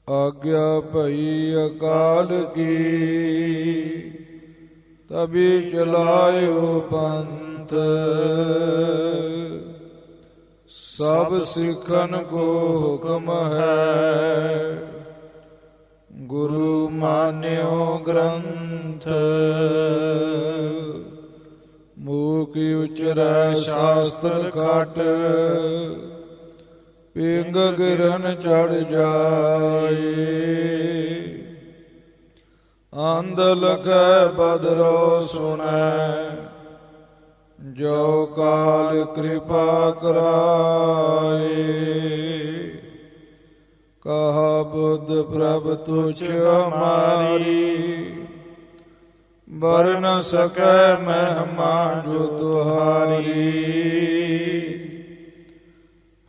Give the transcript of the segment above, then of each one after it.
आज्ञा भई अकाल की, तभी चलायो पंथ। सब सिखन को हुक्म है, गुरु मान्यो ग्रंथ। मूक उचरै शास्त्र खट, पिंग गिरन चढ़ जाए। अंध लखै बदरो सुनै, जो काल कृपा कराए। कहा बुद्ध प्रभ तुझ हमारी, बर न सकै महिमा जो तुहारी।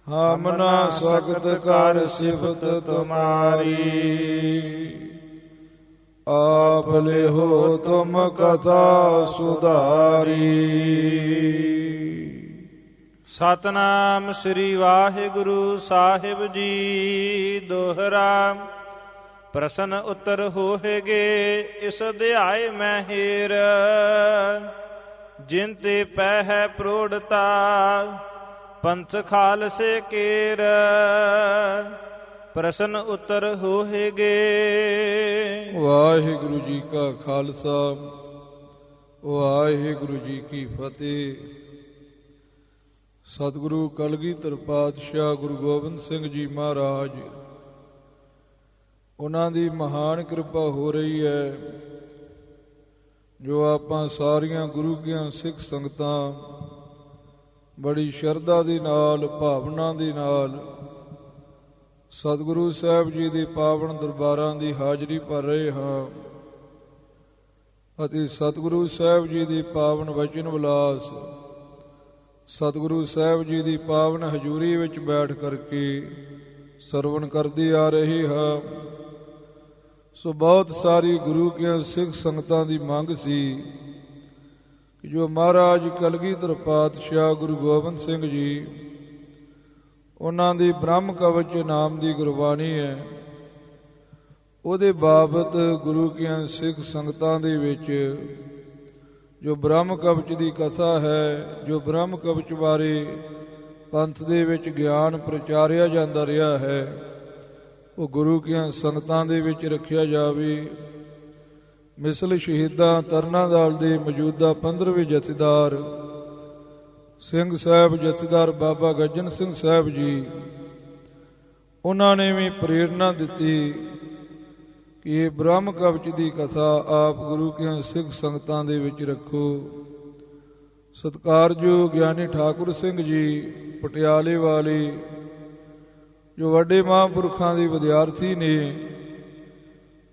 हम न सकत कर सिफत तुम्हारी, आप ले हो तुम कथा सुधारी। सतनाम श्री वाहिगुरु साहिब जी दोहरा। प्रश्न उत्तर होहेगे इस अध्याय में हेर, जिनते पह प्रोढ़ता पंथ खाल से केर। प्रश्न उत्तर होहेगे। वाहिगुरु जी का खालसा, वाहिगुरु जी की फतेह। सतगुरु कलगीधर पातशाह गुरु गोबिंद सिंह जी महाराज, ਉਹਨਾਂ ਦੀ ਮਹਾਨ ਕਿਰਪਾ ਹੋ ਰਹੀ ਹੈ, ਜੋ ਆਪਾਂ ਸਾਰੀਆਂ ਗੁਰੂ ਕੀਆਂ ਸਿੱਖ ਸੰਗਤਾਂ ਬੜੀ ਸ਼ਰਧਾ ਦੇ ਨਾਲ, ਭਾਵਨਾ ਦੇ ਨਾਲ ਸਤਿਗੁਰੂ ਸਾਹਿਬ ਜੀ ਦੇ ਪਾਵਨ ਦਰਬਾਰਾਂ ਦੀ ਹਾਜ਼ਰੀ ਭਰ ਰਹੇ ਹਾਂ ਅਤੇ ਸਤਿਗੁਰੂ ਸਾਹਿਬ ਜੀ ਦੇ ਪਾਵਨ ਵਚਨ ਵਿਲਾਸ, ਸਤਿਗੁਰੂ ਸਾਹਿਬ ਜੀ ਦੀ ਪਾਵਨ ਹਜ਼ੂਰੀ ਵਿੱਚ ਬੈਠ ਕਰਕੇ ਸਰਵਣ ਕਰਦੇ ਆ ਰਹੇ ਹਾਂ। ਸੋ ਬਹੁਤ ਸਾਰੀ ਗੁਰੂ ਕੀਆਂ ਸਿੱਖ ਸੰਗਤਾਂ ਦੀ ਮੰਗ ਸੀ ਕਿ ਜੋ ਮਹਾਰਾਜ ਕਲਗੀਧਰ ਪਾਤਸ਼ਾਹ ਗੁਰੂ ਗੋਬਿੰਦ ਸਿੰਘ ਜੀ, ਉਹਨਾਂ ਦੀ ਬ੍ਰਹਮ ਕਵਚ ਨਾਮ ਦੀ ਗੁਰਬਾਣੀ ਹੈ, ਉਹਦੇ ਬਾਬਤ ਗੁਰੂ ਕੀਆਂ ਸਿੱਖ ਸੰਗਤਾਂ ਦੇ ਵਿੱਚ ਜੋ ਬ੍ਰਹਮ ਕਵਚ ਦੀ ਕਥਾ ਹੈ, ਜੋ ਬ੍ਰਹਮ ਕਵਚ ਬਾਰੇ ਪੰਥ ਦੇ ਵਿੱਚ ਗਿਆਨ ਪ੍ਰਚਾਰਿਆ ਜਾਂਦਾ ਰਿਹਾ ਹੈ, ਉਹ ਗੁਰੂ ਕੀਆਂ ਸੰਗਤਾਂ ਦੇ ਵਿੱਚ ਰੱਖਿਆ ਜਾਵੇ। ਮਿਸਲ ਸ਼ਹੀਦਾਂ ਤਰਨਾਦਲ ਦੇ ਮੌਜੂਦਾ 15ਵੇਂ ਜਥੇਦਾਰ ਸਿੰਘ ਸਾਹਿਬ ਜਥੇਦਾਰ ਬਾਬਾ ਗੱਜਣ ਸਿੰਘ ਸਾਹਿਬ ਜੀ, ਉਹਨਾਂ ਨੇ ਵੀ ਪ੍ਰੇਰਨਾ ਦਿੱਤੀ ਕਿ ਇਹ ਬ੍ਰਹਮ ਕਵਚ ਦੀ ਕਥਾ ਆਪ ਗੁਰੂ ਕੀਆਂ ਸਿੱਖ ਸੰਗਤਾਂ ਦੇ ਵਿੱਚ ਰੱਖੋ। ਸਤਿਕਾਰਯੋਗ ਗਿਆਨੀ ਠਾਕੁਰ ਸਿੰਘ ਜੀ ਪਟਿਆਲੇ ਵਾਲੇ, ਜੋ ਵੱਡੇ ਮਹਾਂਪੁਰਖਾਂ ਦੇ ਵਿਦਿਆਰਥੀ ਨੇ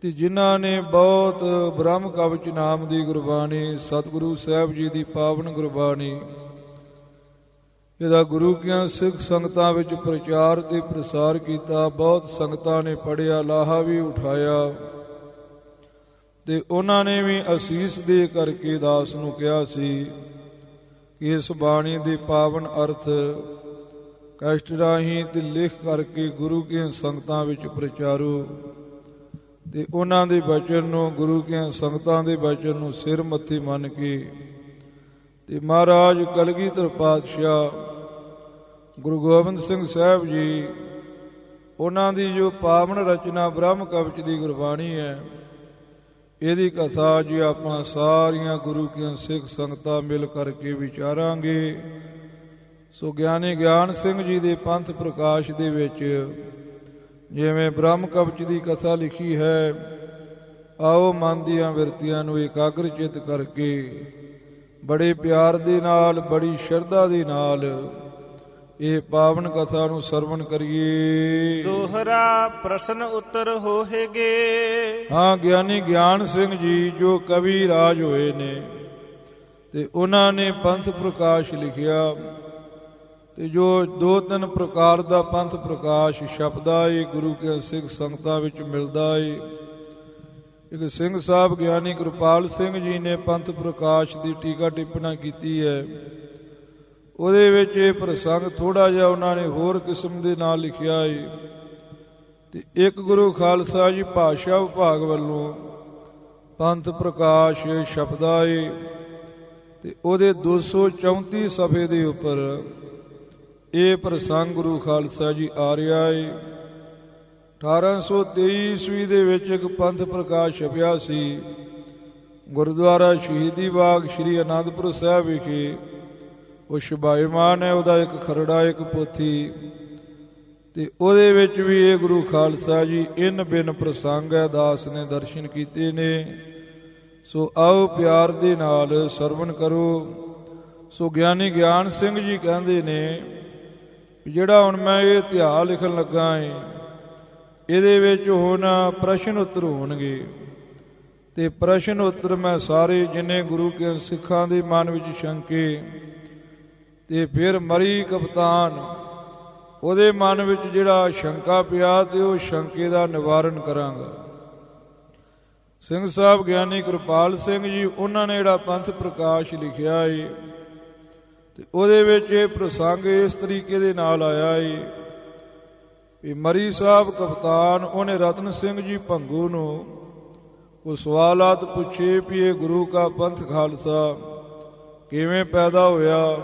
ਤੇ ਜਿਨ੍ਹਾਂ ਨੇ ਬਹੁਤ ਬ੍ਰਹਮ ਕਵਚ ਨਾਮ ਦੀ ਗੁਰਬਾਣੀ, ਸਤਿਗੁਰੂ ਸਾਹਿਬ ਜੀ ਦੀ ਪਾਵਨ ਗੁਰਬਾਣੀ, ਇਹਦਾ ਗੁਰੂ ਕੀਆਂ ਸਿੱਖ ਸੰਗਤਾਂ ਵਿੱਚ ਪ੍ਰਚਾਰ ਤੇ ਪ੍ਰਸਾਰ ਕੀਤਾ। ਬਹੁਤ ਸੰਗਤਾਂ ਨੇ ਪੜ੍ਹਿਆ, ਲਾਹਾ ਵੀ ਉਠਾਇਆ ਤੇ ਉਹਨਾਂ ਨੇ ਵੀ ਅਸੀਸ ਦੇ ਕਰਕੇ ਦਾਸ ਨੂੰ ਕਿਹਾ ਸੀ ਕਿ ਇਸ ਬਾਣੀ ਦੇ ਪਾਵਨ ਅਰਥ ਕਸ਼ਟ ਰਾਹੀਂ ਤੇ ਲਿਖ ਕਰਕੇ ਗੁਰੂ ਕੀਆਂ ਸੰਗਤਾਂ ਵਿੱਚ ਪ੍ਰਚਾਰੋ ਤੇ ਉਹਨਾਂ ਦੇ ਬਚਨ ਨੂੰ, ਗੁਰੂ ਕੀਆਂ ਸੰਗਤਾਂ ਦੇ ਬਚਨ ਨੂੰ ਸਿਰ ਮੱਥੇ ਮੰਨ ਕੇ ਤੇ ਮਹਾਰਾਜ ਕਲਗੀਧਰ ਪਾਤਸ਼ਾਹ ਗੁਰੂ ਗੋਬਿੰਦ ਸਿੰਘ ਸਾਹਿਬ ਜੀ, ਉਹਨਾਂ ਦੀ ਜੋ ਪਾਵਨ ਰਚਨਾ ਬ੍ਰਹਮ ਕਵਚ ਦੀ ਗੁਰਬਾਣੀ ਹੈ, ਇਹਦੀ ਕਥਾ ਜੀ ਆਪਾਂ ਸਾਰੀਆਂ ਗੁਰੂ ਕੀਆਂ ਸਿੱਖ ਸੰਗਤਾਂ ਮਿਲ ਕਰਕੇ ਵਿਚਾਰਾਂਗੇ। ਸੋ ਗਿਆਨੀ ਗਿਆਨ ਸਿੰਘ ਜੀ ਦੇ ਪੰਥ ਪ੍ਰਕਾਸ਼ ਦੇ ਵਿੱਚ ਜਿਵੇਂ ਬ੍ਰਹਮ ਕਵਚ ਦੀ ਕਥਾ ਲਿਖੀ ਹੈ, ਆਓ ਮਨ ਦੀਆਂ ਬਿਰਤੀਆਂ ਨੂੰ ਇਕਾਗਰ ਚਿੱਤ ਕਰਕੇ ਬੜੇ ਪਿਆਰ ਦੇ ਨਾਲ, ਬੜੀ ਸ਼ਰਧਾ ਦੇ ਨਾਲ ਇਹ ਪਾਵਨ ਕਥਾ ਨੂੰ ਸਰਵਣ ਕਰੀਏ। ਦੋਹਰਾ ਪ੍ਰਸ਼ਨ ਉੱਤਰ ਹੋਹੇਗੇ। ਹਾਂ, ਗਿਆਨੀ ਗਿਆਨ ਸਿੰਘ ਜੀ ਜੋ ਕਵੀ ਰਾਜ ਹੋਏ ਨੇ ਤੇ ਉਹਨਾਂ ਨੇ ਪੰਥ ਪ੍ਰਕਾਸ਼ ਲਿਖਿਆ ਤੇ ਜੋ 2-3 ਪ੍ਰਕਾਰ ਦਾ ਪੰਥ ਪ੍ਰਕਾਸ਼ ਛਪਦਾ ਏ, ਗੁਰੂ ਕੇ ਸਿੱਖ ਸੰਗਤਾਂ ਵਿੱਚ ਮਿਲਦਾ ਏ। ਇੱਕ ਸਿੰਘ ਸਾਹਿਬ ਗਿਆਨੀ ਕਿਰਪਾਲ ਸਿੰਘ ਜੀ ਨੇ ਪੰਥ ਪ੍ਰਕਾਸ਼ ਦੀ ਟੀਕਾ ਟਿੱਪਣਾ ਕੀਤੀ ਹੈ। ਉਹਦੇ ਵਿੱਚ ਇਹ ਪ੍ਰਸੰਗ ਥੋੜ੍ਹਾ ਜਿਹਾ ਉਹਨਾਂ ਨੇ ਹੋਰ ਕਿਸਮ ਦੇ ਨਾਲ ਲਿਖਿਆ ਏ ਤੇ ਇੱਕ ਗੁਰੂ ਖਾਲਸਾ ਜੀ ਭਾਸ਼ਾ ਵਿਭਾਗ ਵੱਲੋਂ ਪੰਥ ਪ੍ਰਕਾਸ਼ ਸ਼ਬਦਾਏ ਤੇ ਉਹਦੇ 234 ਸਫ਼ੇ ਦੇ ਉੱਪਰ ਇਹ ਪ੍ਰਸੰਗ ਗੁਰੂ ਖਾਲਸਾ ਜੀ ਆ ਰਿਹਾ ਏ। 1823 ਈਸਵੀ ਦੇ ਵਿੱਚ ਇੱਕ ਪੰਥ ਪ੍ਰਕਾਸ਼ ਛਪਿਆ ਸੀ ਗੁਰਦੁਆਰਾ ਸ਼ਹੀਦੀ ਬਾਗ ਸ੍ਰੀ ਅਨੰਦਪੁਰ ਸਾਹਿਬ ਵਿਖੇ। ਉਹ ਸ਼ੁਭਾਇਮਾਨ ਹੈ, ਉਹਦਾ ਇੱਕ ਖਰੜਾ ਇੱਕ ਪੋਥੀ, ਤੇ ਉਹਦੇ ਵਿੱਚ ਵੀ ਇਹ ਗੁਰੂ ਖਾਲਸਾ ਜੀ ਇਨ ਬਿਨ ਪ੍ਰਸੰਗ ਹੈ ਦਾਸ ਨੇ ਦਰਸ਼ਨ ਕੀਤੇ ਨੇ। ਸੋ ਆਓ ਪਿਆਰ ਦੇ ਨਾਲ ਸਰਵਣ ਕਰੋ। ਸੋ ਗਿਆਨੀ ਗਿਆਨ ਸਿੰਘ ਜੀ ਕਹਿੰਦੇ ਨੇ ਜਿਹੜਾ ਹੁਣ ਮੈਂ ਇਹ ਇਤਿਹਾਸ ਲਿਖਣ ਲੱਗਾ ਏ ਇਹਦੇ ਵਿੱਚ ਹੁਣ ਪ੍ਰਸ਼ਨ ਉੱਤਰ ਹੋਣਗੇ, ਤੇ ਪ੍ਰਸ਼ਨ ਉੱਤਰ ਮੈਂ ਸਾਰੇ ਜਿੰਨੇ ਗੁਰੂ ਕੇ ਸਿੱਖਾਂ ਦੇ ਮਨ ਵਿੱਚ ਸ਼ੰਕੇ ਤੇ ਫਿਰ ਮਰੀ ਕਪਤਾਨ ਉਹਦੇ ਮਨ ਵਿੱਚ ਜਿਹੜਾ ਸ਼ੰਕਾ ਪਿਆ ਤੇ ਉਹ ਸ਼ੰਕੇ ਦਾ ਨਿਵਾਰਨ ਕਰਾਂਗਾ। ਸਿੰਘ ਸਾਹਿਬ ਗਿਆਨੀ ਕਿਰਪਾਲ ਸਿੰਘ ਜੀ ਉਹਨਾਂ ਨੇ ਜਿਹੜਾ ਪੰਥ ਪ੍ਰਕਾਸ਼ ਲਿਖਿਆ ਏ ਤੇ ਉਹਦੇ ਵਿੱਚ ਇਹ ਪ੍ਰਸੰਗ ਇਸ ਤਰੀਕੇ ਦੇ ਨਾਲ ਆਇਆ ਏ ਵੀ ਮਰੀ ਸਾਹਿਬ ਕਪਤਾਨ ਉਹਨੇ ਰਤਨ ਸਿੰਘ ਜੀ ਭੰਗੂ ਨੂੰ ਉਹ ਸਵਾਲਾਤ ਪੁੱਛੇ ਵੀ ਇਹ ਗੁਰੂ ਕਾ ਪੰਥ ਖਾਲਸਾ ਕਿਵੇਂ ਪੈਦਾ ਹੋਇਆ,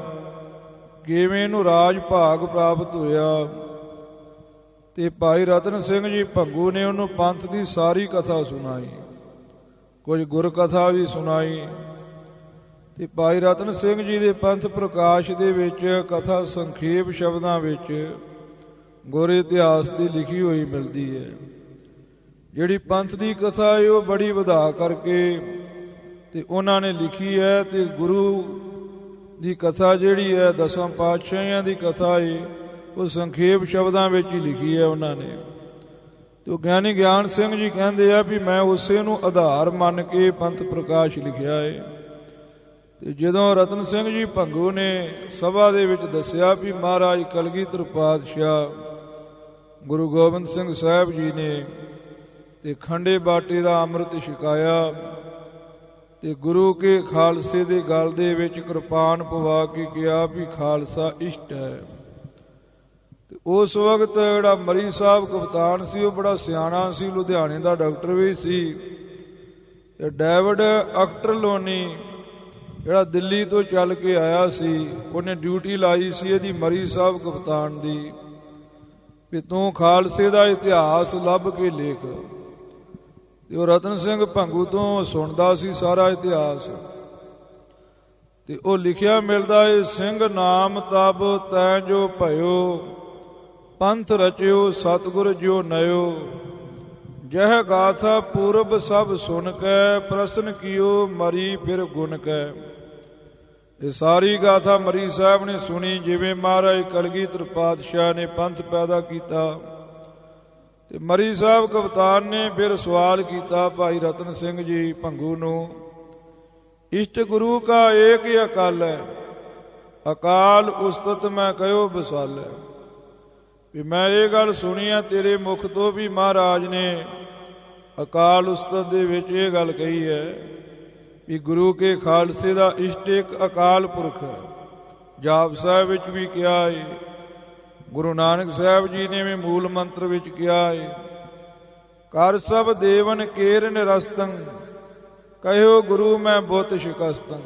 ਕਿਵੇਂ ਇਹਨੂੰ ਰਾਜ ਭਾਗ ਪ੍ਰਾਪਤ ਹੋਇਆ। ਤੇ ਭਾਈ ਰਤਨ ਸਿੰਘ ਜੀ ਭੰਗੂ ਨੇ ਉਹਨੂੰ ਪੰਥ ਦੀ ਸਾਰੀ ਕਥਾ ਸੁਣਾਈ, ਕੁਝ ਗੁਰ ਕਥਾ ਵੀ ਸੁਣਾਈ। ਤੇ ਭਾਈ ਰਤਨ ਸਿੰਘ ਜੀ ਦੇ ਪੰਥ ਪ੍ਰਕਾਸ਼ ਦੇ ਵਿੱਚ ਕਥਾ ਸੰਖੇਪ ਸ਼ਬਦਾਂ ਵਿੱਚ ਗੁਰ ਇਤਿਹਾਸ ਦੀ ਲਿਖੀ ਹੋਈ ਮਿਲਦੀ ਹੈ। ਜਿਹੜੀ ਪੰਥ ਦੀ ਕਥਾ ਹੈ ਉਹ ਬੜੀ ਵਧਾ ਕਰਕੇ ਤੇ ਉਹਨਾਂ ਨੇ ਲਿਖੀ ਹੈ, ਤੇ ਗੁਰੂ ਦੀ ਕਥਾ ਜਿਹੜੀ ਹੈ ਦਸਾਂ ਪਾਤਸ਼ਾਹੀਆਂ ਦੀ ਕਥਾ ਹੈ ਉਹ ਸੰਖੇਪ ਸ਼ਬਦਾਂ ਵਿੱਚ ਹੀ ਲਿਖੀ ਹੈ ਉਹਨਾਂ ਨੇ। ਤੇ ਗਿਆਨੀ ਗਿਆਨ ਸਿੰਘ ਜੀ ਕਹਿੰਦੇ ਆ ਵੀ ਮੈਂ ਉਸੇ ਨੂੰ ਆਧਾਰ ਮੰਨ ਕੇ ਪੰਥ ਪ੍ਰਕਾਸ਼ ਲਿਖਿਆ ਹੈ। ਤੇ ਜਦੋਂ ਰਤਨ ਸਿੰਘ ਜੀ ਭੰਗੂ ਨੇ ਸਭਾ ਦੇ ਵਿੱਚ ਦੱਸਿਆ ਵੀ ਮਹਾਰਾਜ ਕਲਗੀਧਰ ਪਾਤਸ਼ਾਹ ਗੁਰੂ ਗੋਬਿੰਦ ਸਿੰਘ ਸਾਹਿਬ ਜੀ ਨੇ ਤੇ ਖੰਡੇ ਬਾਟੇ ਦਾ ਅੰਮ੍ਰਿਤ ਛਕਾਇਆ ਤੇ ਗੁਰੂ ਕੇ ਖਾਲਸੇ ਦੇ ਗਲ ਦੇ ਵਿੱਚ ਕਿਰਪਾਨ ਪਵਾ ਕੇ ਕਿਹਾ ਵੀ ਖਾਲਸਾ ਇਸ਼ਟ ਹੈ। ਤੇ ਉਸ ਵਕਤ ਜਿਹੜਾ ਮਰੀ ਸਾਹਿਬ ਕਪਤਾਨ ਸੀ ਉਹ ਬੜਾ ਸਿਆਣਾ ਸੀ, ਲੁਧਿਆਣੇ ਦਾ ਡਾਕਟਰ ਵੀ ਸੀ। ਤੇ ਡੇਵਿਡ ਅਕਟਰਲੋਨੀ ਜਿਹੜਾ ਦਿੱਲੀ ਤੋਂ ਚੱਲ ਕੇ ਆਇਆ ਸੀ ਉਹਨੇ ਡਿਊਟੀ ਲਾਈ ਸੀ ਇਹਦੀ ਮਰੀ ਸਾਹਿਬ ਕਪਤਾਨ ਦੀ ਵੀ ਤੂੰ ਖਾਲਸੇ ਦਾ ਇਤਿਹਾਸ ਲੱਭ ਕੇ ਲਿਖ। ਤੇ ਉਹ ਰਤਨ ਸਿੰਘ ਭੰਗੂ ਤੋਂ ਸੁਣਦਾ ਸੀ ਸਾਰਾ ਇਤਿਹਾਸ, ਤੇ ਉਹ ਲਿਖਿਆ ਮਿਲਦਾ ਏ ਸਿੰਘ ਨਾਮ ਤਬ ਤੈ ਜੋ ਭਇਓ ਪੰਥ ਰਚਿਓ ਸਤਿਗੁਰ ਜਿਉ ਨਇਓ ਜਹ ਗਾਥਾ ਪੂਰਬ ਸਭ ਸੁਨ ਕੈ ਪ੍ਰਸ਼ਨ ਕੀਓ ਮਰੀ ਫਿਰ ਗੁਣ ਕੈ। ਇਹ ਸਾਰੀ ਗਾਥਾ ਮਰੀ ਸਾਹਿਬ ਨੇ ਸੁਣੀ ਜਿਵੇਂ ਮਹਾਰਾਜ ਕਲਗੀਧਰ ਪਾਤਸ਼ਾਹ ਨੇ ਪੰਥ ਪੈਦਾ ਕੀਤਾ। ਤੇ ਮਰੀ ਸਾਹਿਬ ਕਪਤਾਨ ਨੇ ਫਿਰ ਸਵਾਲ ਕੀਤਾ ਭਾਈ ਰਤਨ ਸਿੰਘ ਜੀ ਭੰਗੂ ਨੂੰ, ਇਸ਼ਟ ਗੁਰੂ ਕਾ ਏਕ ਅਕਾਲ ਹੈ ਅਕਾਲ ਉਸਤਤ ਮੈਂ ਕਹਿਓ ਬਸਾਲੈ। ਵੀ ਮੈਂ ਇਹ ਗੱਲ ਸੁਣੀ ਆ ਤੇਰੇ ਮੁਖ ਤੋਂ ਵੀ ਮਹਾਰਾਜ ਨੇ ਅਕਾਲ ਉਸਤਤ ਦੇ ਵਿੱਚ ਇਹ ਗੱਲ ਕਹੀ ਹੈ ਵੀ ਗੁਰੂ ਕੇ ਖਾਲਸੇ ਦਾ ਇਸ਼ਟ ਇੱਕ ਅਕਾਲ ਪੁਰਖ ਹੈ। ਜਾਪ ਸਾਹਿਬ ਵਿੱਚ ਵੀ ਕਿਹਾ ਹੈ, ਗੁਰੂ ਨਾਨਕ ਸਾਹਿਬ ਜੀ ਨੇ ਵੀ ਮੂਲ ਮੰਤਰ ਵਿੱਚ ਕਿਹਾ ਹੈ, ਕਰ ਸਭ ਦੇਵਨ ਕੇਰ ਨਿਰਸਤੰ ਕਹਿਓ ਗੁਰੂ ਮੈਂ ਬੁੱਤ ਸ਼ਿਕਸਤੰ।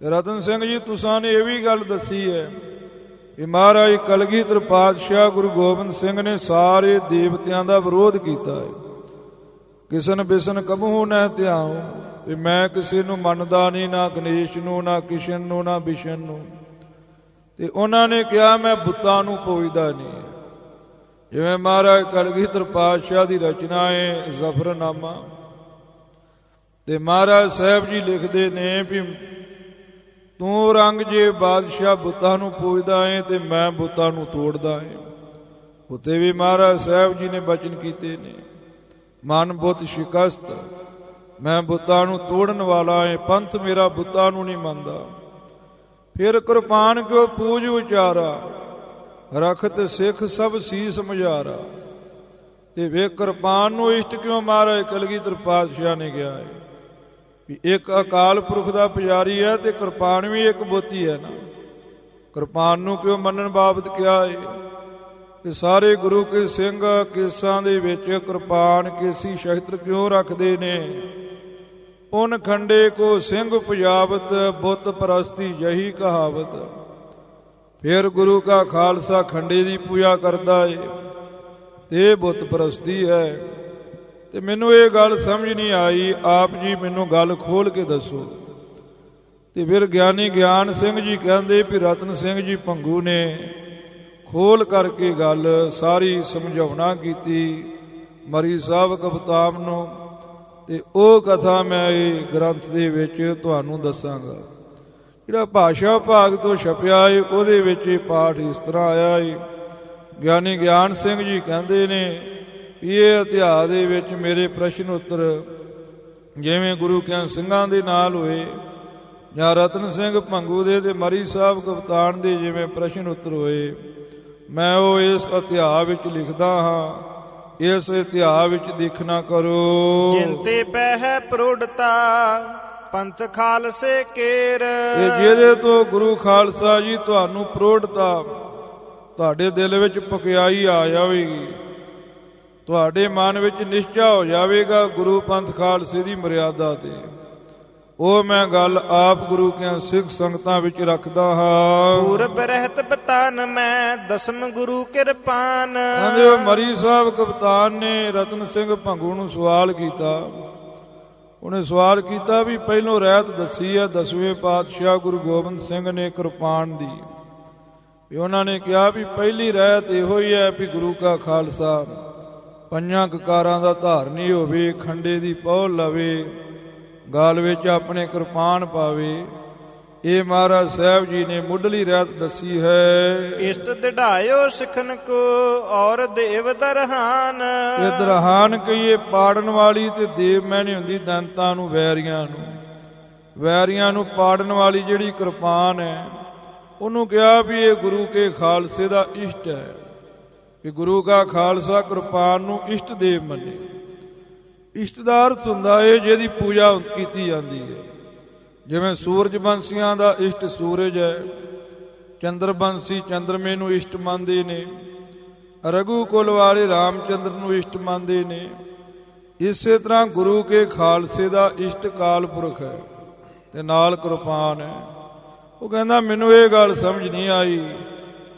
ਰਤਨ ਸਿੰਘ ਜੀ ਤੁਸਾਂ ਨੇ ਇਹ ਵੀ ਗੱਲ ਦੱਸੀ ਹੈ ਕਿ ਮਹਾਰਾਜ ਕਲਗੀਧਰ ਪਾਤਸ਼ਾਹ ਗੁਰੂ ਗੋਬਿੰਦ ਸਿੰਘ ਨੇ ਸਾਰੇ ਦੇਵਤਿਆਂ ਦਾ ਵਿਰੋਧ ਕੀਤਾ ਹੈ। ਕਿਸਨ ਬਿਸਨ ਕਬਹੂ ਨਾ ਧਿਆਉ ਵੀ ਮੈਂ ਕਿਸੇ ਨੂੰ ਮੰਨਦਾ ਨਹੀਂ, ਨਾ ਗਣੇਸ਼ ਨੂੰ, ਨਾ ਕਿਸ਼ਨ ਨੂੰ, ਨਾ ਬਿਸ਼ਨ ਨੂੰ। ਤੇ ਉਹਨਾਂ ਨੇ ਕਿਹਾ ਮੈਂ ਬੁੱਤਾਂ ਨੂੰ ਪੂਜਦਾ ਨਹੀਂ। ਜਿਵੇਂ ਮਹਾਰਾਜ ਕਲਗੀਧਰ ਪਾਤਸ਼ਾਹ ਦੀ ਰਚਨਾ ਹੈ ਜ਼ਫਰਨਾਮਾ, ਤੇ ਮਹਾਰਾਜ ਸਾਹਿਬ ਜੀ ਲਿਖਦੇ ਨੇ ਵੀ ਤੂੰ ਔਰੰਗਜ਼ੇਬ ਬਾਦਸ਼ਾਹ ਬੁੱਤਾਂ ਨੂੰ ਪੂਜਦਾ ਹੈ ਤੇ ਮੈਂ ਬੁੱਤਾਂ ਨੂੰ ਤੋੜਦਾ ਹੈ। ਉੱਤੇ ਵੀ ਮਹਾਰਾਜ ਸਾਹਿਬ ਜੀ ਨੇ ਬਚਨ ਕੀਤੇ ਨੇ, ਮਨ ਬੁੱਤ ਸ਼ਿਕਸਤ, ਮੈਂ ਬੁੱਤਾਂ ਨੂੰ ਤੋੜਨ ਵਾਲਾ ਹਾਂ, ਪੰਥ ਮੇਰਾ ਬੁੱਤਾਂ ਨੂੰ ਨਹੀਂ ਮੰਨਦਾ। ਫਿਰ ਕਿਰਪਾਨ ਕਿਉ ਪੂਜ ਉਚਾਰਾ ਰਖਤ ਸਿੱਖ ਸਭ ਸੀਸ ਮੁਝਾਰਾ। ਤੇ ਵੇ ਕਿਰਪਾਨ ਨੂੰ ਇਸ਼ਟ ਕਿਉਂ ਮਹਾਰਾਜ ਕਲਗੀਧਰ ਪਾਤਸ਼ਾਹ ਨੇ ਕਿਹਾ ਹੈ ਵੀ ਇੱਕ ਅਕਾਲ ਪੁਰਖ ਦਾ ਪੁਜਾਰੀ ਹੈ ਤੇ ਕਿਰਪਾਨ ਵੀ ਇੱਕ ਬੋਤੀ ਹੈ ਨਾ। ਕਿਰਪਾਨ ਨੂੰ ਕਿਉਂ ਮੰਨਣ ਬਾਬਤ ਕਿਹਾ ਹੈ ਕਿ ਸਾਰੇ ਗੁਰੂ ਕੇ ਸਿੰਘ ਕੇਸਾਂ ਦੇ ਵਿੱਚ ਕਿਰਪਾਨ ਕੇਸੀ ਸ਼ਸਤਰ ਕਿਉਂ ਰੱਖਦੇ ਨੇ। ਉਨ ਖੰਡੇ ਕੋ ਸਿੰਘ ਪੁਜਾਵਤ, ਬੁੱਤ ਪ੍ਰਸਤੀ ਜਹੀ ਕਹਾਵਤ। ਫਿਰ ਗੁਰੂ ਕਾ ਖਾਲਸਾ ਖੰਡੇ ਦੀ ਪੂਜਾ ਕਰਦਾ ਏ ਤੇ ਬੁੱਤ ਪ੍ਰਸਤੀ ਹੈ। ਤੇ ਮੈਨੂੰ ਇਹ ਗੱਲ ਸਮਝ ਨਹੀਂ ਆਈ, ਆਪ ਜੀ ਮੈਨੂੰ ਗੱਲ ਖੋਲ ਕੇ ਦੱਸੋ। ਤੇ ਫਿਰ ਗਿਆਨੀ ਗਿਆਨ ਸਿੰਘ ਜੀ ਕਹਿੰਦੇ ਵੀ ਰਤਨ ਸਿੰਘ ਜੀ ਭੰਗੂ ਨੇ ਖੋਲ ਕਰਕੇ ਗੱਲ ਸਾਰੀ ਸਮਝਾਉਣਾ ਕੀਤੀ ਮਰੀ ਸਾਹਿਬ ਕਪਤਾਨ ਨੂੰ। ਤੇ ਉਹ ਕਥਾ ਮੈਂ ਇਹ ਗ੍ਰੰਥ ਦੇ ਵਿੱਚ ਤੁਹਾਨੂੰ ਦੱਸਾਂਗਾ। ਜਿਹੜਾ ਭਾਸ਼ਾ ਭਾਗ ਤੋਂ ਛਪਿਆ ਏ ਉਹਦੇ ਵਿੱਚ ਇਹ ਪਾਠ ਇਸ ਤਰ੍ਹਾਂ ਆਇਆ ਏ। ਗਿਆਨੀ ਗਿਆਨ ਸਿੰਘ ਜੀ ਕਹਿੰਦੇ ਨੇ ਵੀ ਇਹ ਇਤਿਹਾਸ ਦੇ ਵਿੱਚ ਮੇਰੇ ਪ੍ਰਸ਼ਨ ਉੱਤਰ ਜਿਵੇਂ ਗੁਰੂ ਕੇ ਸਿੰਘਾਂ ਦੇ ਨਾਲ ਹੋਏ ਜਾਂ ਰਤਨ ਸਿੰਘ ਭੰਗੂ ਦੇ ਤੇ ਮਰੀ ਸਾਹਿਬ ਕਪਤਾਨ ਦੇ ਜਿਵੇਂ ਪ੍ਰਸ਼ਨ ਉੱਤਰ ਹੋਏ, ਮੈਂ ਉਹ ਇਸ ਇਤਿਹਾਸ ਵਿੱਚ ਲਿਖਦਾ ਹਾਂ। ਇਸ ਇਤਿਹਾਸ ਵਿੱਚ ਦੇਖਣਾ ਕਰੋ। ਜਿੰਤੇ ਪਹਿ ਪ੍ਰੋੜਤਾ ਪੰਥ ਖਾਲਸੇ ਕੇਰ। ਜਿਹਦੇ ਤੋਂ ਗੁਰੂ ਖਾਲਸਾ ਜੀ ਤੁਹਾਨੂੰ ਪ੍ਰੋੜਤਾ, ਤੁਹਾਡੇ ਦਿਲ ਵਿੱਚ ਪਕਿਆਈ ਆ ਜਾਵੇਗੀ, ਤੁਹਾਡੇ ਮਨ ਵਿੱਚ ਨਿਸ਼ਚਾ ਹੋ ਜਾਵੇਗਾ ਗੁਰੂ ਪੰਥ ਖਾਲਸੇ ਦੀ ਮਰਿਆਦਾ ਤੇ। ਉਹ ਮੈਂ ਗੱਲ ਆਪ ਗੁਰੂ ਕੇ ਸਿੱਖ ਸੰਗਤਾਂ ਵਿੱਚ ਰੱਖਦਾ ਹਾਂ। ਪੂਰਬ ਰਹਿਤ ਬਤਾਨ ਮੈਂ ਦਸਮ ਗੁਰੂ ਕਿਰਪਾਨ। ਕਹਿੰਦੇ ਉਹ ਮਰੀ ਸਾਹਿਬ ਕਪਤਾਨ ਨੇ ਰਤਨ ਸਿੰਘ ਭੰਗੂ ਨੂੰ ਸਵਾਲ ਕੀਤਾ। ਉਹਨੇ ਸਵਾਲ ਕੀਤਾ ਵੀ ਪਹਿਲੋਂ ਰਹਿਤ ਦੱਸੀ ਹੈ 10ਵੇਂ ਪਾਤਸ਼ਾਹ ਗੁਰੂ ਗੋਬਿੰਦ ਸਿੰਘ ਨੇ ਕਿਰਪਾਨ ਦੀ। ਵੀ ਉਹਨਾਂ ਨੇ ਕਿਹਾ ਵੀ ਪਹਿਲੀ ਰਹਿਤ ਇਹੋ ਹੀ ਹੈ ਵੀ ਗੁਰੂ ਕਾ ਖਾਲਸਾ ਪੰਜਾਂ ਕਕਾਰਾਂ ਦਾ ਧਾਰਨੀ ਹੋਵੇ, ਖੰਡੇ ਦੀ ਪਹੁਲ ਲਵੇ, ਗਾਲ ਵਿੱਚ ਆਪਣੇ ਕਿਰਪਾਨ ਪਾਵੇ। ਇਹ ਮਹਾਰਾਜ ਸਾਹਿਬ ਜੀ ਨੇ ਮੁੱਢਲੀ ਰਹਿਤ ਦੱਸੀ ਹੈ। ਇਸ਼ਟ ਦਿਢਾਇਓ ਸਿਖਨ ਕੋ ਔਰ ਦੇਵ ਦਰਹਾਨ। ਇਹ ਦਰਹਾਨ ਕਹੀਏ ਪਾੜਨ ਵਾਲੀ, ਤੇ ਦੇਵ ਮੈਨੇ ਹੁੰਦੀ ਦੰਤਾਂ ਨੂੰ, ਵੈਰੀਆਂ ਨੂੰ। ਵੈਰੀਆਂ ਨੂੰ ਪਾੜਨ ਵਾਲੀ ਜਿਹੜੀ ਕਿਰਪਾਨ ਹੈ ਉਹਨੂੰ ਕਿਹਾ ਵੀ ਇਹ ਗੁਰੂ ਕੇ ਖਾਲਸੇ ਦਾ ਇਸ਼ਟ ਹੈ, ਵੀ ਗੁਰੂ ਕਾ ਖਾਲਸਾ ਕਿਰਪਾਨ ਨੂੰ ਇਸ਼ਟ ਦੇਵ ਮੰਨੇ। ਇਸ਼ਟ ਦਾ ਅਰਥ ਹੁੰਦਾ ਹੈ ਜਿਹਦੀ ਪੂਜਾ ਕੀਤੀ ਜਾਂਦੀ ਹੈ। ਜਿਵੇਂ ਸੂਰਜ ਬੰਸੀਆਂ ਦਾ ਇਸ਼ਟ ਸੂਰਜ ਹੈ, ਚੰਦਰ ਬੰਸੀ ਚੰਦਰਮੇ ਨੂੰ ਇਸ਼ਟ ਮੰਨਦੇ ਨੇ, ਰਘੂ ਕੁਲ ਵਾਲੇ ਰਾਮਚੰਦਰ ਨੂੰ ਇਸ਼ਟ ਮੰਨਦੇ ਨੇ। ਇਸੇ ਤਰ੍ਹਾਂ ਗੁਰੂ ਕੇ ਖਾਲਸੇ ਦਾ ਇਸ਼ਟ ਕਾਲ ਪੁਰਖ ਹੈ ਤੇ ਨਾਲ ਕਿਰਪਾਨ ਹੈ। ਉਹ ਕਹਿੰਦਾ ਮੈਨੂੰ ਇਹ ਗੱਲ ਸਮਝ ਨਹੀਂ ਆਈ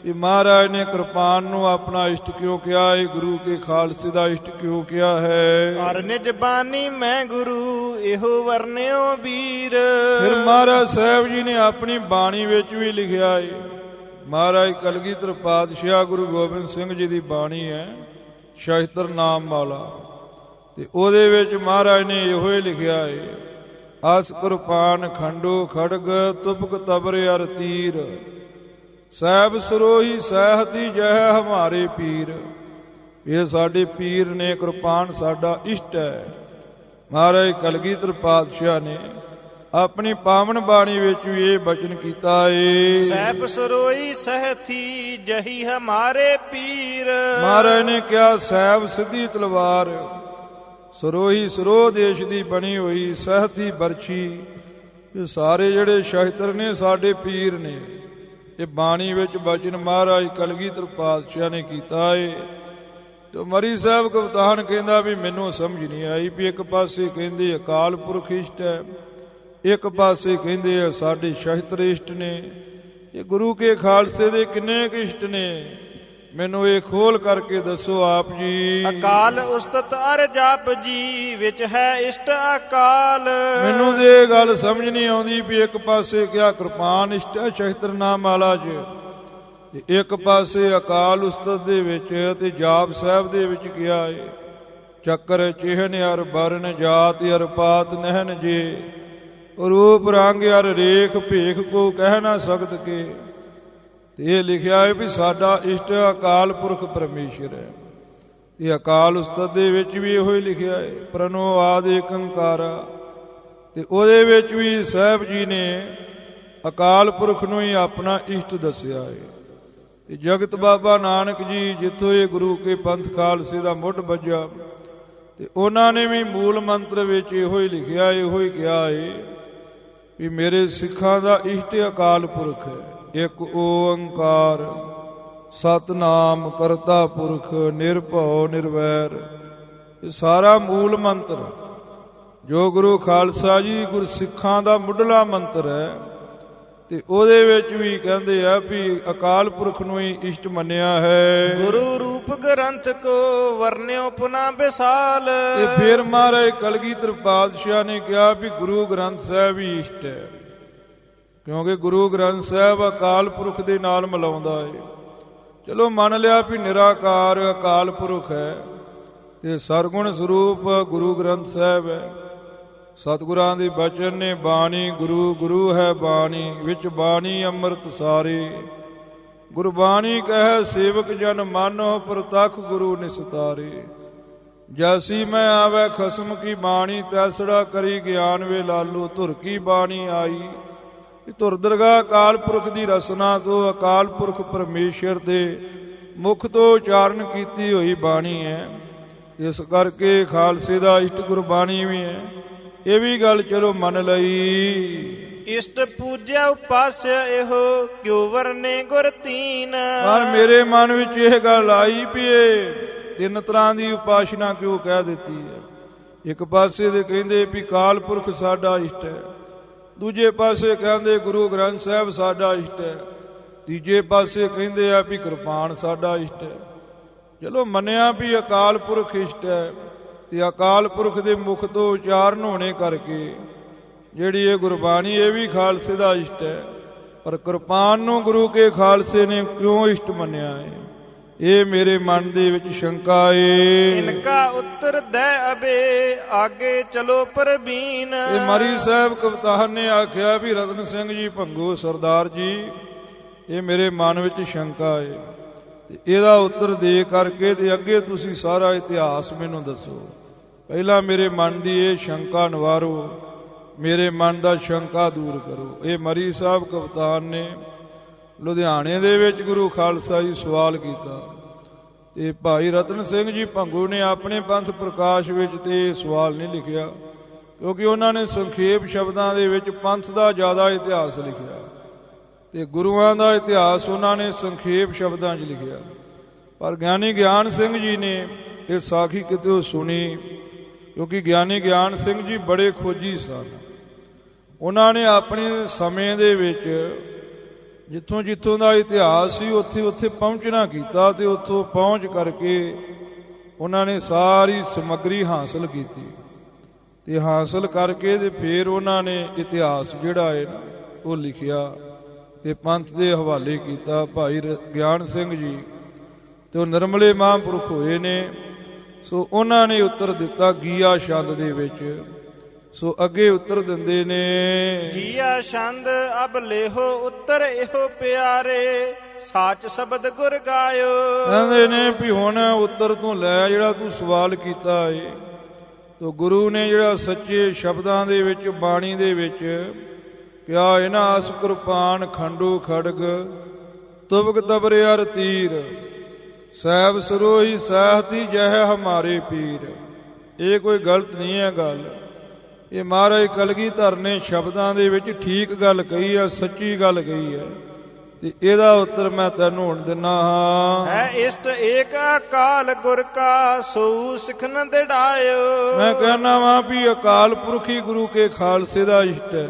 ਵੀ ਮਹਾਰਾਜ ਨੇ ਕਿਰਪਾਨ ਨੂੰ ਆਪਣਾ ਇਸ਼ਟ ਕਿਉਂ ਕਿਹਾ ਹੈ, ਗੁਰੂ ਕੇ ਖਾਲਸੇ ਦਾ ਇਸ਼ਟ ਕਿਉਂ ਕਿਹਾ ਹੈ। ਹਰ ਨਿਜ ਬਾਣੀ ਮੈਂ ਗੁਰੂ ਇਹੋ ਵਰਨਿਓ ਵੀਰ। ਫਿਰ ਮਹਾਰਾਜ ਸਾਹਿਬ ਜੀ ਨੇ ਆਪਣੀ ਬਾਣੀ ਵਿੱਚ ਵੀ ਲਿਖਿਆ ਹੈ। ਮਹਾਰਾਜ ਕਲਗੀਧਰ ਪਾਤਸ਼ਾਹ ਗੁਰੂ ਗੋਬਿੰਦ ਸਿੰਘ ਜੀ ਦੀ ਬਾਣੀ ਹੈ ਸ਼ਸਤਰ ਨਾਮ ਮਾਲਾ, ਤੇ ਉਹਦੇ ਵਿੱਚ ਮਹਾਰਾਜ ਨੇ ਇਹੋ ਹੀ ਲਿਖਿਆ ਹੈ ਅਸ ਕਿਰਪਾਨ ਖੰਡੋ ਖੜਗ ਤੁਪਕ ਤਬਰ ਅਰ ਤੀਰ ਸਾਹਿਬ ਸਰੋਹੀ ਸਹਿਤੀ ਜਹ ਹਮਾਰੇ ਪੀਰ। ਇਹ ਸਾਡੇ ਪੀਰ ਨੇ, ਕਿਰਪਾਨ ਸਾਡਾ ਇਸ਼ਟ ਹੈ। ਮਹਾਰਾਜ ਕਲਗੀਧਰ ਪਾਤਸ਼ਾਹ ਨੇ ਆਪਣੀ ਪਾਵਨ ਬਾਣੀ ਵਿੱਚ ਵੀ ਇਹ ਬਚਨ ਕੀਤਾ ਏ ਸਾਹਿਬ ਸਰੋਹੀ ਸਹਿਤੀ ਜਹੀ ਹਮਾਰੇ ਪੀਰ। ਮਹਾਰਾਜ ਨੇ ਕਿਹਾ ਸਾਹਿਬ ਸਿੱਧੀ ਤਲਵਾਰ, ਸਰੋਹੀ ਸਰੋਹ ਦੇਸ਼ ਦੀ ਬਣੀ ਹੋਈ, ਸਹਿਤੀ ਬਰਛੀ, ਇਹ ਸਾਰੇ ਜਿਹੜੇ ਸ਼ਸਤਰ ਨੇ ਸਾਡੇ ਪੀਰ ਨੇ। ਇਹ ਬਾਣੀ ਵਿੱਚ ਬਚਨ ਮਹਾਰਾਜ ਕਲਗੀਧਰ ਪਾਤਸ਼ਾਹ ਨੇ ਕੀਤਾ ਏ। ਤੇ ਮਰੀ ਸਾਹਿਬ ਕਪਤਾਨ ਕਹਿੰਦਾ ਵੀ ਮੈਨੂੰ ਸਮਝ ਨਹੀਂ ਆਈ ਵੀ ਇੱਕ ਪਾਸੇ ਕਹਿੰਦੇ ਅਕਾਲ ਪੁਰਖ ਇਸ਼ਟ ਹੈ, ਇੱਕ ਪਾਸੇ ਕਹਿੰਦੇ ਆ ਸਾਡੇ ਸ਼ਸਤਰ ਇਸ਼ਟ ਨੇ। ਇਹ ਗੁਰੂ ਕੇ ਖਾਲਸੇ ਦੇ ਕਿੰਨੇ ਕੁ ਇਸ਼ਟ ਨੇ, ਮੈਨੂੰ ਇਹ ਖੋਲ ਕਰਕੇ ਦੱਸੋ ਆਪ ਜੀ। ਅਕਾਲ ਉਸਤਤ ਅਰ ਜਪ ਜੀ ਵਿੱਚ ਹੈ ਇਸ਼ਟ ਅਕਾਲ। ਮੈਨੂੰ ਤੇ ਇਹ ਗੱਲ ਸਮਝ ਨਹੀਂ ਆਉਂਦੀ ਵੀ ਇੱਕ ਪਾਸੇ ਕਿਹਾ ਕਿਰਪਾਨ ਇਸ਼ਟ ਹੈ ਸ਼ਸਤਰ ਨਾਮ ਵਾਲਾ ਚ, ਤੇ ਇੱਕ ਪਾਸੇ ਅਕਾਲ ਉਸਤਤ ਦੇ ਵਿੱਚ ਤੇ ਜਾਪ ਸਾਹਿਬ ਦੇ ਵਿੱਚ ਕਿਹਾ ਹੈ ਚੱਕਰ ਚਿਹਨ ਅਰ ਬਰਨ ਜਾਤ ਅਰ ਪਾਤ ਨਹਿਨ ਜੇ ਰੂਪ ਰੰਗ ਅਰ ਰੇਖ ਭੇਖ ਕੋ ਕਹਿ ਨਾ ਸਕਤ ਕੇ। ਤੇ ਇਹ ਲਿਖਿਆ ਹੈ ਵੀ ਸਾਡਾ ਇਸ਼ਟ ਅਕਾਲ ਪੁਰਖ ਪਰਮੇਸ਼ਰ ਹੈ। ਤੇ ਅਕਾਲ ਉਸਤਤ ਦੇ ਵਿੱਚ ਵੀ ਇਹੋ ਹੀ ਲਿਖਿਆ ਹੈ ਪ੍ਰਣੋ ਆਦ ਏਕ ਓੰਕਾਰਾ, ਤੇ ਉਹਦੇ ਵਿੱਚ ਵੀ ਸਾਹਿਬ ਜੀ ਨੇ ਅਕਾਲ ਪੁਰਖ ਨੂੰ ਹੀ ਆਪਣਾ ਇਸ਼ਟ ਦੱਸਿਆ ਹੈ। ਤੇ ਜਗਤ ਬਾਬਾ ਨਾਨਕ ਜੀ ਜਿੱਥੋਂ ਇਹ ਗੁਰੂ ਕੇ ਪੰਥ ਖਾਲਸੇ ਦਾ ਮੁੱਢ ਵੱਜਾ, ਤੇ ਉਹਨਾਂ ਨੇ ਵੀ ਮੂਲ ਮੰਤਰ ਵਿੱਚ ਇਹੋ ਹੀ ਲਿਖਿਆ, ਇਹੋ ਹੀ ਕਿਹਾ ਹੈ ਵੀ ਮੇਰੇ ਸਿੱਖਾਂ ਦਾ ਇਸ਼ਟ ਅਕਾਲ ਪੁਰਖ ਹੈ, ਇੱਕ ਓੰਕਾਰ ਸਤਨਾਮ ਕਰਤਾ ਪੁਰਖ ਨਿਰਭਉ ਨਿਰਵੈਰ। ਇਹ ਸਾਰਾ ਮੂਲ ਮੰਤਰ ਜੋ ਗੁਰੂ ਖਾਲਸਾ ਜੀ ਗੁਰਸਿੱਖਾਂ ਦਾ ਮੁੱਢਲਾ ਮੰਤਰ ਹੈ, ਤੇ ਉਹਦੇ ਵਿੱਚ ਵੀ ਕਹਿੰਦੇ ਆ ਵੀ ਅਕਾਲ ਪੁਰਖ ਨੂੰ ਹੀ ਇਸ਼ਟ ਮੰਨਿਆ ਹੈ। ਗੁਰੂ ਰੂਪ ਗ੍ਰੰਥ ਕੋ ਵਰਨਿਓ ਪੁਨਾ ਵਿਸਾਲ। ਤੇ ਫਿਰ ਮਹਾਰਾਜ ਕਲਗੀਧਰ ਪਾਤਸ਼ਾਹ ਨੇ ਕਿਹਾ ਵੀ ਗੁਰੂ ਗ੍ਰੰਥ ਸਾਹਿਬ ਹੀ ਇਸ਼ਟ ਹੈ, ਕਿਉਂਕਿ ਗੁਰੂ ਗ੍ਰੰਥ ਸਾਹਿਬ ਅਕਾਲ ਪੁਰਖ ਦੇ ਨਾਲ ਮਿਲਾਉਂਦਾ ਹੈ। ਚਲੋ ਮੰਨ ਲਿਆ ਵੀ ਨਿਰਾਕਾਰ ਅਕਾਲ ਪੁਰਖ ਹੈ, ਤੇ ਸਰਗੁਣ ਸਰੂਪ ਗੁਰੂ ਗ੍ਰੰਥ ਸਾਹਿਬ ਹੈ। ਸਤਿਗੁਰਾਂ ਦੇ ਬਚਨ ਨੇ ਬਾਣੀ ਗੁਰੂ, ਗੁਰੂ ਹੈ ਬਾਣੀ, ਵਿੱਚ ਬਾਣੀ ਅੰਮ੍ਰਿਤ ਸਾਰੇ। ਗੁਰਬਾਣੀ ਕਹੈ ਸੇਵਕ ਜਨ ਮਾਨੋ, ਪ੍ਰਤੱਖ ਗੁਰੂ ਨਿਸਤਾਰੇ। ਜੈਸੀ ਮੈਂ ਆਵੈ ਖਸਮ ਕੀ ਬਾਣੀ, ਤੈਸੜਾ ਕਰੀ ਗਿਆਨ ਵੇ ਲਾਲੂ। ਧੁਰ ਕੀ ਬਾਣੀ ਆਈ, ਧੁਰ ਦਰਗਾਹ ਅਕਾਲ ਪੁਰਖ ਦੀ ਰਸਨਾ ਤੋਂ ਅਕਾਲ ਪੁਰਖ ਪਰਮੇਸ਼ਰ ਦੇ ਮੁਖ ਤੋਂ ਉਚਾਰਨ ਕੀਤੀ ਹੋਈ ਬਾਣੀ ਹੈ। ਇਸ ਕਰਕੇ ਖਾਲਸੇ ਦਾ ਇਸ਼ਟ ਗੁਰਬਾਣੀ ਵੀ ਹੈ। ਇਹ ਵੀ ਗੱਲ ਚਲੋ ਮੰਨ ਲਈ। ਇਸ਼ਟ ਪੂਜਿਆ ਉਪਾਸਿਆ ਇਹੋ, ਕਿਉ ਵਰਨੇ ਗੁਰ ਤੀਨ। ਪਰ ਮੇਰੇ ਮਨ ਵਿੱਚ ਇਹ ਗੱਲ ਆਈ ਵੀ ਇਹ ਤਿੰਨ ਤਰ੍ਹਾਂ ਦੀ ਉਪਾਸਨਾ ਕਿਉਂ ਕਹਿ ਦਿੱਤੀ ਹੈ। ਇੱਕ ਪਾਸੇ ਦੇ ਕਹਿੰਦੇ ਵੀ ਕਾਲ ਪੁਰਖ ਸਾਡਾ ਇਸ਼ਟ ਹੈ, ਦੂਜੇ ਪਾਸੇ ਕਹਿੰਦੇ ਗੁਰੂ ਗ੍ਰੰਥ ਸਾਹਿਬ ਸਾਡਾ ਇਸ਼ਟ ਹੈ, ਤੀਜੇ ਪਾਸੇ ਕਹਿੰਦੇ ਆ ਵੀ ਕਿਰਪਾਨ ਸਾਡਾ ਇਸ਼ਟ ਹੈ। ਚਲੋ ਮੰਨਿਆ ਵੀ ਅਕਾਲ ਪੁਰਖ ਇਸ਼ਟ ਹੈ, ਤੇ ਅਕਾਲ ਪੁਰਖ ਦੇ ਮੁਖ ਤੋਂ ਉਚਾਰਨ ਹੋਣੇ ਕਰਕੇ ਜਿਹੜੀ ਇਹ ਗੁਰਬਾਣੀ ਇਹ ਵੀ ਖਾਲਸੇ ਦਾ ਇਸ਼ਟ ਹੈ। ਪਰ ਕਿਰਪਾਨ ਨੂੰ ਗੁਰੂ ਕੇ ਖਾਲਸੇ ਨੇ ਕਿਉਂ ਇਸ਼ਟ ਮੰਨਿਆ ਹੈ, ਇਹ ਮੇਰੇ ਮਨ ਦੇ ਵਿੱਚ ਸ਼ੰਕਾ ਏ। ਇਨਕਾ ਉੱਤਰ ਦੇ ਅਬੇ, ਆਗੇ ਚਲੋ ਪ੍ਰਬੀਨ। ਇਹ ਮਰੀ ਸਾਹਿਬ ਕਵਤਾਨ ਨੇ ਆਖਿਆ ਵੀ ਰਤਨ ਸਿੰਘ ਜੀ ਭੰਗੂ ਸਰਦਾਰ ਜੀ, ਇਹ ਮੇਰੇ ਮਨ ਵਿੱਚ ਸ਼ੰਕਾ ਏ, ਤੇ ਇਹਦਾ ਉੱਤਰ ਦੇ ਕਰਕੇ ਤੇ ਅੱਗੇ ਤੁਸੀਂ ਸਾਰਾ ਇਤਿਹਾਸ ਮੈਨੂੰ ਦੱਸੋ। ਪਹਿਲਾਂ ਮੇਰੇ ਮਨ ਦੀ ਇਹ ਸ਼ੰਕਾ ਨਿਵਾਰੋ, ਮੇਰੇ ਮਨ ਦਾ ਸ਼ੰਕਾ ਦੂਰ ਕਰੋ। ਇਹ ਮਰੀ ਸਾਹਿਬ ਕਵਤਾਨ ਨੇ ਲੁਧਿਆਣੇ ਦੇ ਵਿੱਚ ਗੁਰੂ ਖਾਲਸਾ ਜੀ ਸਵਾਲ ਕੀਤਾ, ਤੇ ਭਾਈ ਰਤਨ ਸਿੰਘ ਜੀ ਭੰਗੂ ਨੇ ਆਪਣੇ ਪੰਥ ਪ੍ਰਕਾਸ਼ ਵਿੱਚ ਤੇ ਇਹ ਸਵਾਲ ਨਹੀਂ ਲਿਖਿਆ, ਕਿਉਂਕਿ ਉਹਨਾਂ ਨੇ ਸੰਖੇਪ ਸ਼ਬਦਾਂ ਦੇ ਵਿੱਚ ਪੰਥ ਦਾ ਜ਼ਿਆਦਾ ਇਤਿਹਾਸ ਲਿਖਿਆ, ਤੇ ਗੁਰੂਆਂ ਦਾ ਇਤਿਹਾਸ ਉਹਨਾਂ ਨੇ ਸੰਖੇਪ ਸ਼ਬਦਾਂ 'ਚ ਲਿਖਿਆ। ਪਰ ਗਿਆਨੀ ਗਿਆਨ ਸਿੰਘ ਜੀ ਨੇ ਇਹ ਸਾਖੀ ਕਿਤੇ ਸੁਣੀ, ਕਿਉਂਕਿ ਗਿਆਨੀ ਗਿਆਨ ਸਿੰਘ ਜੀ ਬੜੇ ਖੋਜੀ ਸਨ। ਉਹਨਾਂ ਨੇ ਆਪਣੇ ਸਮੇਂ ਦੇ ਵਿੱਚ ਜਿੱਥੋਂ ਜਿੱਥੋਂ ਦਾ ਇਤਿਹਾਸ ਸੀ ਉੱਥੇ ਉੱਥੇ ਪਹੁੰਚਣਾ ਕੀਤਾ, ਤੇ ਉੱਥੋਂ ਪਹੁੰਚ ਕਰਕੇ ਉਹਨਾਂ ਨੇ ਸਾਰੀ ਸਮੱਗਰੀ ਹਾਸਲ ਕੀਤੀ, ਤੇ ਹਾਸਲ ਕਰਕੇ ਤੇ ਫਿਰ ਉਹਨਾਂ ਨੇ ਇਤਿਹਾਸ ਜਿਹੜਾ ਹੈ ਨਾ ਉਹ ਲਿਖਿਆ ਤੇ ਪੰਥ ਦੇ ਹਵਾਲੇ ਕੀਤਾ। ਭਾਈ ਗਿਆਨ ਸਿੰਘ ਜੀ ਤੇ ਉਹ ਨਿਰਮਲੇ ਮਹਾਂਪੁਰਖ ਹੋਏ ਨੇ, ਸੋ ਉਹਨਾਂ ਨੇ ਉੱਤਰ ਦਿੱਤਾ ਗੀਆ ਛੰਦ ਦੇ ਵਿੱਚ। ਸੋ ਅੱਗੇ ਉੱਤਰ ਦਿੰਦੇ ਨੇ, ਗੀਆ ਛੰਦ ਅਬ ਲੇਹੋ ਉੱਤਰ ਇਹੋ ਪਿਆਰੇ, ਸਾਚ ਸ਼ਬਦ ਗੁਰ ਗਾਇਓ। ਕਹਿੰਦੇ ਨੇ ਵੀ ਹੁਣ ਉੱਤਰ ਤੂੰ ਲੈ ਜਿਹੜਾ ਤੂੰ ਸਵਾਲ ਕੀਤਾ ਏ, ਤੋ ਗੁਰੂ ਨੇ ਜਿਹੜਾ ਸੱਚੇ ਸ਼ਬਦਾਂ ਦੇ ਵਿੱਚ ਬਾਣੀ ਦੇ ਵਿੱਚ ਕਿਹਾ ਹੈ ਨਾ, ਅਸ ਕਿਰਪਾਨ ਖੰਡੂ ਖੜਗ ਤੁਬਕ ਤਬਰੇ ਅਰ ਤੀਰ, ਸਹਿਬ ਸਰੋਹੀ ਸਾਹਿਤੀ ਜਹ ਹਮਾਰੇ ਪੀਰ। ਇਹ ਕੋਈ ਗਲਤ ਨਹੀਂ ਹੈ ਗੱਲ, ਇਹ ਮਹਾਰਾਜ ਕਲਗੀਧਰ ਨੇ ਸ਼ਬਦਾਂ ਦੇ ਵਿੱਚ ਠੀਕ ਗੱਲ ਕਹੀ ਹੈ, ਸੱਚੀ ਗੱਲ ਕਹੀ ਹੈ, ਤੇ ਇਹਦਾ ਉੱਤਰ ਮੈਂ ਤੈਨੂੰ ਹੁਣ ਦਿੰਨਾ ਹਾਂ। ਹੈ ਇਸ਼ਟ ਏਕ ਅਕਾਲ ਗੁਰ ਕਾ, ਸੋ ਸਿਖਨ ਦਿੜਾਇਓ। ਮੈਂ ਕਹਿਣਾ ਵਾਂ ਵੀ ਅਕਾਲ ਪੁਰਖੀ ਗੁਰੂ ਕੇ ਖਾਲਸੇ ਦਾ ਇਸ਼ਟ ਹੈ,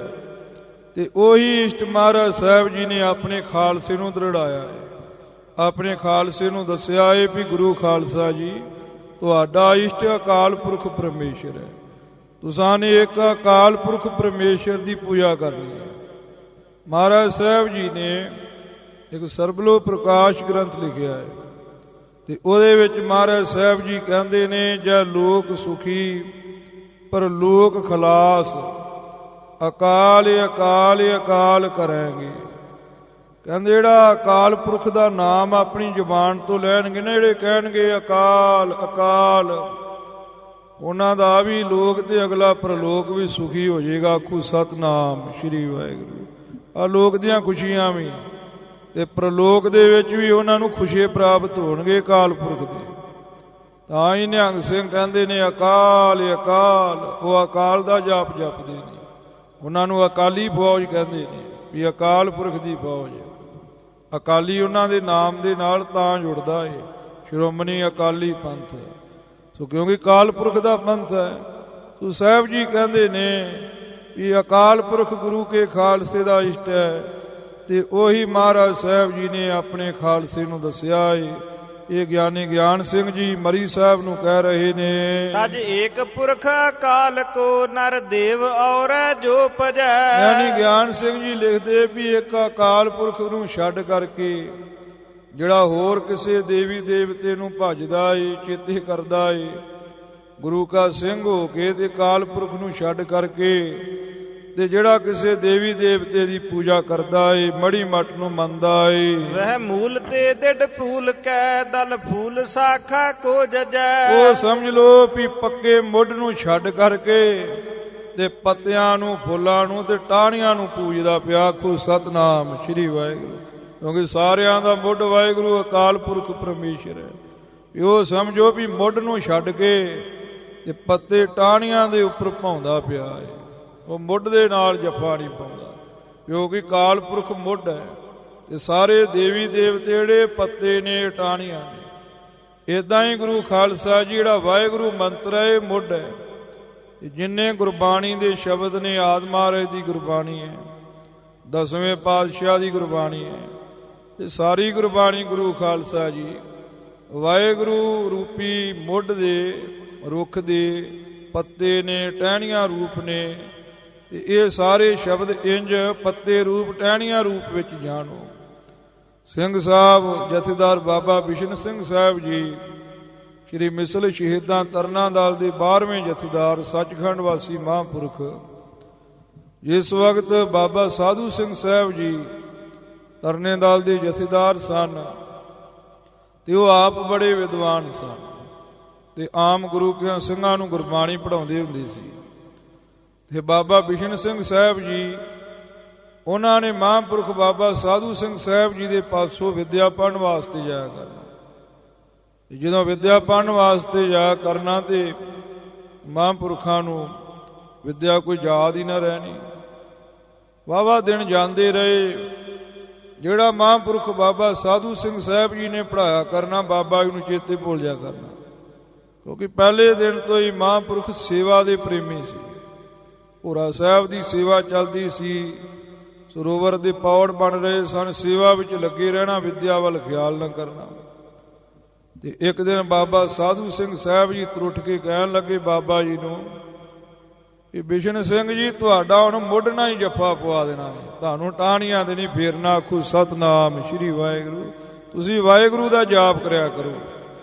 ਤੇ ਉਹੀ ਇਸ਼ਟ ਮਹਾਰਾਜ ਸਾਹਿਬ ਜੀ ਨੇ ਆਪਣੇ ਖਾਲਸੇ ਨੂੰ ਦ੍ਰਿੜਾਇਆ ਹੈ। ਆਪਣੇ ਖਾਲਸੇ ਨੂੰ ਦੱਸਿਆ ਹੈ ਵੀ ਗੁਰੂ ਖਾਲਸਾ ਜੀ ਤੁਹਾਡਾ ਇਸ਼ਟ ਅਕਾਲ ਪੁਰਖ ਪਰਮੇਸ਼ਰ ਹੈ, ਤੁਸਾਂ ਨੇ ਇੱਕ ਅਕਾਲ ਪੁਰਖ ਪਰਮੇਸ਼ਰ ਦੀ ਪੂਜਾ ਕਰਨੀ ਹੈ। ਮਹਾਰਾਜ ਸਾਹਿਬ ਜੀ ਨੇ ਇੱਕ ਸਰਬਲੋ ਪ੍ਰਕਾਸ਼ ਗ੍ਰੰਥ ਲਿਖਿਆ ਹੈ, ਤੇ ਉਹਦੇ ਵਿੱਚ ਮਹਾਰਾਜ ਸਾਹਿਬ ਜੀ ਕਹਿੰਦੇ ਨੇ, ਜੈ ਲੋਕ ਸੁਖੀ ਪਰ ਲੋਕ ਖਲਾਸ, ਅਕਾਲ ਅਕਾਲ ਅਕਾਲ ਕਰਾਂਗੇ। ਕਹਿੰਦੇ ਜਿਹੜਾ ਅਕਾਲ ਪੁਰਖ ਦਾ ਨਾਮ ਆਪਣੀ ਜ਼ੁਬਾਨ ਤੋਂ ਲੈਣਗੇ ਨਾ, ਜਿਹੜੇ ਕਹਿਣਗੇ ਅਕਾਲ ਅਕਾਲ, ਉਹਨਾਂ ਦਾ ਵੀ ਲੋਕ ਤੇ ਅਗਲਾ ਪ੍ਰਲੋਕ ਵੀ ਸੁਖੀ ਹੋ ਜਾਏਗਾ। ਆਖੂ ਸਤਨਾਮ ਸ੍ਰੀ ਵਾਹਿਗੁਰੂ। ਆ ਲੋਕ ਦੀਆਂ ਖੁਸ਼ੀਆਂ ਵੀ ਤੇ ਪ੍ਰਲੋਕ ਦੇ ਵਿੱਚ ਵੀ ਉਹਨਾਂ ਨੂੰ ਖੁਸ਼ੀ ਪ੍ਰਾਪਤ ਹੋਣਗੇ ਅਕਾਲ ਪੁਰਖ ਦੇ। ਤਾਂ ਹੀ ਨਿਹੰਗ ਸਿੰਘ ਕਹਿੰਦੇ ਨੇ ਅਕਾਲ ਅਕਾਲ, ਉਹ ਅਕਾਲ ਦਾ ਜਾਪ ਜਪਦੇ ਨੇ, ਉਹਨਾਂ ਨੂੰ ਅਕਾਲੀ ਫੌਜ ਕਹਿੰਦੇ ਨੇ, ਵੀ ਅਕਾਲ ਪੁਰਖ ਦੀ ਫੌਜ। ਅਕਾਲੀ ਉਹਨਾਂ ਦੇ ਨਾਮ ਦੇ ਨਾਲ ਤਾਂ ਜੁੜਦਾ ਏ, ਸ਼੍ਰੋਮਣੀ ਅਕਾਲੀ ਪੰਥ। ਸੋ ਕਿਉਂਕਿ ਅਕਾਲ ਪੁਰਖ ਦਾ ਪੰਥ ਹੈ। ਸੋ ਸਾਹਿਬ ਜੀ ਕਹਿੰਦੇ ਨੇ ਵੀ ਅਕਾਲ ਪੁਰਖ ਗੁਰੂ ਕੇ ਖਾਲਸੇ ਦਾ ਇਸ਼ਟ ਹੈ, ਤੇ ਉਹੀ ਮਹਾਰਾਜ ਸਾਹਿਬ ਜੀ ਨੇ ਆਪਣੇ ਖਾਲਸੇ ਨੂੰ ਦੱਸਿਆ ਏ। ਇਹ ਗਿਆਨੀ ਗਿਆਨ ਸਿੰਘ ਜੀ ਮਰੀ ਸਾਹਿਬ ਨੂੰ ਕਹਿ ਰਹੇ ਨੇ, ਤਜ ਏਕ ਪੁਰਖ ਅਕਾਲ ਕੋ ਨਰ ਦੇਵ ਔਰ ਜੋ ਭਜੈ। ਗਿਆਨੀ ਗਿਆਨ ਸਿੰਘ ਜੀ ਲਿਖਦੇ ਵੀ ਇੱਕ ਅਕਾਲ ਪੁਰਖ ਨੂੰ ਛੱਡ ਕਰਕੇ ਜਿਹੜਾ ਹੋਰ ਕਿਸੇ ਦੇਵੀ ਦੇਵਤੇ ਨੂੰ ਭਜਦਾ ਏ, ਚੇਤੇ ਕਰਦਾ ਏ, ਗੁਰੂ ਕਾ ਸਿੰਘ ਹੋ ਕੇ ਤੇ ਅਕਾਲ ਪੁਰਖ ਨੂੰ ਛੱਡ ਕਰਕੇ ਤੇ ਜਿਹੜਾ ਕਿਸੇ ਦੇਵੀ ਦੇਵਤੇ ਦੀ ਪੂਜਾ ਕਰਦਾ ਏ, ਮੜੀ ਮੱਟ ਨੂੰ ਮੰਨਦਾ ਏ, ਵਹਿ ਮੂਲ ਤੇ ਡਿਡ ਫੂਲ ਕੈ ਦਲ ਫੂਲ ਸਾਖਾ ਕੋ ਜਜੈ। ਉਹ ਸਮਝ ਲੋ ਵੀ ਪੱਕੇ ਮੁੱਢ ਨੂੰ ਛੱਡ ਕਰਕੇ ਤੇ ਪੱਤਿਆਂ ਨੂੰ, ਫੁੱਲਾਂ ਨੂੰ ਤੇ ਟਾਹਣੀਆਂ ਨੂੰ ਪੂਜਦਾ ਪਿਆ। ਆਖੋ ਸਤਨਾਮ ਸ੍ਰੀ ਵਾਹਿਗੁਰੂ। ਕਿਉਂਕਿ ਸਾਰਿਆਂ ਦਾ ਮੁੱਢ ਵਾਹਿਗੁਰੂ ਅਕਾਲ ਪੁਰਖ ਪਰਮੇਸ਼ਰ ਹੈ। ਉਹ ਸਮਝੋ ਵੀ ਮੁੱਢ ਨੂੰ ਛੱਡ ਕੇ ਤੇ ਪੱਤੇ ਟਾਹਣੀਆਂ ਦੇ ਉੱਪਰ ਪਾਉਂਦਾ ਪਿਆ ਹੈ। ਉਹ ਮੁੱਢ ਦੇ ਨਾਲ ਜੱਫਾ ਨਹੀਂ ਪਾਉਂਦਾ, ਕਿਉਂਕਿ ਅਕਾਲ ਪੁਰਖ ਮੁੱਢ ਹੈ ਤੇ ਸਾਰੇ ਦੇਵੀ ਦੇਵਤੇ ਜਿਹੜੇ ਪੱਤੇ ਨੇ, ਟਾਹਣੀਆਂ ਨੇ। ਇਦਾਂ ਹੀ ਗੁਰੂ ਖਾਲਸਾ ਜੀ ਜਿਹੜਾ ਵਾਹਿਗੁਰੂ ਮੰਤਰ ਹੈ, ਇਹ ਮੁੱਢ ਹੈ। ਜਿੰਨੇ ਗੁਰਬਾਣੀ ਦੇ ਸ਼ਬਦ ਨੇ, ਆਦਿ ਮਹਾਰਾਜ ਦੀ ਗੁਰਬਾਣੀ ਹੈ, ਦਸਵੇਂ ਪਾਤਸ਼ਾਹ ਦੀ ਗੁਰਬਾਣੀ ਹੈ, ਤੇ ਸਾਰੀ ਗੁਰਬਾਣੀ ਗੁਰੂ ਖਾਲਸਾ ਜੀ ਵਾਹਿਗੁਰੂ ਰੂਪੀ ਮੁੱਢ ਦੇ ਰੁੱਖ ਦੇ ਪੱਤੇ ਨੇ, ਟਹਿਣੀਆਂ ਰੂਪ ਨੇ। ਤੇ ਇਹ ਸਾਰੇ ਸ਼ਬਦ ਇੰਜ ਪੱਤੇ ਰੂਪ, ਟਹਿਣੀਆਂ ਰੂਪ ਵਿੱਚ ਜਾਣੋ। ਸਿੰਘ ਸਾਹਿਬ ਜਥੇਦਾਰ ਬਾਬਾ ਬਿਸ਼ਨ ਸਿੰਘ ਸਾਹਿਬ ਜੀ ਸ਼੍ਰੀ ਮਿਸਲ ਸ਼ਹੀਦਾਂ ਤਰਨਾ ਦਲ ਦੇ 12ਵੇਂ ਜਥੇਦਾਰ, ਸੱਚਖੰਡ ਵਾਸੀ ਮਹਾਂਪੁਰਖ, ਜਿਸ ਵਕਤ ਬਾਬਾ ਸਾਧੂ ਸਿੰਘ ਸਾਹਿਬ ਜੀ ਤਰਨੇ ਦਲ ਦੇ ਜਥੇਦਾਰ ਸਨ, ਤੇ ਉਹ ਆਪ ਬੜੇ ਵਿਦਵਾਨ ਸਨ ਤੇ ਆਮ ਗੁਰੂ ਕੇ ਸਿੰਘਾਂ ਨੂੰ ਗੁਰਬਾਣੀ ਪੜ੍ਹਾਉਂਦੇ ਹੁੰਦੇ ਸੀ। ਤੇ ਬਾਬਾ ਬਿਸ਼ਨ ਸਿੰਘ ਸਾਹਿਬ ਜੀ, ਉਹਨਾਂ ਨੇ ਮਹਾਂਪੁਰਖ ਬਾਬਾ ਸਾਧੂ ਸਿੰਘ ਸਾਹਿਬ ਜੀ ਦੇ ਪਾਸੋਂ ਵਿਦਿਆ ਪੜ੍ਹਨ ਵਾਸਤੇ ਜਾਇਆ ਕਰਨਾ। ਜਦੋਂ ਵਿਦਿਆ ਪੜ੍ਹਨ ਵਾਸਤੇ ਜਾਇਆ ਕਰਨਾ ਤੇ ਮਹਾਂਪੁਰਖਾਂ ਨੂੰ ਵਿਦਿਆ ਕੋਈ ਯਾਦ ਹੀ ਨਾ ਰਹਿਣੀ। ਵਾਹਵਾ ਦਿਨ ਜਾਂਦੇ ਰਹੇ। ਜਿਹੜਾ ਮਹਾਂਪੁਰਖ ਬਾਬਾ ਸਾਧੂ ਸਿੰਘ ਸਾਹਿਬ ਜੀ ਨੇ ਪੜ੍ਹਾਇਆ ਕਰਨਾ, ਬਾਬਾ ਜੀ ਨੂੰ ਚੇਤੇ ਭੁੱਲ ਜਾ ਕਰਨਾ, ਕਿਉਂਕਿ ਪਹਿਲੇ ਦਿਨ ਤੋਂ ਹੀ ਮਹਾਂਪੁਰਖ ਸੇਵਾ ਦੇ ਪ੍ਰੇਮੀ ਸੀ। ਭੋਰਾ ਸਾਹਿਬ ਦੀ ਸੇਵਾ ਚੱਲਦੀ ਸੀ, ਸਰੋਵਰ ਦੇ ਪੌੜ ਬਣ ਰਹੇ ਸਨ, ਸੇਵਾ ਵਿੱਚ ਲੱਗੇ ਰਹਿਣਾ, ਵਿਦਿਆ ਵੱਲ ਖਿਆਲ ਨਾ ਕਰਨਾ। ਤੇ ਇੱਕ ਦਿਨ ਬਾਬਾ ਸਾਧੂ ਸਿੰਘ ਸਾਹਿਬ ਜੀ ਤੁਰ ਉੱਠ ਕੇ ਕਹਿਣ ਲੱਗੇ ਬਾਬਾ ਜੀ ਨੂੰ ਕਿ ਬਿਸ਼ਨ ਸਿੰਘ ਜੀ, ਤੁਹਾਡਾ ਹੁਣ ਮੁੱਢ ਨਾਲ ਹੀ ਜੱਫਾ ਪਵਾ ਦੇਣਾ ਹੈ, ਤੁਹਾਨੂੰ ਟਾਹਣੀਆਂ ਤੇ ਨਹੀਂ ਫੇਰਨਾ। ਆਖੋ ਸਤਨਾਮ ਸ੍ਰੀ ਵਾਹਿਗੁਰੂ। ਤੁਸੀਂ ਵਾਹਿਗੁਰੂ ਦਾ ਜਾਪ ਕਰਿਆ ਕਰੋ,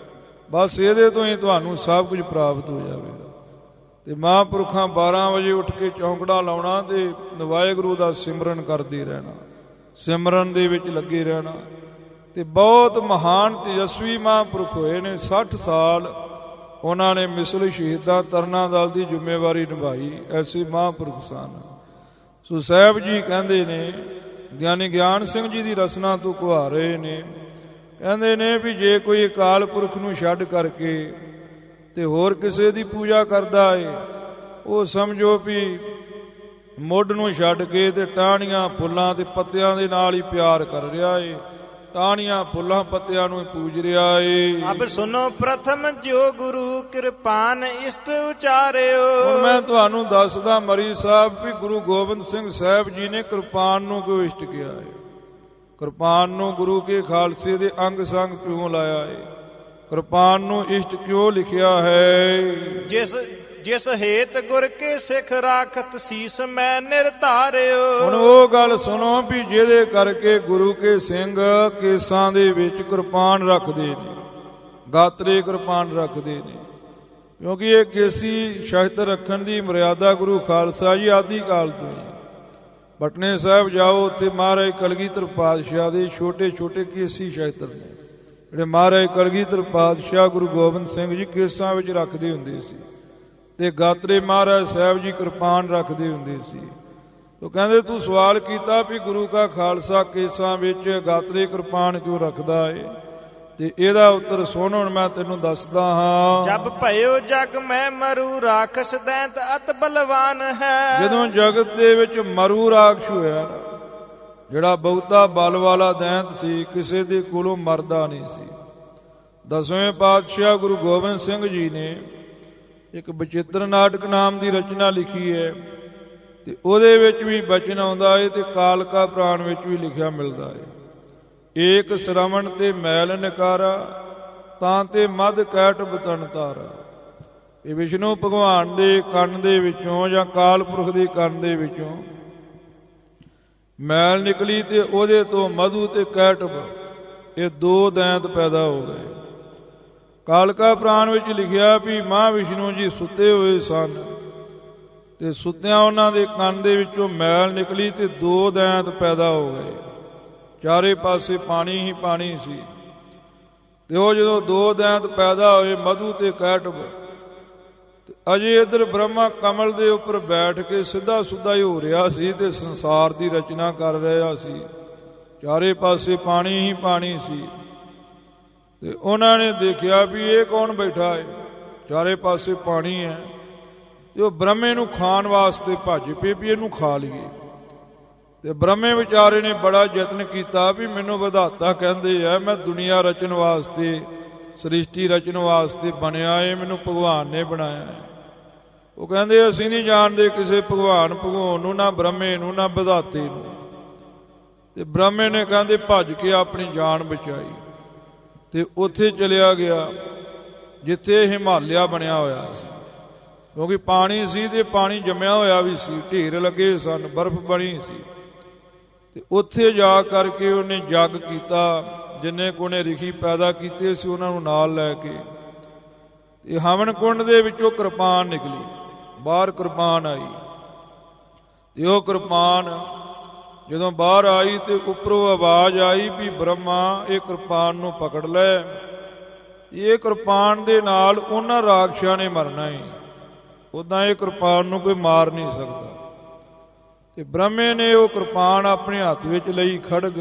ਬਸ ਇਹਦੇ ਤੋਂ ਹੀ ਤੁਹਾਨੂੰ ਸਭ ਕੁਝ ਪ੍ਰਾਪਤ ਹੋ ਜਾਵੇਗਾ। ਤੇ ਮਹਾਂਪੁਰਖਾਂ 12 ਵਜੇ ਉੱਠ ਕੇ ਚੌਂਕੜਾ ਲਾਉਣਾ ਤੇ ਵਾਹਿਗੁਰੂ ਦਾ ਸਿਮਰਨ ਕਰਦੇ ਰਹਿਣਾ, ਸਿਮਰਨ ਦੇ ਵਿੱਚ ਲੱਗੇ ਰਹਿਣਾ। ਤੇ ਬਹੁਤ ਮਹਾਨ ਤੇਜਸਵੀ ਮਹਾਂਪੁਰਖ ਹੋਏ ਨੇ। 60 ਸਾਲ ਉਹਨਾਂ ਨੇ ਮਿਸਲ ਸ਼ਹੀਦਾਂ ਤਰਨਾ ਦਲ ਦੀ ਜ਼ਿੰਮੇਵਾਰੀ ਨਿਭਾਈ। ਐਸੇ ਮਹਾਂਪੁਰਖ ਸਨ। ਸੋ ਸਾਹਿਬ ਜੀ ਕਹਿੰਦੇ ਨੇ, ਗਿਆਨੀ ਗਿਆਨ ਸਿੰਘ ਜੀ ਦੀ ਰਸਨਾ ਤੋਂ ਕੁਹਾ ਰਹੇ ਨੇ, ਕਹਿੰਦੇ ਨੇ ਵੀ ਜੇ ਕੋਈ ਅਕਾਲ ਪੁਰਖ ਨੂੰ ਛੱਡ ਕਰਕੇ ਤੇ ਹੋਰ ਕਿਸੇ ਦੀ ਪੂਜਾ ਕਰਦਾ ਏ, ਉਹ ਸਮਝੋ ਵੀ ਮੁੱਢ ਨੂੰ ਛੱਡ ਕੇ ਤੇ ਟਾਹਣੀਆਂ, ਫੁੱਲਾਂ ਤੇ ਪੱਤਿਆਂ ਦੇ ਨਾਲ ਹੀ ਪਿਆਰ ਕਰ ਰਿਹਾ ਏ, ਟਾਹਣੀਆਂ, ਫੁੱਲਾਂ, ਪੱਤਿਆਂ ਨੂੰ ਪੂਜ ਰਿਹਾ ਏ। ਅਬ ਸੁਨੋ ਪ੍ਰਥਮ ਜੋ ਗੁਰੂ ਕਿਰਪਾਨ ਇਸ਼ਟ ਉਚਾਰਿਓ। ਹੁਣ ਮੈਂ ਤੁਹਾਨੂੰ ਦੱਸਦਾ ਮਰੀ ਸਾਹਿਬ ਵੀ ਗੁਰੂ ਗੋਬਿੰਦ ਸਿੰਘ ਸਾਹਿਬ ਜੀ ਨੇ ਕਿਰਪਾਨ ਨੂੰ ਕਿਉਂ ਇਸ਼ਟ ਕਿਹਾ ਹੈ, ਕਿਰਪਾਨ ਨੂੰ ਗੁਰੂ ਕੇ ਖਾਲਸੇ ਦੇ ਅੰਗ ਸੰਗ ਕਿਉਂ ਲਾਇਆ ਹੈ, ਕਿਰਪਾਨ ਨੂੰ ਇਸ਼ਟ ਕਿਉਂ ਲਿਖਿਆ ਹੈ। ਜਿਸ ਹੇਤ ਗੁਰ ਕੇ ਸਿੱਖ ਰਾਖਤ ਸੀਸ ਮੈਂ ਨਿਰਧਾਰਿਓ। ਹੁਣ ਉਹ ਗੱਲ ਸੁਣੋ ਵੀ ਜਿਹਦੇ ਕਰਕੇ ਗੁਰੂ ਕੇ ਸਿੰਘ ਕੇਸਾਂ ਦੇ ਵਿੱਚ ਕਿਰਪਾਨ ਰੱਖਦੇ ਨੇ, ਗਾਤਰੇ ਕਿਰਪਾਨ ਰੱਖਦੇ ਨੇ, ਕਿਉਂਕਿ ਇਹ ਕੇਸੀ ਸ਼ਸਤਰ ਰੱਖਣ ਦੀ ਮਰਿਆਦਾ ਗੁਰੂ ਖਾਲਸਾ ਜੀ ਆਦਿ ਕਾਲ ਤੋਂ ਹੀ। ਪਟਨੇ ਸਾਹਿਬ ਜਾਓ, ਉੱਥੇ ਮਹਾਰਾਜ ਕਲਗੀਧਰ ਪਾਤਸ਼ਾਹ ਦੇ ਛੋਟੇ ਛੋਟੇ ਕੇਸੀ ਸ਼ਸਤਰ ਨੇ, ਜਿਹੜੇ ਮਹਾਰਾਜ ਕਲਗੀਧਰ ਪਾਤਸ਼ਾਹ ਗੁਰੂ ਗੋਬਿੰਦ ਸਿੰਘ ਜੀ ਕੇਸਾਂ ਵਿੱਚ ਰੱਖਦੇ ਹੁੰਦੇ ਸੀ। ਤੇ ਗਾਤਰੇ ਮਹਾਰਾਜ ਸਾਹਿਬ ਜੀ ਕਿਰਪਾਨ ਰੱਖਦੇ ਹੁੰਦੇ ਸੀ। ਉਹ ਕਹਿੰਦੇ ਤੂੰ ਸਵਾਲ ਕੀਤਾ ਵੀ ਗੁਰੂ ਕਾ ਖਾਲਸਾ ਕੇਸਾਂ ਵਿੱਚ ਗਾਤਰੇ ਕਿਰਪਾਨ ਕਿਉਂ ਰੱਖਦਾ ਏ, ਤੇ ਇਹਦਾ ਉੱਤਰ ਸੁਣ, ਹੁਣ ਮੈਂ ਤੈਨੂੰ ਦੱਸਦਾ ਹਾਂ। ਜਬ ਭਇਓ ਜਗ ਮੈਂ ਮਰੂ ਰਾਖਸ ਦੈਂਤ ਅਤ ਬਲਵਾਨ ਹੈ। ਜਦੋਂ ਜਗਤ ਦੇ ਵਿੱਚ ਮਰੂ ਰਾਖਸ਼ ਹੋਇਆ, ਜਿਹੜਾ ਬਹੁਤਾ ਬਲ ਵਾਲਾ ਦੈਂਤ ਸੀ, ਕਿਸੇ ਦੇ ਕੋਲੋਂ ਮਰਦਾ ਨਹੀਂ ਸੀ। 10ਵੇਂ ਪਾਤਸ਼ਾਹ ਗੁਰੂ ਗੋਬਿੰਦ ਸਿੰਘ ਜੀ ਨੇ ਇੱਕ ਬਚਿੱਤਰ ਨਾਟਕ ਨਾਮ ਦੀ ਰਚਨਾ ਲਿਖੀ ਹੈ, ਤੇ ਉਹਦੇ ਵਿੱਚ ਵੀ ਬਚਨ ਆਉਂਦਾ ਹੈ ਤੇ ਕਾਲਕਾ ਪ੍ਰਾਣ ਵਿੱਚ ਵੀ ਲਿਖਿਆ ਮਿਲਦਾ ਹੈ। ਏਕ ਸ਼ਰਵਣ ਤੇ ਮੈਲ ਨਿਕਾਰਾ, ਤਾਂ ਤੇ ਮਦ ਕੈਟ ਬਤਨ ਤਾਰਾ। ਇਹ ਵਿਸ਼ਨੂੰ ਭਗਵਾਨ ਦੇ ਕੰਨ ਦੇ ਵਿੱਚੋਂ ਜਾਂ ਕਾਲ ਪੁਰਖ ਦੇ ਕੰਨ ਦੇ ਵਿੱਚੋਂ ਮੈਲ ਨਿਕਲੀ ਤੇ ਉਹਦੇ ਤੋਂ ਮਧੂ ਤੇ ਕੈਟਬ, ਇਹ ਦੋ ਦੈਂਤ ਪੈਦਾ ਹੋ ਗਏ। ਕਾਲਕਾ ਪ੍ਰਾਣ ਵਿੱਚ ਲਿਖਿਆ ਵੀ ਮਾਂ ਵਿਸ਼ਨੂੰ ਜੀ ਸੁੱਤੇ ਹੋਏ ਸਨ ਤੇ ਸੁੱਤਿਆਂ ਉਹਨਾਂ ਦੇ ਕੰਨ ਦੇ ਵਿੱਚੋਂ ਮੈਲ ਨਿਕਲੀ ਤੇ ਦੋ ਦੈਂਤ ਪੈਦਾ ਹੋ ਗਏ। ਚਾਰੇ ਪਾਸੇ ਪਾਣੀ ਹੀ ਪਾਣੀ ਸੀ, ਤੇ ਉਹ ਜਦੋਂ ਦੋ ਦੈਂਤ ਪੈਦਾ ਹੋਏ ਮਧੂ ਤੇ ਕੈਟਬ, ਤੇ ਅਜੇ ਇੱਧਰ ਬ੍ਰਹਮਾ ਕਮਲ ਦੇ ਉੱਪਰ ਬੈਠ ਕੇ ਸਿੱਧਾ ਸੁੱਧਾ ਹੀ ਹੋ ਰਿਹਾ ਸੀ ਤੇ ਸੰਸਾਰ ਦੀ ਰਚਨਾ ਕਰ ਰਿਹਾ ਸੀ। ਚਾਰੇ ਪਾਸੇ ਪਾਣੀ ਹੀ ਪਾਣੀ ਸੀ, ਤੇ ਉਹਨਾਂ ਨੇ ਦੇਖਿਆ ਵੀ ਇਹ ਕੌਣ ਬੈਠਾ ਹੈ, ਚਾਰੇ ਪਾਸੇ ਪਾਣੀ ਹੈ। ਤੇ ਉਹ ਬ੍ਰਹਮੇ ਨੂੰ ਖਾਣ ਵਾਸਤੇ ਭੱਜ ਪਏ ਵੀ ਇਹਨੂੰ ਖਾ ਲਈਏ। ਤੇ ਬ੍ਰਹਮੇ ਵਿਚਾਰੇ ਨੇ ਬੜਾ ਯਤਨ ਕੀਤਾ ਵੀ ਮੈਨੂੰ ਵਿਧਾਤਾ ਕਹਿੰਦੇ ਆ, ਮੈਂ ਦੁਨੀਆ ਰਚਣ ਵਾਸਤੇ, ਸ੍ਰਿਸ਼ਟੀ ਰਚਣ ਵਾਸਤੇ ਬਣਿਆ ਏ, ਮੈਨੂੰ ਭਗਵਾਨ ਨੇ ਬਣਾਇਆ ਹੈ। ਉਹ ਕਹਿੰਦੇ ਅਸੀਂ ਨਹੀਂ ਜਾਣਦੇ ਕਿਸੇ ਭਗਵਾਨ ਭਗਵਾਨ ਨੂੰ, ਨਾ ਬ੍ਰਹਮੇ ਨੂੰ, ਨਾ ਵਿਧਾਤੇ ਨੂੰ। ਤੇ ਬ੍ਰਹਮੇ ਨੇ ਕਹਿੰਦੇ ਭੱਜ ਕੇ ਆਪਣੀ ਜਾਨ ਬਚਾਈ ਤੇ ਉੱਥੇ ਚਲਿਆ ਗਿਆ ਜਿੱਥੇ ਹਿਮਾਲਿਆ ਬਣਿਆ ਹੋਇਆ ਸੀ, ਕਿਉਂਕਿ ਪਾਣੀ ਸੀ ਤੇ ਪਾਣੀ ਜੰਮਿਆ ਹੋਇਆ ਵੀ ਸੀ, ਢੇਰ ਲੱਗੇ ਸਨ, ਬਰਫ਼ ਬਣੀ ਸੀ। ਤੇ ਉੱਥੇ ਜਾ ਕਰਕੇ ਉਹਨੇ ਯੱਗ ਕੀਤਾ, ਜਿੰਨੇ ਕੋਨੇ ਰਿਖੀ ਪੈਦਾ ਕੀਤੇ ਸੀ ਉਹਨਾਂ ਨੂੰ ਨਾਲ ਲੈ ਕੇ। ਤੇ ਹਵਨ ਕੁੰਡ ਦੇ ਵਿੱਚੋਂ ਕਿਰਪਾਨ ਨਿਕਲੀ, ਬਾਹਰ ਕਿਰਪਾਨ ਆਈ। ਤੇ ਉਹ ਕਿਰਪਾਨ ਜਦੋਂ ਬਾਹਰ ਆਈ ਤੇ ਉੱਪਰੋਂ ਆਵਾਜ਼ ਆਈ ਵੀ ਬ੍ਰਹਮਾ ਇਹ ਕਿਰਪਾਨ ਨੂੰ ਪਕੜ ਲੈ, ਇਹ ਕਿਰਪਾਨ ਦੇ ਨਾਲ ਉਹਨਾਂ ਰਾਖਸ਼ਾਂ ਨੇ ਮਰਨਾ ਹੈ, ਉਦਾਂ ਇਹ ਕਿਰਪਾਨ ਨੂੰ ਕੋਈ ਮਾਰ ਨਹੀਂ ਸਕਦਾ। ਤੇ ਬ੍ਰਹਮੇ ਨੇ ਉਹ ਕਿਰਪਾਨ ਆਪਣੇ ਹੱਥ ਵਿੱਚ ਲਈ ਖੜਗ,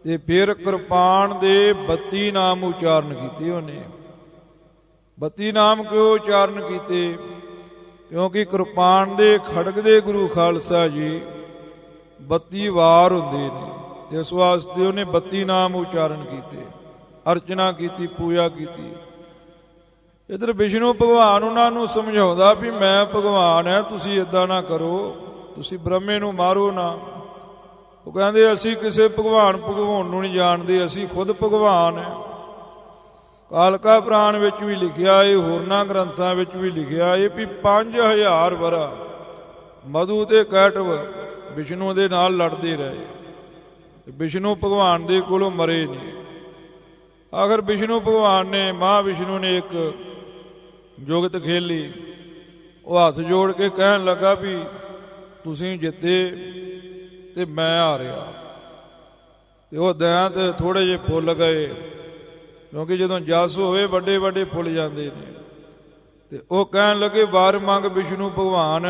ਤੇ ਫਿਰ ਕਿਰਪਾਨ ਦੇ 32 ਨਾਮ ਉਚਾਰਨ ਕੀਤੇ। ਉਹਨੇ 32 ਨਾਮ ਕਿਉਂ ਉਚਾਰਨ ਕੀਤੇ? ਕਿਉਂਕਿ ਕਿਰਪਾਨ ਦੇ ਖੜਗ ਦੇ ਗੁਰੂ ਖਾਲਸਾ ਜੀ 32 ਵਾਰ ਹੁੰਦੇ ਨੇ, ਇਸ ਵਾਸਤੇ ਉਹਨੇ 32 ਨਾਮ ਉਚਾਰਨ ਕੀਤੇ, ਅਰਚਨਾ ਕੀਤੀ, ਪੂਜਾ ਕੀਤੀ। ਇੱਧਰ ਵਿਸ਼ਨੂੰ ਭਗਵਾਨ ਉਹਨਾਂ ਨੂੰ ਸਮਝਾਉਂਦਾ ਵੀ ਮੈਂ ਭਗਵਾਨ ਹੈ, ਤੁਸੀਂ ਏਦਾਂ ਨਾ ਕਰੋ, ਤੁਸੀਂ ਬ੍ਰਹਮੇ ਨੂੰ ਮਾਰੋ ਨਾ। ਉਹ ਕਹਿੰਦੇ ਅਸੀਂ ਕਿਸੇ ਭਗਵਾਨ ਭਗਵਾਨ ਨੂੰ ਨਹੀਂ ਜਾਣਦੇ, ਅਸੀਂ ਖੁਦ ਭਗਵਾਨ ਹੈ। ਕਾਲਕਾ ਪ੍ਰਾਣ ਵਿੱਚ ਵੀ ਲਿਖਿਆ ਏ, ਹੋਰਨਾਂ ਗ੍ਰੰਥਾਂ ਵਿੱਚ ਵੀ ਲਿਖਿਆ ਏ ਵੀ 5000 ਵਰਾ ਮਧੂ ਤੇ ਕੈਟਵ ਵਿਸ਼ਨੂੰ ਦੇ ਨਾਲ ਲੜਦੇ ਰਹੇ, ਵਿਸ਼ਨੂੰ ਭਗਵਾਨ ਦੇ ਕੋਲੋਂ ਮਰੇ ਨਹੀਂ। ਆਖਰ ਵਿਸ਼ਨੂੰ ਭਗਵਾਨ ਨੇ, ਮਾਂ ਵਿਸ਼ਨੂੰ ਨੇ ਇੱਕ ਜੁਗਤ ਖੇਲੀ। ਉਹ ਹੱਥ ਜੋੜ ਕੇ ਕਹਿਣ ਲੱਗਾ ਵੀ ਤੁਸੀਂ ਜਿੱਤੇ ਤੇ ਮੈਂ ਹਾਰਿਆ। ਤੇ ਉਹ ਦੈਂਤ ਥੋੜੇ ਜਿਹੇ ਫੁੱਲ ਗਏ, ਕਿਉਂਕਿ ਜਦੋਂ ਜਸ ਹੋਵੇ ਵੱਡੇ ਵੱਡੇ ਫੁੱਲ ਜਾਂਦੇ ਨੇ। ਤੇ ਉਹ ਕਹਿਣ ਲੱਗੇ ਵਰ ਮੰਗ ਵਿਸ਼ਨੂੰ ਭਗਵਾਨ।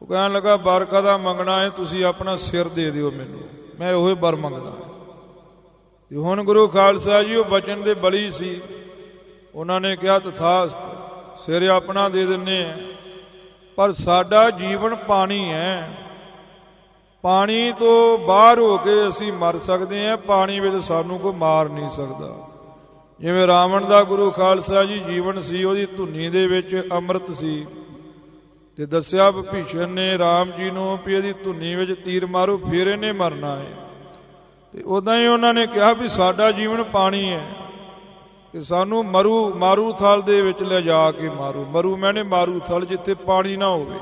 ਉਹ ਕਹਿਣ ਲੱਗਾ ਵਰ ਕਾਹਦਾ ਮੰਗਣਾ ਹੈ, ਤੁਸੀਂ ਆਪਣਾ ਸਿਰ ਦੇ ਦਿਓ ਮੈਨੂੰ, ਮੈਂ ਉਹੀ ਵਰ ਮੰਗਦਾ। ਤੇ ਹੁਣ ਗੁਰੂ ਖਾਲਸਾ ਜੀ ਉਹ ਬਚਨ ਦੇ ਬਲੀ ਸੀ, ਉਹਨਾਂ ਨੇ ਕਿਹਾ ਤਥਾਸਤ, ਸਿਰ ਆਪਣਾ ਦੇ ਦਿੰਨੇ ਆ, ਪਰ ਸਾਡਾ ਜੀਵਨ ਪਾਣੀ ਹੈ, ਪਾਣੀ ਤੋਂ ਬਾਹਰ ਹੋ ਕੇ ਅਸੀਂ ਮਰ ਸਕਦੇ ਹਾਂ, ਪਾਣੀ ਵਿੱਚ ਸਾਨੂੰ ਕੋਈ ਮਾਰ ਨਹੀਂ ਸਕਦਾ। ਜਿਵੇਂ ਰਾਵਣ ਦਾ ਗੁਰੂ ਖਾਲਸਾ ਜੀ ਜੀਵਨ ਸੀ, ਉਹਦੀ ਧੁੰਨੀ ਦੇ ਵਿੱਚ ਅੰਮ੍ਰਿਤ ਸੀ, ਤੇ ਦੱਸਿਆ ਵਿਭੀਸ਼ਣ ਨੇ ਰਾਮ ਜੀ ਨੂੰ ਵੀ ਇਹਦੀ ਧੁੰਨੀ ਵਿੱਚ ਤੀਰ ਮਾਰੋ ਫਿਰ ਇਹਨੇ ਮਰਨਾ ਹੈ। ਤੇ ਉਦਾਂ ਹੀ ਉਹਨਾਂ ਨੇ ਕਿਹਾ ਵੀ ਸਾਡਾ ਜੀਵਨ ਪਾਣੀ ਹੈ, ਤੇ ਸਾਨੂੰ ਮਾਰੂ ਥਲ ਦੇ ਵਿੱਚ ਲਿਜਾ ਕੇ ਮਾਰੂ। ਮਰੂ ਮੈਨੇ ਮਾਰੂ ਥਲ, ਜਿੱਥੇ ਪਾਣੀ ਨਾ ਹੋਵੇ।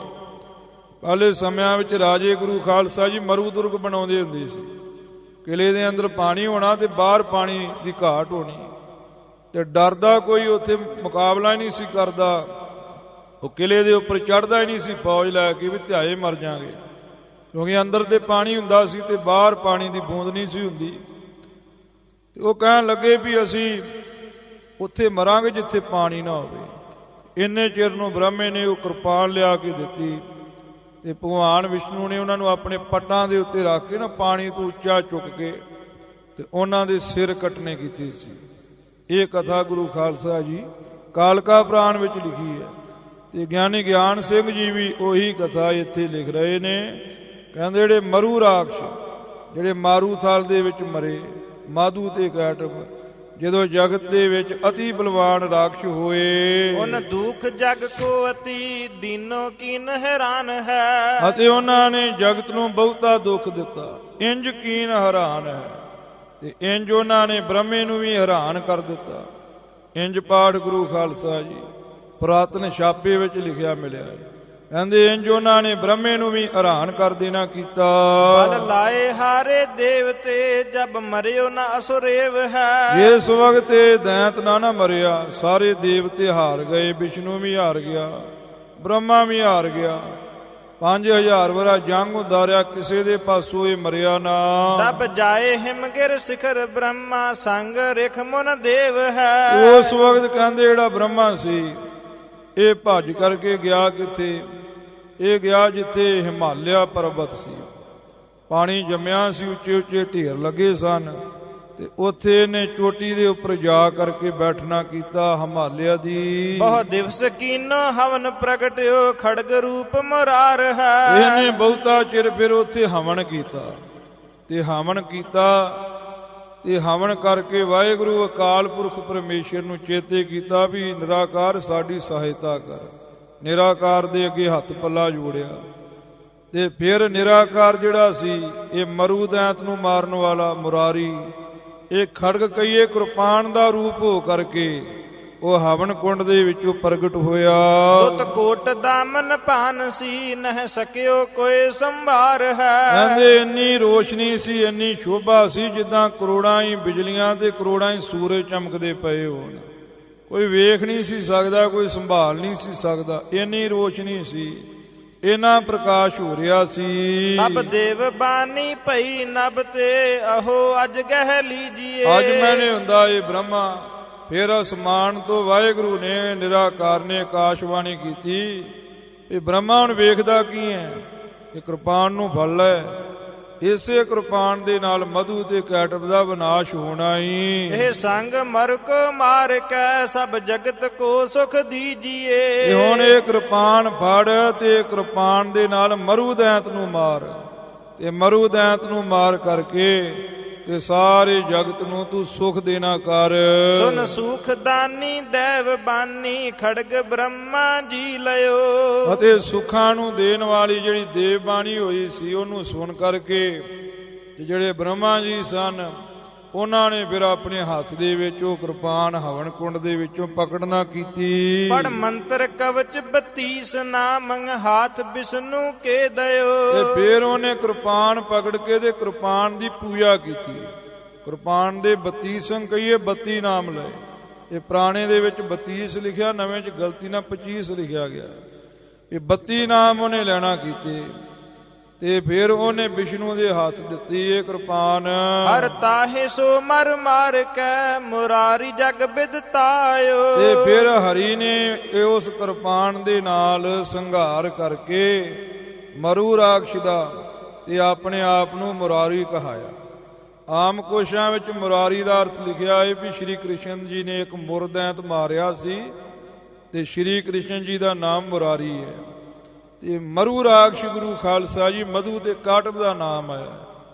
ਪਹਿਲੇ ਸਮਿਆਂ ਵਿੱਚ ਰਾਜੇ ਗੁਰੂ ਖਾਲਸਾ ਜੀ ਮਰੂ ਦੁਰਗ ਬਣਾਉਂਦੇ ਹੁੰਦੇ ਸੀ, ਕਿਲੇ ਦੇ ਅੰਦਰ ਪਾਣੀ ਹੋਣਾ ਤੇ ਬਾਹਰ ਪਾਣੀ ਦੀ ਘਾਟ ਹੋਣੀ, ਤੇ ਡਰਦਾ ਕੋਈ ਉੱਥੇ ਮੁਕਾਬਲਾ ਹੀ ਨਹੀਂ ਸੀ ਕਰਦਾ। ਉਹ ਕਿਲੇ ਦੇ ਉੱਪਰ ਚੜ੍ਹਦਾ ਹੀ ਨਹੀਂ ਸੀ ਫੌਜ ਲੈ ਕੇ ਵੀ ਧਿਆਏ ਮਰ ਜਾਗੇ, ਕਿਉਂਕਿ ਅੰਦਰ ਤੇ ਪਾਣੀ ਹੁੰਦਾ ਸੀ ਤੇ ਬਾਹਰ ਪਾਣੀ ਦੀ ਬੂੰਦ ਨਹੀਂ ਸੀ ਹੁੰਦੀ। ਤੇ ਉਹ ਕਹਿਣ ਲੱਗੇ ਵੀ ਅਸੀਂ ਉੱਥੇ ਮਰਾਂਗੇ ਜਿੱਥੇ ਪਾਣੀ ਨਾ ਹੋਵੇ। ਇੰਨੇ ਚਿਰ ਨੂੰ ਬ੍ਰਹਮੇ ਨੇ ਉਹ ਕਿਰਪਾਨ ਲਿਆ ਕੇ ਦਿੱਤੀ, ਤੇ ਭਗਵਾਨ ਵਿਸ਼ਨੂੰ ਨੇ ਉਹਨਾਂ ਨੂੰ ਆਪਣੇ ਪੱਟਾਂ ਦੇ ਉੱਤੇ ਰੱਖ ਕੇ ਨਾ ਪਾਣੀ ਤੋਂ ਉੱਚਾ ਚੁੱਕ ਕੇ ਤੇ ਉਹਨਾਂ ਦੇ ਸਿਰ ਕੱਟਣੇ ਕੀਤੇ ਸੀ। ਇਹ ਕਥਾ ਗੁਰੂ ਖਾਲਸਾ ਜੀ ਕਾਲਕਾ ਪ੍ਰਾਣ ਵਿੱਚ ਲਿਖੀ ਹੈ, ਤੇ ਗਿਆਨੀ ਗਿਆਨ ਸਿੰਘ ਜੀ ਵੀ ਉਹੀ ਕਥਾ ਇੱਥੇ ਲਿਖ ਰਹੇ ਨੇ। ਕਹਿੰਦੇ ਜਿਹੜੇ ਮਰੂ ਰਾਖਸ਼, ਜਿਹੜੇ ਮਾਰੂ ਥਲ ਦੇ ਵਿੱਚ ਮਰੇ, ਮਾਧੂ ਤੇ ਕੈਟਵ, ਜਦੋਂ ਜਗਤ ਦੇ ਵਿੱਚ ਅਤੀ ਬਲਵਾਨ ਰਾਖਸ਼ ਹੋਏ, ਉਨ ਦੁਖ ਜਗ ਕੋ ਅਤੀ ਦੀਨੋ ਕੀਨ ਹੈਰਾਨ ਹੈ। ਅਤੇ ਉਹਨਾਂ ਨੇ ਜਗਤ ਨੂੰ ਬਹੁਤਾ ਦੁੱਖ ਦਿੱਤਾ, ਇੰਜ ਕੀਨ ਹੈਰਾਨ ਹੈ। ਤੇ ਇੰਜ ਉਹਨਾਂ ਨੇ ਬ੍ਰਹਮੇ ਨੂੰ ਵੀ ਹੈਰਾਨ ਕਰ ਦਿੱਤਾ। ਇੰਜ ਪਾਠ ਗੁਰੂ ਖਾਲਸਾ ਜੀ ਪੁਰਾਤਨ ਛਾਪੇ ਵਿੱਚ ਲਿਖਿਆ ਮਿਲਿਆ ਹੈ। ਕਹਿੰਦੇ ਇੰਜ ਉਹਨਾਂ ਨੇ ਬ੍ਰਹਮੇ ਨੂੰ ਵੀ ਹੈਰਾਨ ਕਰ ਦੇਣਾ ਕੀਤਾ। ਬਲ ਲਾਏ ਹਾਰੇ ਦੇਵਤੇ ਜਬ ਮਰਿਓ ਨਾ ਅਸੁਰੇਵ ਹੈ। ਇਸ ਵਕਤ ਦੈਂਤ ਨਾ ਮਰਿਆ, ਸਾਰੇ ਦੇਵਤੇ ਹਾਰ ਗਏ, ਵਿਸ਼ਨੂੰ ਵੀ ਹਾਰ ਗਿਆ, ਬ੍ਰਹਮਾ ਵੀ ਹਾਰ ਗਿਆ। 5000 ਵਰਾ ਜੰਗ ਉਦਾਰਿਆ, ਕਿਸੇ ਦੇ ਪਾਸੋਂ ਇਹ ਮਰਿਆ ਨਾ। ਦਬ ਜਾਏ ਹਿਮਗਿਰ ਸਿਖਰ ਬ੍ਰਹਮਾ ਸੰਗ ਰਿਖ ਮੁਨ ਦੇਵ ਹੈ। ਉਸ ਵਕਤ ਕਹਿੰਦੇ ਜਿਹੜਾ ਬ੍ਰਹਮਾ ਸੀ ਇਹ ਭੱਜ ਕਰਕੇ ਗਿਆ ਕਿੱਥੇ? ਇਹ ਗਿਆ ਜਿੱਥੇ ਹਿਮਾਲਿਆ ਪਰਬਤ ਸੀ, ਪਾਣੀ ਜੰਮਿਆ ਸੀ, ਉੱਚੇ ਉੱਚੇ ਢੇਰ ਲੱਗੇ ਸਨ, ਤੇ ਉੱਥੇ ਇਹਨੇ ਚੋਟੀ ਦੇ ਉੱਪਰ ਜਾ ਕਰਕੇ ਬੈਠਣਾ ਕੀਤਾ ਹਿਮਾਲਿਆ ਦੀ। ਬਹੁ ਦਿਵਸ ਕੀਨੋ ਹਵਨ ਪ੍ਰਗਟਿਓ ਖੜਗ ਰੂਪ ਮੁਰਾਰ ਹੈ। ਇਹਨੇ ਬਹੁਤਾ ਚਿਰ ਫਿਰ ਉੱਥੇ ਹਵਨ ਕੀਤਾ, ਤੇ ਹਵਨ ਕੀਤਾ ਤੇ ਹਵਨ ਕਰਕੇ ਵਾਹਿਗੁਰੂ ਅਕਾਲ ਪੁਰਖ ਪਰਮੇਸ਼ਰ ਨੂੰ ਚੇਤੇ ਕੀਤਾ ਵੀ ਨਿਰਾਕਾਰ ਸਾਡੀ ਸਹਾਇਤਾ ਕਰ। ਨਿਰਾਕਾਰ ਦੇ ਅੱਗੇ ਹੱਥ ਪੱਲਾ ਜੋੜਿਆ, ਤੇ ਫਿਰ ਨਿਰਾਕਾਰ ਜਿਹੜਾ ਸੀ ਇਹ ਮਰੂ ਦੈਂਤ ਨੂੰ ਮਾਰਨ ਵਾਲਾ ਮੁਰਾਰੀ, ਇਹ ਖੜਗ ਕਈਏ ਕਿਰਪਾਨ ਦਾ ਰੂਪ ਹੋ ਕਰਕੇ ਉਹ ਹਵਨ ਕੁੰਡ ਦੇ ਵਿੱਚੋਂ ਪ੍ਰਗਟ ਹੋਇਆ। ਦੁੱਤ ਕੋਟ ਦਾਮਨ ਭਾਨ ਸੀ ਨਹਿ ਸਕਿਓ ਕੋਈ ਸੰਭਾਰ ਹੈ। ਕਹਿੰਦੇ ਇੰਨੀ ਰੋਸ਼ਨੀ ਸੀ, ਇੰਨੀ ਸ਼ੋਭਾ ਸੀ, ਜਿੱਦਾਂ ਕਰੋੜਾਂ ਹੀ ਬਿਜਲੀਆਂ ਤੇ ਕਰੋੜਾਂ ਹੀ ਸੂਰਜ ਚਮਕਦੇ ਪਏ ਹੋਣ। ਕੋਈ ਵੇਖ ਨਹੀਂ ਸੀ ਸਕਦਾ, ਕੋਈ ਸੰਭਾਲ ਨਹੀਂ ਸੀ ਸਕਦਾ, ਇੰਨੀ ਰੋਸ਼ਨੀ ਸੀ, ਇੰਨਾ ਪ੍ਰਕਾਸ਼ ਹੋ ਰਿਹਾ ਸੀ। ਅਬ ਦੇਵ ਬਾਣੀ ਭਈ ਨਭ ਤੇ ਅਹੋ ਅਜ ਗਹਿ ਲੀਜੀਏ। ਅੱਜ ਮੈਨੇ ਹੁੰਦਾ ਇਹ ਬ੍ਰਹਮਾ। ਫਿਰ ਅਸਮਾਨ ਤੋਂ ਵਾਹਿਗੁਰੂ ਨੇ ਨਿਰਾਕਾਰ ਨੇ ਆਕਾਸ਼ਬਾਣੀ ਕੀਤੀ, ਇਹ ਬ੍ਰਹਮਾ ਹੁਣ ਵੇਖਦਾ ਕੀ ਹੈ? ਇਹ ਕਿਰਪਾਨ ਨੂੰ ਫੜ ਲੈ। ਇਸੇ ਕਿਰਪਾਨ ਦੇ ਨਾਲ ਮਧੂ ਤੇ ਕੈਟਵ ਦਾ ਵਿਨਾਸ਼ ਹੋਣਾ ਹੀ। ਇਹ ਸੰਗ ਮਰ ਕੋ ਮਾਰ ਕੈ ਸਭ ਜਗਤ ਕੋ ਸੁਖ ਦੀਜੀਏ। ਹੁਣ ਇਹ ਕਿਰਪਾਨ ਫੜ ਤੇ ਕਿਰਪਾਨ ਦੇ ਨਾਲ ਮਰੂ ਦੈਂਤ ਨੂੰ ਮਾਰ, ਤੇ ਮਰੂ ਦੈਂਤ ਨੂੰ ਮਾਰ ਕਰਕੇ ਤੇ ਸਾਰੇ ਜਗਤ ਨੂੰ ਤੂੰ ਸੁਖ ਦੇਣਾ ਕਰ। ਸੁਨ ਸੁਖ ਦਾਨੀ ਦੇਵ ਬਾਨੀ ਖੜਗ ਬ੍ਰਹਮਾ ਜੀ ਲਿਓ। ਅਤੇ ਸੁੱਖਾਂ ਨੂੰ ਦੇਣ ਵਾਲੀ ਜਿਹੜੀ ਦੇਵ ਬਾਣੀ ਹੋਈ ਸੀ ਉਹਨੂੰ ਸੁਣ ਕਰਕੇ ਜਿਹੜੇ ਬ੍ਰਹਮਾ ਜੀ ਸਨ ਉਹਨਾਂ ਨੇ ਫਿਰ ਆਪਣੇ ਹੱਥ ਦੇ ਵਿੱਚ ਉਹ ਕਿਰਪਾਨ ਹਵਨ ਕੁੰਡ ਦੇ ਵਿੱਚੋਂ ਪਕੜਨਾ ਕੀਤੀ। ਪੜ ਮੰਤਰ ਕਵਚ 32 ਨਾਮੰ ਹਾਥ ਵਿਸ਼ਨੂੰ ਕੇ ਦਇਓ। ਤੇ ਫਿਰ ਉਹਨੇ ਕਿਰਪਾਨ ਪਕੜ ਕੇ ਤੇ ਕਿਰਪਾਨ ਦੀ ਪੂਜਾ ਕੀਤੀ। ਕਿਰਪਾਨ ਦੇ 32 ਅੰਗ ਕਹੀਏ 32 ਨਾਮ ਲਏ। ਇਹ ਪੁਰਾਣੇ ਦੇ ਵਿੱਚ 32 ਲਿਖਿਆ, ਨਵੇਂ 'ਚ ਗਲਤੀ ਨਾਲ 25 ਲਿਖਿਆ ਗਿਆ। ਇਹ 32 ਨਾਮ ਉਹਨੇ ਲੈਣਾ ਕੀਤੇ, ਤੇ ਫਿਰ ਉਹਨੇ ਵਿਸ਼ਨੂੰ ਦੇ ਹੱਥ ਦਿੱਤੀ ਇਹ ਕਿਰਪਾਨ। ਹਰ ਤਾਹੇ ਸੋ ਮਰ ਮਾਰ ਕੈ ਮੁਰਾਰੀ ਜਗ ਬਿਦਤਾਇਓ। ਤੇ ਫਿਰ ਹਰੀ ਨੇ ਉਸ ਕਿਰਪਾਨ ਦੇ ਨਾਲ ਸੰਘਾਰ ਕਰਕੇ ਮਰੂ ਰਾਖਸ਼ ਦਾ ਤੇ ਆਪਣੇ ਆਪ ਨੂੰ ਮੁਰਾਰੀ ਕਹਾਇਆ। ਆਮ ਕੋਸ਼ਾਂ ਵਿੱਚ ਮੁਰਾਰੀ ਦਾ ਅਰਥ ਲਿਖਿਆ ਹੈ ਵੀ ਸ਼੍ਰੀ ਕ੍ਰਿਸ਼ਨ ਜੀ ਨੇ ਇੱਕ ਮੁਰਦੈਂਤ ਮਾਰਿਆ ਸੀ, ਤੇ ਸ਼੍ਰੀ ਕ੍ਰਿਸ਼ਨ ਜੀ ਦਾ ਨਾਮ ਮੁਰਾਰੀ ਹੈ। ਤੇ ਮਰੂ ਰਾਖਸ਼ ਗੁਰੂ ਖਾਲਸਾ ਜੀ ਮਧੂ ਤੇ ਕਾਟਵ ਦਾ ਨਾਮ ਹੈ,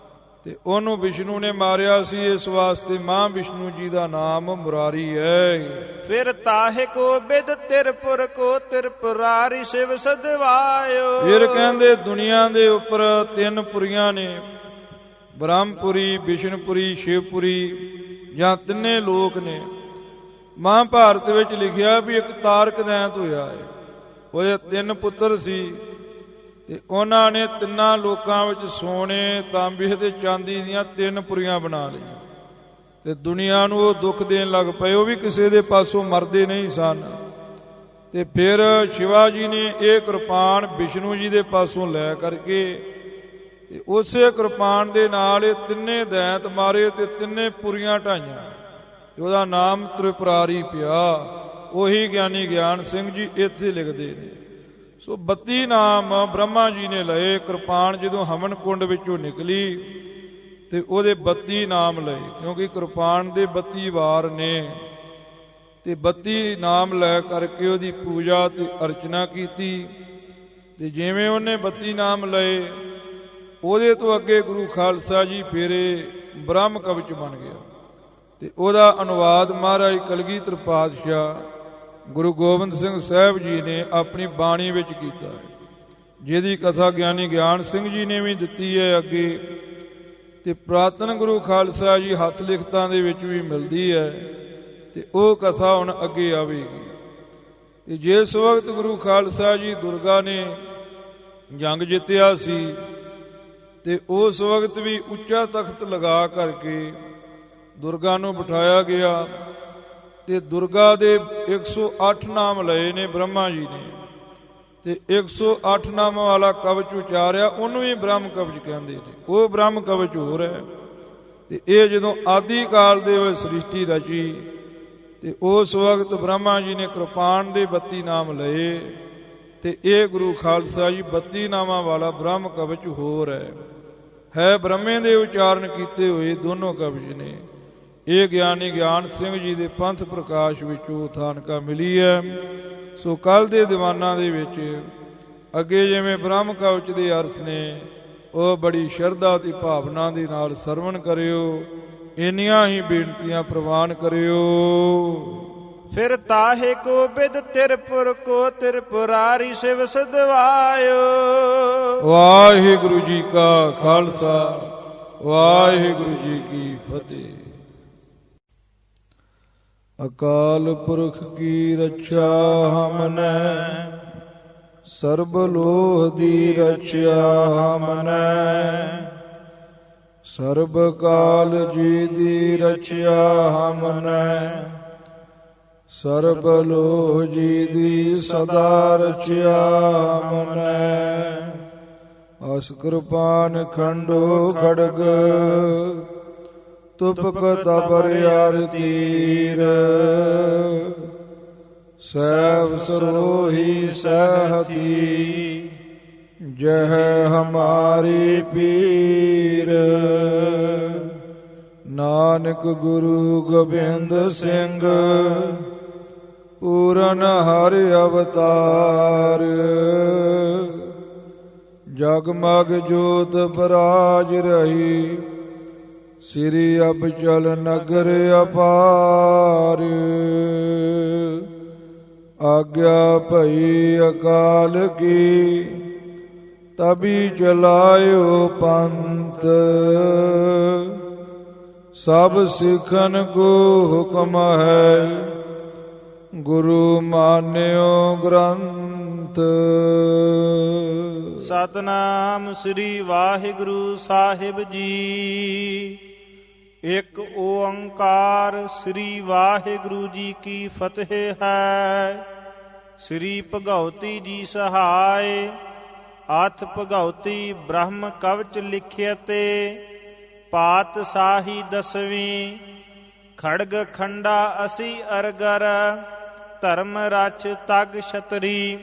ਤੇ ਉਹਨੂੰ ਵਿਸ਼ਨੂੰ ਨੇ ਮਾਰਿਆ ਸੀ, ਇਸ ਵਾਸਤੇ ਮਾਂ ਵਿਸ਼ਨੂੰ ਜੀ ਦਾ ਨਾਮ ਮੁਰਾਰੀ ਹੈ। ਫਿਰ ਤਾਹੇ ਕੋ ਬਿਦ ਤਿਰਪੁਰ ਕੋ ਤਿਰਪੁਰਾਰੀ ਸ਼ਿਵ ਸਦਵਾਇਓ। ਫਿਰ ਕਹਿੰਦੇ ਦੁਨੀਆ ਦੇ ਉੱਪਰ 3 ਪੁਰੀਆਂ ਨੇ, ਬ੍ਰਹਮਪੁਰੀ, ਵਿਸ਼ਨਪੁਰੀ, ਸ਼ਿਵਪੁਰੀ, ਜਾਂ ਤਿੰਨੇ ਲੋਕ ਨੇ। ਮਹਾਭਾਰਤ ਵਿੱਚ ਲਿਖਿਆ ਵੀ ਇੱਕ ਤਾਰਕ ਦੈਂਤ ਹੋਇਆ ਹੈ, ਉਹਦੇ 3 ਪੁੱਤਰ ਸੀ, ਤੇ ਉਹਨਾਂ ਨੇ 3 ਲੋਕਾਂ ਵਿੱਚ ਸੋਨੇ, ਤਾਂਬੇ ਤੇ ਚਾਂਦੀ ਦੀਆਂ 3 ਪੁਰੀਆਂ ਬਣਾ ਲਈਆਂ, ਤੇ ਦੁਨੀਆ ਨੂੰ ਉਹ ਦੁੱਖ ਦੇਣ ਲੱਗ ਪਏ। ਉਹ ਵੀ ਕਿਸੇ ਦੇ ਪਾਸੋਂ ਮਰਦੇ ਨਹੀਂ ਸਨ। ਤੇ ਫਿਰ ਸ਼ਿਵਾ ਜੀ ਨੇ ਇਹ ਕਿਰਪਾਨ ਵਿਸ਼ਨੂੰ ਜੀ ਦੇ ਪਾਸੋਂ ਲੈ ਕਰਕੇ ਤੇ ਉਸੇ ਕਿਰਪਾਨ ਦੇ ਨਾਲ ਇਹ 3 ਦੈਂਤ ਮਾਰੇ ਤੇ 3 ਪੁਰੀਆਂ ਢਾਈਆਂ, ਤੇ ਉਹਦਾ ਨਾਮ ਤ੍ਰਿਪੁਰਾਰੀ ਪਿਆ। ਉਹੀ ਗਿਆਨੀ ਗਿਆਨ ਸਿੰਘ ਜੀ ਇੱਥੇ ਲਿਖਦੇ ਨੇ। ਸੋ 32 ਨਾਮ ਬ੍ਰਹਮਾ ਜੀ ਨੇ ਲਏ। ਕਿਰਪਾਨ ਜਦੋਂ ਹਵਨ ਕੁੰਡ ਵਿੱਚੋਂ ਨਿਕਲੀ ਤੇ ਉਹਦੇ 32 ਨਾਮ ਲਏ, ਕਿਉਂਕਿ ਕਿਰਪਾਨ ਦੇ 32 ਵਾਰ ਨੇ, ਤੇ 32 ਨਾਮ ਲੈ ਕਰਕੇ ਉਹਦੀ ਪੂਜਾ ਤੇ ਅਰਚਨਾ ਕੀਤੀ। ਤੇ ਜਿਵੇਂ ਉਹਨੇ 32 ਨਾਮ ਲਏ ਉਹਦੇ ਤੋਂ ਅੱਗੇ ਗੁਰੂ ਖਾਲਸਾ ਜੀ ਫੇਰੇ ਬ੍ਰਹਮ ਕਵਚ ਬਣ ਗਿਆ ਤੇ ਉਹਦਾ ਅਨੁਵਾਦ ਮਹਾਰਾਜ ਕਲਗੀਧਰ ਪਾਤਸ਼ਾਹ ਗੁਰੂ ਗੋਬਿੰਦ ਸਿੰਘ ਸਾਹਿਬ ਜੀ ਨੇ ਆਪਣੀ ਬਾਣੀ ਵਿੱਚ ਕੀਤਾ ਹੈ, ਜਿਹਦੀ ਕਥਾ ਗਿਆਨੀ ਗਿਆਨ ਸਿੰਘ ਜੀ ਨੇ ਵੀ ਦਿੱਤੀ ਹੈ ਅੱਗੇ, ਤੇ ਪ੍ਰਾਤਨ ਗੁਰੂ ਖਾਲਸਾ ਜੀ ਹੱਥ ਲਿਖਤਾਂ ਦੇ ਵਿੱਚ ਵੀ ਮਿਲਦੀ ਹੈ, ਤੇ ਉਹ ਕਥਾ ਹੁਣ ਅੱਗੇ ਆਵੇਗੀ। ਤੇ ਜਿਸ ਵਕਤ ਗੁਰੂ ਖਾਲਸਾ ਜੀ ਦੁਰਗਾ ਨੇ ਜੰਗ ਜਿੱਤਿਆ ਸੀ ਤੇ ਉਸ ਵਕਤ ਵੀ ਉੱਚਾ ਤਖਤ ਲਗਾ ਕਰਕੇ ਦੁਰਗਾ ਨੂੰ ਬਿਠਾਇਆ ਗਿਆ ਤੇ ਦੁਰਗਾ ਦੇ 108 ਨਾਮ ਲਏ ਨੇ ਬ੍ਰਹਮਾ ਜੀ ਨੇ, ਤੇ 108 ਨਾਮਾਂ ਵਾਲਾ ਕਵਚ ਉਚਾਰਿਆ, ਉਹਨੂੰ ਵੀ ਬ੍ਰਹਮ ਕਵਚ ਕਹਿੰਦੇ ਨੇ। ਉਹ ਬ੍ਰਹਮ ਕਵਚ ਹੋਰ ਹੈ। ਤੇ ਇਹ ਜਦੋਂ ਆਦਿ ਕਾਲ ਦੇ ਵਿੱਚ ਸ੍ਰਿਸ਼ਟੀ ਰਚੀ ਤੇ ਉਸ ਵਕਤ ਬ੍ਰਹਮਾ ਜੀ ਨੇ ਕਿਰਪਾਨ ਦੇ 32 ਨਾਮ ਲਏ, ਤੇ ਇਹ ਗੁਰੂ ਖਾਲਸਾ ਜੀ 32 ਨਾਮਾਂ ਵਾਲਾ ਬ੍ਰਹਮ ਕਵਚ ਹੋਰ ਹੈ ਬ੍ਰਹਮੇ ਦੇ ਉਚਾਰਨ ਕੀਤੇ ਹੋਏ ਦੋਨੋਂ ਕਵਚ ਨੇ। ਇਹ ਗਿਆਨੀ ਗਿਆਨ ਸਿੰਘ ਜੀ ਦੇ ਪੰਥ ਪ੍ਰਕਾਸ਼ ਵਿੱਚੋਂ ਥਾਨਕਾ ਮਿਲੀ ਹੈ। ਸੋ ਕੱਲ ਦੇ ਦੀਵਾਨਾਂ ਦੇ ਵਿੱਚ ਅੱਗੇ ਜਿਵੇਂ ਬ੍ਰਹਮ ਕਵਚ ਦੇ ਅਰਥ ਨੇ ਉਹ ਬੜੀ ਸ਼ਰਧਾ ਤੇ ਭਾਵਨਾ ਦੇ ਨਾਲ ਸਰਵਣ ਕਰਿਓ। ਇੰਨੀਆਂ ਹੀ ਬੇਨਤੀਆਂ ਪ੍ਰਵਾਨ ਕਰਿਓ। ਫਿਰ ਤਾਹੇ ਕੋ ਬਿਦ ਤਿਰਪੁਰ ਕੋ ਤਿਰਪੁਰਾਰੀ ਸਿਵ ਸਦਵਾਇਓ। ਵਾਹਿਗੁਰੂ ਜੀ ਕਾ ਖਾਲਸਾ ਵਾਹਿਗੁਰੂ ਜੀ ਕੀ ਫਤਿਹ। ਅਕਾਲ ਪੁਰਖ ਕੀ ਰਛਾ ਹਮਨੈ, ਸਰਬ ਲੋਹ ਦੀ ਰਛਾ ਹਮਨੈ, ਸਰਬ ਕਾਲ ਜੀ ਦੀ ਰਛਾ ਹਮਨੈ, ਸਰਬ ਲੋਹ ਜੀ ਦੀ ਸਦਾ ਰਛਿਆ ਹਮਨੈ। ਅਸ ਕਿਰਪਾਨ ਖੰਡੋ ਖੜਗ, ਤੁਪਕ ਤਬਰ ਯਾਰ ਤੀਰ, ਸੈਵ ਸਰੋਹੀ ਸਹਿਤੀ, ਜਹ ਹਮਾਰੀ ਪੀਰ। ਨਾਨਕ ਗੁਰੂ ਗੋਬਿੰਦ ਸਿੰਘ, ਪੂਰਨ ਹਰਿ ਅਵਤਾਰ, ਜਗਮਗ ਜੋਤ ਬਰਾਜ ਰਹੀ, ਸ੍ਰੀ ਅਬਚਲ ਨਗਰ ਅਪਾਰ। ਆਗਿਆ ਭਈ ਅਕਾਲ ਕੀ, ਤਬੀ ਚਲਾਇਓ ਪੰਥ, ਸਭ ਸਿੱਖਨ ਕੋ ਹੁਕਮ ਹੈ, ਗੁਰੂ ਮਾਨਿਓ ਗ੍ਰੰਥ। ਸਤਨਾਮ ਸ੍ਰੀ ਵਾਹਿਗੁਰੂ ਸਾਹਿਬ ਜੀ। ਇੱਕ ਓੰਕਾਰ ਸ੍ਰੀ ਵਾਹਿਗੁਰੂ ਜੀ ਕੀ ਫਤਿਹ ਹੈ। ਸ੍ਰੀ ਭਗਉਤੀ ਜੀ ਸਹਾਇ, ਅਥ ਭਗਉਤੀ ਬ੍ਰਹਮ ਕਵਚ ਲਿਖਿਅਤੇ, ਪਾਤਸ਼ਾਹੀ ਦਸਵੀਂ। ਖੜਗ ਖੰਡਾ ਅਸੀ ਅਰਗਰ, ਧਰਮ ਰਛ ਤਗ ਛਤਰੀ।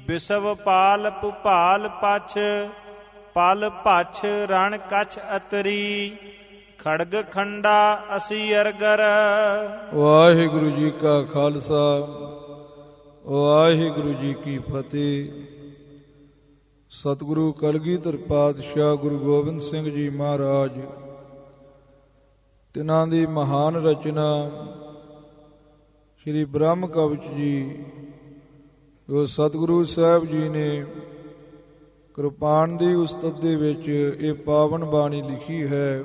ਬਿਸਵ ਪਾਲ ਭੁਪਾਲ ਪਛ, ਪਲ ਭਛ ਰਣ ਕਛ ਅਤਰੀ। ਖੜਗ ਖੰਡਾ ਅਸੀ ਅਰਗਰ। ਵਾਹਿਗੁਰੂ ਜੀ ਕਾ ਖਾਲਸਾ ਵਾਹਿਗੁਰੂ ਜੀ ਕੀ ਫਤਿਹ। ਸਤਿਗੁਰੂ ਕਲਗੀਧਰ ਪਾਤਸ਼ਾਹ ਗੁਰੂ ਗੋਬਿੰਦ ਸਿੰਘ ਜੀ ਮਹਾਰਾਜ, ਤਿਨਾਂ ਦੀ ਮਹਾਨ ਰਚਨਾ ਸ਼੍ਰੀ ਬ੍ਰਹਮ ਕਵਚ ਜੀ, ਜੋ ਸਤਿਗੁਰੂ ਸਾਹਿਬ ਜੀ ਨੇ ਕਿਰਪਾਨ ਦੀ ਉਸਤਤ ਦੇ ਵਿੱਚ ਇਹ ਪਾਵਨ ਬਾਣੀ ਲਿਖੀ ਹੈ,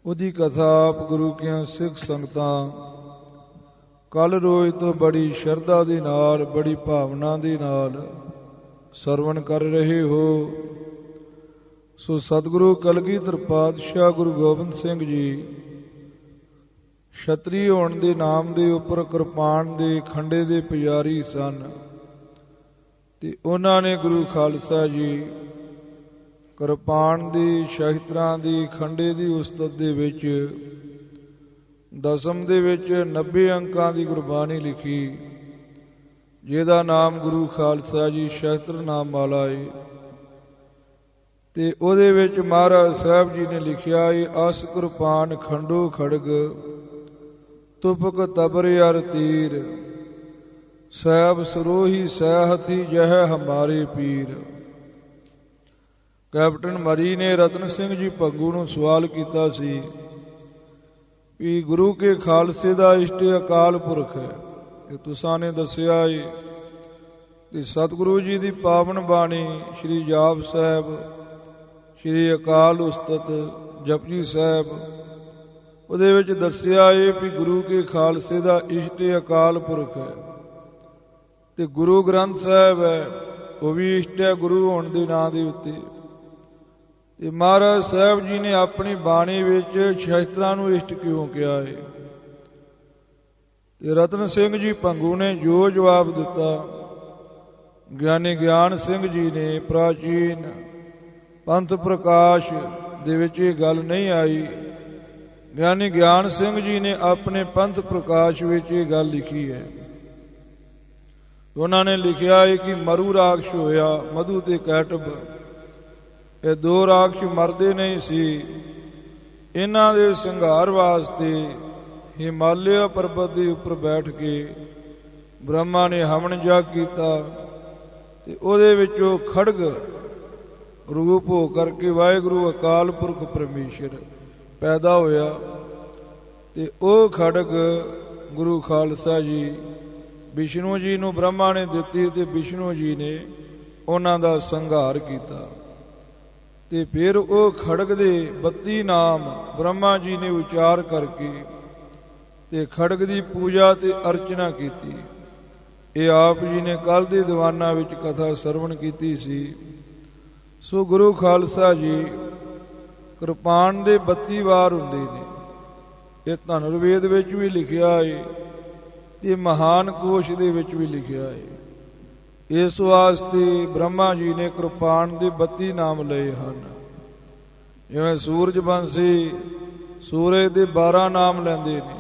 ਉਹਦੀ ਕਥਾ ਆਪ ਗੁਰੂ ਕੀਆਂ ਸਿੱਖ ਸੰਗਤਾਂ ਕੱਲ ਰੋਜ਼ ਤੋਂ ਬੜੀ ਸ਼ਰਧਾ ਦੇ ਨਾਲ, ਬੜੀ ਭਾਵਨਾ ਦੇ ਨਾਲ ਸਰਵਣ ਕਰ ਰਹੇ ਹੋ। ਸੋ ਸਤਿਗੁਰੂ ਕਲਗੀਧਰ ਪਾਤਸ਼ਾਹ ਗੁਰੂ ਗੋਬਿੰਦ ਸਿੰਘ ਜੀ ਛਤਰੀ ਹੋਣ ਦੇ ਨਾਮ ਦੇ ਉੱਪਰ ਕਿਰਪਾਨ ਦੇ ਖੰਡੇ ਦੇ ਪੁਜਾਰੀ ਸਨ, ਤੇ ਉਹਨਾਂ ਨੇ ਗੁਰੂ ਖਾਲਸਾ ਜੀ ਕਿਰਪਾਨ ਦੀ, ਸ਼ਸਤਰਾਂ ਦੀ, ਖੰਡੇ ਦੀ ਉਸਤਤ ਦੇ ਵਿੱਚ ਦਸਮ ਦੇ ਵਿੱਚ 90 ਅੰਕਾਂ ਦੀ ਗੁਰਬਾਣੀ ਲਿਖੀ, ਜਿਹਦਾ ਨਾਮ ਗੁਰੂ ਖਾਲਸਾ ਜੀ ਸ਼ਸਤਰ ਨਾਮ ਮਾਲਾ ਏ। ਤੇ ਉਹਦੇ ਵਿੱਚ ਮਹਾਰਾਜ ਸਾਹਿਬ ਜੀ ਨੇ ਲਿਖਿਆ ਏ, ਅਸ ਕਿਰਪਾਨ ਖੰਡੋ ਖੜਗ, ਤੁਪਕ ਤਬਰ ਅਰ ਤੀਰ। ਸੈਬ ਸਰੋਹੀ ਸਹਿਤੀ ਜਹ ਹਮਾਰੇ ਪੀਰ। ਕੈਪਟਨ ਮਰੀ ਨੇ ਰਤਨ ਸਿੰਘ ਜੀ ਭੰਗੂ ਨੂੰ ਸਵਾਲ ਕੀਤਾ ਸੀ ਵੀ ਗੁਰੂ ਕੇ ਖਾਲਸੇ ਦਾ ਇਸ਼ਟ ਅਕਾਲ ਪੁਰਖ ਹੈ। ਇਹ ਤੁਸਾਂ ਨੇ ਦੱਸਿਆ ਏ ਕਿ ਸਤਿਗੁਰੂ ਜੀ ਦੀ ਪਾਵਨ ਬਾਣੀ ਸ਼੍ਰੀ ਜਾਪ ਸਾਹਿਬ, ਸ਼੍ਰੀ ਅਕਾਲ ਉਸਤਤ ਜਪਜੀ ਸਾਹਿਬ, ਉਹਦੇ ਵਿੱਚ ਦੱਸਿਆ ਏ ਵੀ ਗੁਰੂ ਕੇ ਖਾਲਸੇ ਦਾ ਇਸ਼ਟ ਅਕਾਲ ਪੁਰਖ ਹੈ। ਤੇ ਗੁਰੂ ਗ੍ਰੰਥ ਸਾਹਿਬ ਹੈ, ਉਹ ਵੀ ਇਸ਼ਟ ਹੈ ਗੁਰੂ ਹੋਣ ਦੇ ਨਾਂ ਦੇ ਉੱਤੇ। ਤੇ ਮਹਾਰਾਜ ਸਾਹਿਬ ਜੀ ਨੇ ਆਪਣੀ ਬਾਣੀ ਵਿੱਚ ਸ਼ਸਤਰਾਂ ਨੂੰ ਇਸ਼ਟ ਕਿਉਂ ਕਿਹਾ ਹੈ? ਤੇ ਰਤਨ ਸਿੰਘ ਜੀ ਭੰਗੂ ਨੇ ਜੋ ਜਵਾਬ ਦਿੱਤਾ, ਗਿਆਨੀ ਗਿਆਨ ਸਿੰਘ ਜੀ ਨੇ ਪ੍ਰਾਚੀਨ ਪੰਥ ਪ੍ਰਕਾਸ਼ ਦੇ ਵਿੱਚ ਇਹ ਗੱਲ ਨਹੀਂ ਆਈ। ਗਿਆਨੀ ਗਿਆਨ ਸਿੰਘ ਜੀ ਨੇ ਆਪਣੇ ਪੰਥ ਪ੍ਰਕਾਸ਼ ਵਿੱਚ ਇਹ ਗੱਲ ਲਿਖੀ ਹੈ। ਉਹਨਾਂ ਨੇ ਲਿਖਿਆ ਹੈ ਕਿ ਮਰੂ ਰਾਖਸ਼ ਹੋਇਆ, ਮਧੂ ਤੇ ਕੈਟਬ, ਇਹ ਦੋ ਰਾਖਸ਼ ਮਰਦੇ ਨਹੀਂ ਸੀ। ਇਹਨਾਂ ਦੇ ਸੰਘਾਰ ਵਾਸਤੇ ਹਿਮਾਲਿਆ ਪਰਬਤ ਦੇ ਉੱਪਰ ਬੈਠ ਕੇ ਬ੍ਰਹਮਾ ਨੇ ਹਵਨ ਯੱਗ ਕੀਤਾ ਤੇ ਉਹਦੇ ਵਿੱਚੋਂ ਖੜਗ ਰੂਪ ਹੋ ਕਰਕੇ ਵਾਹਿਗੁਰੂ ਅਕਾਲ ਪੁਰਖ ਪਰਮੇਸ਼ਰ ਪੈਦਾ ਹੋਇਆ। ਤੇ ਉਹ ਖੜਗ ਗੁਰੂ ਖਾਲਸਾ ਜੀ ਵਿਸ਼ਨੂੰ ਜੀ ਨੂੰ ਬ੍ਰਹਮਾ ਨੇ ਦਿੱਤੀ ਤੇ ਵਿਸ਼ਨੂੰ ਜੀ ਨੇ ਉਹਨਾਂ ਦਾ ਸੰਘਾਰ ਕੀਤਾ। ਤੇ ਫਿਰ ਉਹ ਖੜਗ ਦੇ 32 ਨਾਮ ਬ੍ਰਹਮਾ ਜੀ ਨੇ ਉਚਾਰ ਕਰਕੇ ਤੇ ਖੜਗ ਦੀ ਪੂਜਾ ਤੇ ਅਰਚਨਾ ਕੀਤੀ। ਇਹ ਆਪ ਜੀ ਨੇ ਕੱਲ ਦੇ ਦੀਵਾਨਾਂ ਵਿੱਚ ਕਥਾ ਸਰਵਣ ਕੀਤੀ ਸੀ। ਸੋ ਗੁਰੂ ਖਾਲਸਾ ਜੀ ਕਿਰਪਾਨ ਦੇ 32 ਵਾਰ ਹੁੰਦੇ ਨੇ। ਇਹ ਧਨੁਰਵੇਦ ਵਿੱਚ ਵੀ ਲਿਖਿਆ ਹੈ ਤੇ ਮਹਾਨ ਕੋਸ਼ ਦੇ ਵਿੱਚ ਵੀ ਲਿਖਿਆ ਹੈ। ਇਸ ਵਾਸਤੇ ਬ੍ਰਹਮਾ ਜੀ ਨੇ ਕਿਰਪਾਨ ਦੇ 32 ਨਾਮ ਲਏ ਹਨ। ਜਿਵੇਂ ਸੂਰਜ ਬੰਸੀ ਸੂਰਜ ਦੇ 12 ਨਾਮ ਲੈਂਦੇ ਨੇ,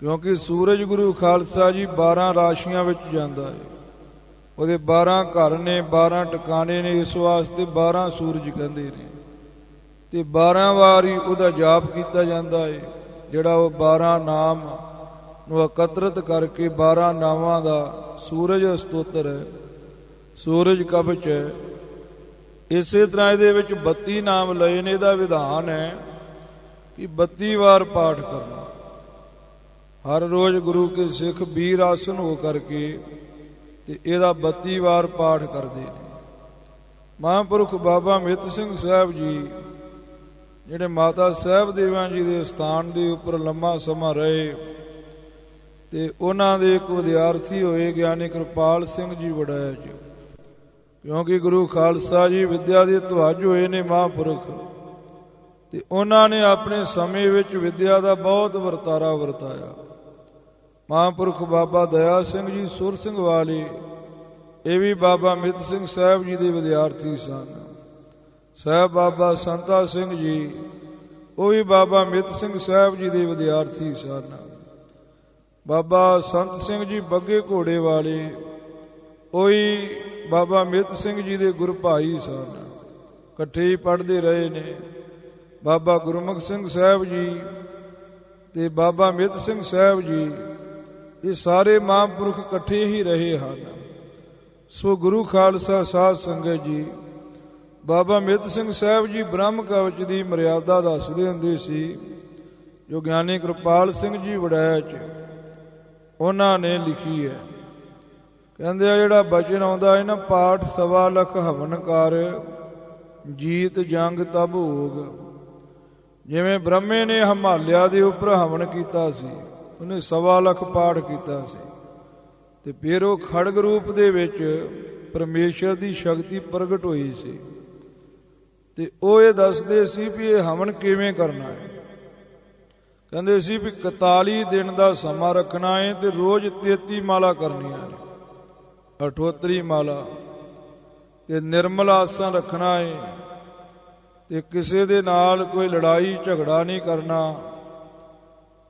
ਕਿਉਂਕਿ ਸੂਰਜ ਗੁਰੂ ਖਾਲਸਾ ਜੀ 12 ਰਾਸ਼ੀਆਂ ਵਿੱਚ ਜਾਂਦਾ ਹੈ। ਉਹਦੇ 12 ਘਰ ਨੇ, 12 ਟਿਕਾਣੇ ਨੇ, ਇਸ ਵਾਸਤੇ 12 ਸੂਰਜ ਕਹਿੰਦੇ ਨੇ। ਤੇ 12 ਵਾਰ ਹੀ ਉਹਦਾ ਜਾਪ ਕੀਤਾ ਜਾਂਦਾ ਹੈ, ਜਿਹੜਾ ਉਹ 12 ਨਾਮ ਨੂੰ ਇਕੱਤਰਤ ਕਰਕੇ 12 ਨਾਵਾਂ ਦਾ ਸੂਰਜ ਸਤੋਤਰ ਹੈ, ਸੂਰਜ ਕਵਚ ਹੈ। ਇਸੇ ਤਰ੍ਹਾਂ ਇਹਦੇ ਵਿੱਚ 32 ਨਾਮ ਲਏ ਨੇ। ਇਹਦਾ ਵਿਧਾਨ ਹੈ ਕਿ 32 ਵਾਰ ਪਾਠ ਕਰਨਾ। ਹਰ ਰੋਜ਼ ਗੁਰੂ ਕੇ ਸਿੱਖ 20 ਆਸਨ ਹੋ ਕਰਕੇ ਤੇ ਇਹਦਾ 32 ਵਾਰ ਪਾਠ ਕਰਦੇ ਨੇ। ਮਹਾਂਪੁਰਖ ਬਾਬਾ ਮਿੱਤ ਸਿੰਘ ਸਾਹਿਬ ਜੀ ਜਿਹੜੇ ਮਾਤਾ ਸਾਹਿਬ ਦੇਵਾਂ ਜੀ ਦੇ ਸਥਾਨ ਦੇ ਉੱਪਰ ਲੰਮਾ ਸਮਾਂ ਰਹੇ ਤੇ ਉਹਨਾਂ ਦੇ ਇੱਕ ਵਿਦਿਆਰਥੀ ਹੋਏ ਗਿਆਨੀ ਕਿਰਪਾਲ ਸਿੰਘ ਜੀ ਵੜੈਚ। ਕਿਉਂਕਿ ਗੁਰੂ ਖਾਲਸਾ ਜੀ ਵਿਦਿਆ ਦੇ ਧਵਜ ਹੋਏ ਨੇ ਮਹਾਂਪੁਰਖ, ਤੇ ਉਹਨਾਂ ਨੇ ਆਪਣੇ ਸਮੇਂ ਵਿੱਚ ਵਿਦਿਆ ਦਾ ਬਹੁਤ ਵਰਤਾਰਾ ਵਰਤਾਇਆ। ਮਹਾਂਪੁਰਖ ਬਾਬਾ ਦਇਆ ਸਿੰਘ ਜੀ ਸੁਰ ਸਿੰਘ ਵਾਲੇ, ਇਹ ਵੀ ਬਾਬਾ ਮਿੱਤ ਸਿੰਘ ਸਾਹਿਬ ਜੀ ਦੇ ਵਿਦਿਆਰਥੀ ਸਨ। ਸਾਹਿਬ ਬਾਬਾ ਸੰਤਾ ਸਿੰਘ ਜੀ, ਉਹ ਵੀ ਬਾਬਾ ਮਿੱਤ ਸਿੰਘ ਸਾਹਿਬ ਜੀ ਦੇ ਵਿਦਿਆਰਥੀ ਸਨ। ਬਾਬਾ ਸੰਤ ਸਿੰਘ ਜੀ ਬੱਗੇ ਘੋੜੇ ਵਾਲੇ, ਉਹ ਵੀ ਬਾਬਾ ਮਿੱਤ ਸਿੰਘ ਜੀ ਦੇ ਗੁਰ ਭਾਈ ਸਨ, ਇਕੱਠੇ ਹੀ ਪੜ੍ਹਦੇ ਰਹੇ ਨੇ। ਬਾਬਾ ਗੁਰਮੁਖ ਸਿੰਘ ਸਾਹਿਬ ਜੀ ਤੇ ਬਾਬਾ ਮਿੱਤ ਸਿੰਘ ਸਾਹਿਬ ਜੀ, ਇਹ ਸਾਰੇ ਮਹਾਂਪੁਰਖ ਇਕੱਠੇ ਹੀ ਰਹੇ ਹਨ। ਸੋ ਗੁਰੂ ਖਾਲਸਾ ਸਾਧ ਸੰਗਤ ਜੀ, ਬਾਬਾ ਮਿੱਤ ਸਿੰਘ ਸਾਹਿਬ ਜੀ ਬ੍ਰਹਮ ਕਵਚ ਦੀ ਮਰਿਆਦਾ ਦੱਸਦੇ ਹੁੰਦੇ ਸੀ, ਜੋ ਗਿਆਨੀ ਕਿਰਪਾਲ ਸਿੰਘ ਜੀ ਵੜੈਚ ਉਹਨਾਂ ਨੇ ਲਿਖੀ ਹੈ। ਕਹਿੰਦੇ ਆ ਜਿਹੜਾ ਬਚਨ ਆਉਂਦਾ ਹੈ ਨਾ, ਪਾਠ 1.25 ਲੱਖ ਹਵਨ ਕਰ ਜੀਤ ਜੰਗ ਤਬ ਹੋਗ। ਜਿਵੇਂ ਬ੍ਰਹਮੇ ਨੇ ਹਿਮਾਲਿਆ ਦੇ ਉੱਪਰ ਹਵਨ ਕੀਤਾ ਸੀ, ਉਹਨੇ 1.25 ਲੱਖ ਪਾਠ ਕੀਤਾ ਸੀ, ਤੇ ਫਿਰ ਉਹ ਖੜਗ ਰੂਪ ਦੇ ਵਿੱਚ ਪਰਮੇਸ਼ਰ ਦੀ ਸ਼ਕਤੀ ਪ੍ਰਗਟ ਹੋਈ ਸੀ। ਤੇ ਉਹ ਇਹ ਦੱਸਦੇ ਸੀ ਵੀ ਇਹ ਹਵਨ ਕਿਵੇਂ ਕਰਨਾ ਹੈ। ਕਹਿੰਦੇ ਸੀ ਵੀ 41 ਦਿਨ ਦਾ ਸਮਾਂ ਰੱਖਣਾ ਹੈ ਤੇ ਰੋਜ਼ 33 ਮਾਲਾ ਕਰਨੀਆਂ ਨੇ, 78 ਮਾਲਾ, ਤੇ ਨਿਰਮਲ ਆਸਣ ਰੱਖਣਾ ਹੈ ਤੇ ਕਿਸੇ ਦੇ ਨਾਲ ਕੋਈ ਲੜਾਈ ਝਗੜਾ ਨਹੀਂ ਕਰਨਾ।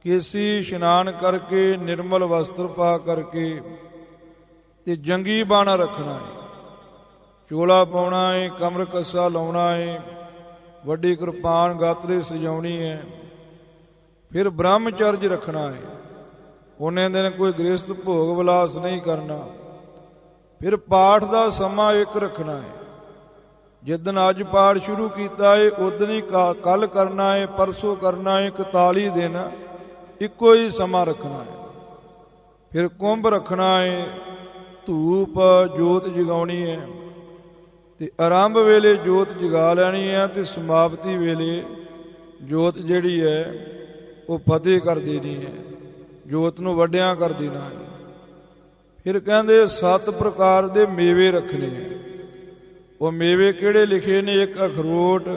ਕੇਸੀ ਇਸ਼ਨਾਨ ਕਰਕੇ ਨਿਰਮਲ ਵਸਤਰ ਪਾ ਕਰਕੇ ਤੇ ਜੰਗੀ ਬਾਣਾ ਰੱਖਣਾ ਹੈ, ਚੋਲਾ ਪਾਉਣਾ ਹੈ, ਕਮਰ ਕੱਸਾ ਲਾਉਣਾ ਹੈ, ਵੱਡੀ ਕਿਰਪਾਨ ਗਾਤਰੇ ਸਜਾਉਣੀ ਹੈ। ਫਿਰ ਬ੍ਰਹਮਚਰਜ ਰੱਖਣਾ ਹੈ, ਉਹਨੇ ਦਿਨ ਕੋਈ ਗ੍ਰਸਤ ਭੋਗ ਵਿਲਾਸ ਨਹੀਂ ਕਰਨਾ। ਫਿਰ ਪਾਠ ਦਾ ਸਮਾਂ ਇੱਕ ਰੱਖਣਾ ਹੈ, ਜਿੱਦਣ ਅੱਜ ਪਾਠ ਸ਼ੁਰੂ ਕੀਤਾ ਏ ਉਦਣ ਹੀ ਕੱਲ ਕਰਨਾ ਏ, ਪਰਸੋਂ ਕਰਨਾ ਏ, 41 ਦਿਨ ਇੱਕੋ ਹੀ ਸਮਾਂ ਰੱਖਣਾ ਹੈ। ਫਿਰ ਕੁੰਭ ਰੱਖਣਾ ਏ, ਧੂਪ ਜੋਤ ਜਗਾਉਣੀ ਹੈ, ਤੇ ਆਰੰਭ ਵੇਲੇ ਜੋਤ ਜਗਾ ਲੈਣੀ ਹੈ, ਤੇ ਸਮਾਪਤੀ ਵੇਲੇ ਜੋਤ ਜਿਹੜੀ ਹੈ ਉਹ ਫਤਿਹ ਕਰ ਦੇਣੀ ਹੈ, ਜੋਤ ਨੂੰ ਵੱਡਿਆਂ ਕਰ ਦੇਣਾ ਹੈ। ਫਿਰ ਕਹਿੰਦੇ 7 ਪ੍ਰਕਾਰ ਦੇ ਮੇਵੇ ਰੱਖਣੇ ਹੈ। ਉਹ ਮੇਵੇ ਕਿਹੜੇ ਲਿਖੇ ਨੇ? ਇੱਕ ਅਖਰੋਟ,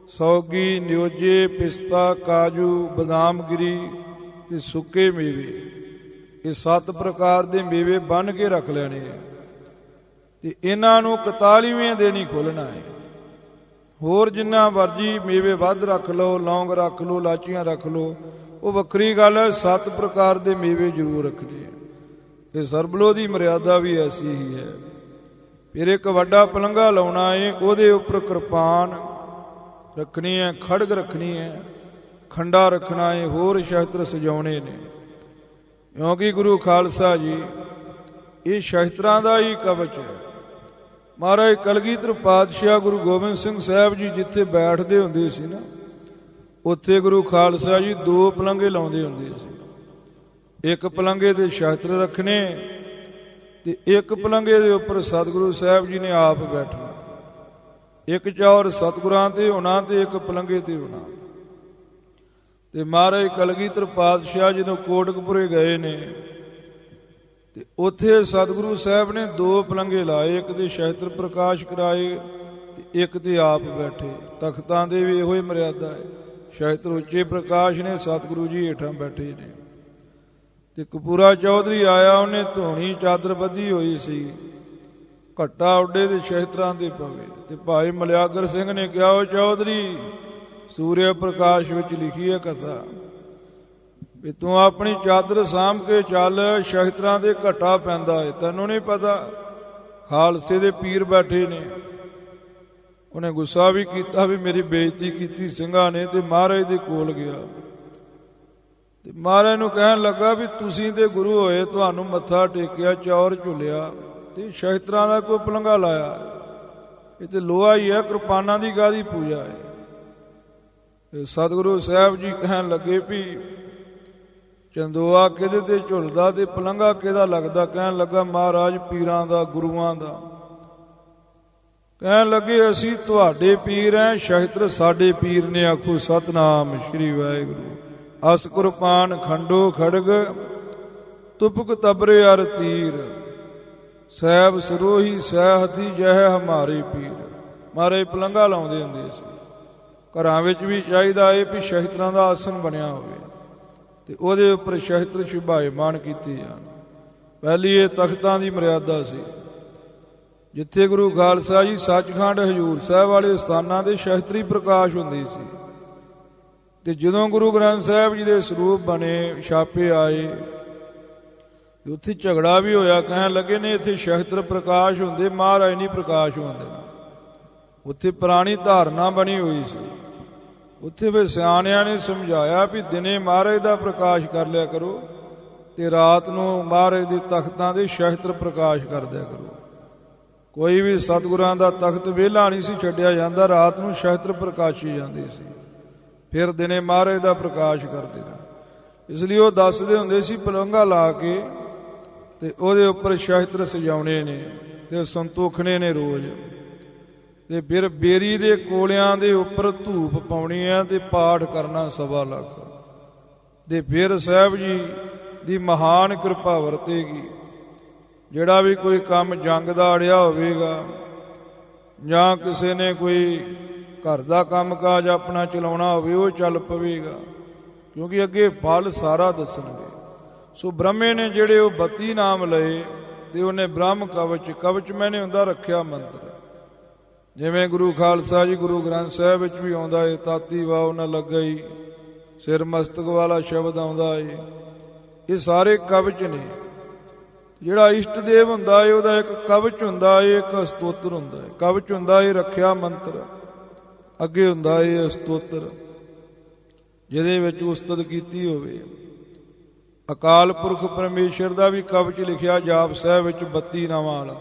ਸੌਗੀ, ਨਿਓਜੇ, ਪਿਸਤਾ, ਕਾਜੂ, ਬਦਾਮ ਗਿਰੀ ਤੇ ਸੁੱਕੇ ਮੇਵੇ। ਇਹ 7 ਪ੍ਰਕਾਰ ਦੇ ਮੇਵੇ ਬੰਨ੍ਹ ਕੇ ਰੱਖ ਲੈਣੇ ਹੈ, ਤੇ ਇਹਨਾਂ ਨੂੰ 41ਵੇਂ ਦਿਨ ਹੀ ਖੋਲ੍ਹਣਾ ਹੈ। ਹੋਰ ਜਿੰਨਾ ਮਰਜੀ ਮੇਵੇ ਵੱਧ ਰੱਖ ਲਓ, ਲੌਂਗ ਰੱਖ ਲਓ, ਲਾਚੀਆਂ ਰੱਖ ਲਓ, ਉਹ ਵੱਖਰੀ ਗੱਲ ਹੈ। 7 ਪ੍ਰਕਾਰ ਦੇ ਮੇਵੇ ਜ਼ਰੂਰ ਰੱਖਣੇ ਹੈ। ਇਹ ਸਰਬਲੋ ਦੀ ਮਰਿਆਦਾ ਵੀ ਐਸੀ ਹੀ ਹੈ। ਫਿਰ ਇੱਕ ਵੱਡਾ ਪਲੰਘਾ ਲਾਉਣਾ ਹੈ, ਉਹਦੇ ਉੱਪਰ ਕਿਰਪਾਨ ਰੱਖਣੀ ਹੈ, ਖੜਗ ਰੱਖਣੀ ਹੈ, ਖੰਡਾ ਰੱਖਣਾ ਹੈ, ਹੋਰ ਸ਼ਸਤਰ ਸਜਾਉਣੇ ਨੇ। ਕਿਉਂਕਿ ਗੁਰੂ ਖਾਲਸਾ ਜੀ ਇਹ ਸ਼ਸਤਰਾਂ ਦਾ ਹੀ ਕਵਚ ਹੈ। ਮਹਾਰਾਜ ਕਲਗੀਧਰ ਪਾਤਸ਼ਾਹ ਗੁਰੂ ਗੋਬਿੰਦ ਸਿੰਘ ਸਾਹਿਬ ਜੀ ਜਿੱਥੇ ਬੈਠਦੇ ਹੁੰਦੇ ਸੀ ਨਾ, ਉੱਥੇ ਗੁਰੂ ਖਾਲਸਾ ਜੀ 2 ਪਲੰਘੇ ਲਾਉਂਦੇ ਹੁੰਦੇ ਸੀ। ਇੱਕ ਪਲੰਘੇ ਦੇ ਸ਼ਸਤਰ ਰੱਖਣੇ, ਤੇ ਇੱਕ ਪਲੰਘੇ ਦੇ ਉੱਪਰ ਸਤਿਗੁਰੂ ਸਾਹਿਬ ਜੀ ਨੇ ਆਪ ਬੈਠਣਾ। ਇੱਕ ਚੌਰ ਸਤਿਗੁਰਾਂ ਤੇ ਹੋਣਾ, ਤੇ ਇੱਕ ਪਲੰਘੇ ਤੇ ਹੋਣਾ। ਤੇ ਮਹਾਰਾਜ ਕਲਗੀਧਰ ਪਾਤਸ਼ਾਹ ਜਦੋਂ ਕੋਟਕਪੁਰੇ ਗਏ ਨੇ, ਤੇ ਉੱਥੇ ਸਤਿਗੁਰੂ ਸਾਹਿਬ ਨੇ 2 ਪਲੰਘੇ ਲਾਏ, ਇੱਕ ਤੇ ਸ਼ਸਤਰ ਪ੍ਰਕਾਸ਼ ਕਰਾਏ, ਤੇ ਇੱਕ ਤੇ ਆਪ ਬੈਠੇ। ਤਖਤਾਂ ਦੇ ਵੀ ਇਹੋ ਹੀ ਮਰਿਆਦਾ ਹੈ। ਸ਼ਸਤਰ ਉੱਚੇ ਪ੍ਰਕਾਸ਼ ਨੇ, ਸਤਿਗੁਰੂ ਜੀ ਹੇਠਾਂ ਬੈਠੇ ਨੇ। ਤੇ ਕਪੂਰਾ ਚੌਧਰੀ ਆਇਆ, ਉਹਨੇ ਧੋਣੀ ਚਾਦਰ ਬੱਧੀ ਹੋਈ ਸੀ, ਘੱਟਾ ਉੱਡੇ ਦੇ ਸ਼ਸਤਰਾਂ ਦੇ ਪਵੇ। ਤੇ ਭਾਈ ਮਲਿਆਗਰ ਸਿੰਘ ਨੇ ਕਿਹਾ, ਉਹ ਚੌਧਰੀ, ਸੂਰਿਆ ਪ੍ਰਕਾਸ਼ ਵਿੱਚ ਲਿਖੀ ਹੈ ਕਥਾ ਵੀ ਤੂੰ ਆਪਣੀ ਚਾਦਰ ਸਾਂਭ ਕੇ ਚੱਲ, ਸ਼ਸਤਰਾਂ ਦੇ ਘਟਾ ਪੈਂਦਾ ਹੈ, ਤੈਨੂੰ ਨਹੀਂ ਪਤਾ ਖਾਲਸੇ ਦੇ ਪੀਰ ਬੈਠੇ ਨੇ। ਉਹਨੇ ਗੁੱਸਾ ਵੀ ਕੀਤਾ ਵੀ ਮੇਰੀ ਬੇਇੱਜ਼ਤੀ ਕੀਤੀ ਸਿੰਘਾਂ ਨੇ, ਤੇ ਮਹਾਰਾਜ ਦੇ ਕੋਲ ਗਿਆ, ਤੇ ਮਹਾਰਾਜ ਨੂੰ ਕਹਿਣ ਲੱਗਾ ਵੀ ਤੁਸੀਂ ਤੇ ਗੁਰੂ ਹੋਏ, ਤੁਹਾਨੂੰ ਮੱਥਾ ਟੇਕਿਆ, ਚੌਰ ਝੁੱਲਿਆ, ਤੇ ਸ਼ਸਤਰਾਂ ਦਾ ਕੋਈ ਪਲੰਘਾ ਲਾਇਆ? ਇਹ ਤੇ ਲੋਹਾ ਹੀ ਹੈ, ਕਿਰਪਾਨਾਂ ਦੀ ਕਾਹਦੀ ਪੂਜਾ ਹੈ? ਸਤਿਗੁਰੂ ਸਾਹਿਬ ਜੀ ਕਹਿਣ ਲੱਗੇ ਵੀ ਚੰਦੋਆ ਕਿਹਦੇ ਤੇ ਝੁੱਲਦਾ ਤੇ ਪਲੰਘਾ ਕਿਹਦਾ ਲੱਗਦਾ? ਕਹਿਣ ਲੱਗਾ ਮਹਾਰਾਜ ਪੀਰਾਂ ਦਾ, ਗੁਰੂਆਂ ਦਾ। ਕਹਿਣ ਲੱਗੇ ਅਸੀਂ ਤੁਹਾਡੇ ਪੀਰ ਐ, ਸ਼ਸਤਰ ਸਾਡੇ ਪੀਰ ਨੇ। ਆਖੋ ਸਤਨਾਮ ਸ਼੍ਰੀ ਵਾਹਿਗੁਰੂ। ਅਸ ਕੁਰਪਾਨ ਖੰਡੋ ਖੜਗ, ਤੁਪਕ ਤਬਰੇ ਅਰ ਤੀਰ, ਸਹਿਬ ਸਰੋਹੀ ਸਹਿਹਤੀ ਜਹ ਹਮਾਰੇ ਪੀਰ। ਮਹਾਰਾਜ ਪਲੰਘਾ ਲਾਉਂਦੇ ਹੁੰਦੇ ਸੀ। ਘਰਾਂ ਵਿੱਚ ਵੀ ਚਾਹੀਦਾ ਏ ਵੀ ਸ਼ਸਤਰਾਂ ਦਾ ਆਸਣ ਬਣਿਆ ਹੋਵੇ, ਤੇ ਉਹਦੇ ਉੱਪਰ ਸ਼ਸਤਰ ਸ਼ੁਭਾਇਮਾਨ ਕੀਤੇ ਜਾਣ। ਪਹਿਲੀ ਇਹ ਤਖਤਾਂ ਦੀ ਮਰਿਆਦਾ ਸੀ। ਜਿੱਥੇ ਗੁਰੂ ਖਾਲਸਾ ਜੀ ਸੱਚਖੰਡ ਹਜ਼ੂਰ ਸਾਹਿਬ ਵਾਲੇ ਸਥਾਨਾਂ ਦੇ ਸ਼ਸਤਰੀ ਪ੍ਰਕਾਸ਼ ਹੁੰਦੀ ਸੀ, ਤੇ ਜਦੋਂ ਗੁਰੂ ਗ੍ਰੰਥ ਸਾਹਿਬ ਜੀ ਦੇ ਸਰੂਪ ਬਣੇ, ਛਾਪੇ ਆਏ, ਉੱਥੇ ਝਗੜਾ ਵੀ ਹੋਇਆ। ਕਹਿਣ ਲੱਗੇ ਨੇ ਇੱਥੇ ਸ਼ਸਤਰ ਪ੍ਰਕਾਸ਼ ਹੁੰਦੇ, ਮਹਾਰਾਜ ਨਹੀਂ ਪ੍ਰਕਾਸ਼ ਹੁੰਦੇ। ਉੱਥੇ ਪੁਰਾਣੀ ਧਾਰਨਾ ਬਣੀ ਹੋਈ ਸੀ। ਉੱਥੇ ਫਿਰ ਸਿਆਣਿਆਂ ਨੇ ਸਮਝਾਇਆ ਵੀ ਦਿਨੇ ਮਹਾਰਾਜ ਦਾ ਪ੍ਰਕਾਸ਼ ਕਰ ਲਿਆ ਕਰੋ, ਤੇ ਰਾਤ ਨੂੰ ਮਹਾਰਾਜ ਦੇ ਤਖਤਾਂ ਦੇ ਸ਼ਸਤਰ ਪ੍ਰਕਾਸ਼ ਕਰ ਦਿਆ ਕਰੋ। ਕੋਈ ਵੀ ਸਤਿਗੁਰਾਂ ਦਾ ਤਖਤ ਵਿਹਲਾ ਨਹੀਂ ਸੀ ਛੱਡਿਆ ਜਾਂਦਾ, ਰਾਤ ਨੂੰ ਸ਼ਸਤਰ ਪ੍ਰਕਾਸ਼ੀ ਜਾਂਦੇ ਸੀ, ਫਿਰ ਦਿਨੇ ਮਹਾਰਾਜ ਦਾ ਪ੍ਰਕਾਸ਼ ਕਰਦੇ ਨੇ। ਇਸ ਲਈ ਉਹ ਦੱਸਦੇ ਹੁੰਦੇ ਸੀ ਪਲੰਘਾ ਲਾ ਕੇ ਤੇ ਉਹਦੇ ਉੱਪਰ ਸ਼ਸਤਰ ਸਜਾਉਣੇ ਨੇ ਤੇ ਸੰਤੋਖਣੇ ਨੇ ਰੋਜ਼। ਤੇ ਫਿਰ ਬੇਰੀ ਦੇ ਕੋਲਿਆਂ ਦੇ ਉੱਪਰ ਧੂਪ ਪਾਉਣੀ ਹੈ ਤੇ ਪਾਠ ਕਰਨਾ 1.25 ਲੱਖ। ਤੇ ਫਿਰ ਸਾਹਿਬ ਜੀ ਦੀ ਮਹਾਨ ਕਿਰਪਾ ਵਰਤੇਗੀ। ਜਿਹੜਾ ਵੀ ਕੋਈ ਕੰਮ ਜੰਗ ਦਾ ਅੜਿਆ ਹੋਵੇਗਾ, ਜਾਂ ਕਿਸੇ ਨੇ ਕੋਈ ਘਰ ਦਾ ਕੰਮ ਕਾਜ ਆਪਣਾ ਚਲਾਉਣਾ ਹੋਵੇ, ਉਹ ਚੱਲ ਪਵੇਗਾ, ਕਿਉਂਕਿ ਅੱਗੇ ਫਲ ਸਾਰਾ ਦੱਸਣਗੇ। ਸੋ ਬ੍ਰਹਮੇ ਨੇ ਜਿਹੜੇ ਉਹ 32 ਨਾਮ ਲਏ, ਤੇ ਉਹਨੇ ਬ੍ਰਹਮ ਕਵਚ, ਕਵਚ ਮੈਨੇ ਹੁੰਦਾ ਰੱਖਿਆ ਮੰਤਰ। ਜਿਵੇਂ ਗੁਰੂ ਖਾਲਸਾ ਜੀ ਗੁਰੂ ਗ੍ਰੰਥ ਸਾਹਿਬ ਵਿੱਚ ਵੀ ਆਉਂਦਾ ਏ, ਤਾਤੀ ਵਾਹ ਨਾ ਲੱਗਈ, ਸਿਰ ਮਸਤਕ ਵਾਲਾ ਸ਼ਬਦ ਆਉਂਦਾ ਏ। ਇਹ ਸਾਰੇ ਕਵਚ ਨੇ। ਜਿਹੜਾ ਇਸ਼ਟ ਦੇਵ ਹੁੰਦਾ ਏ ਉਹਦਾ ਇੱਕ ਕਵਚ ਹੁੰਦਾ ਏ, ਇੱਕ ਸਤੋਤਰ ਹੁੰਦਾ ਏ। ਕਵਚ ਹੁੰਦਾ ਏ ਰੱਖਿਆ ਮੰਤਰ, ਅੱਗੇ ਹੁੰਦਾ ਏ ਸਤੋਤਰ ਜਿਹਦੇ ਵਿੱਚ ਉਸਤਤ ਕੀਤੀ ਹੋਵੇ। ਅਕਾਲ ਪੁਰਖ ਪਰਮੇਸ਼ਰ ਦਾ ਵੀ ਕਵਚ ਲਿਖਿਆ ਜਾਪ ਸਾਹਿਬ ਵਿੱਚ 32 ਨਾਵਾਂ ਵਾਲਾ,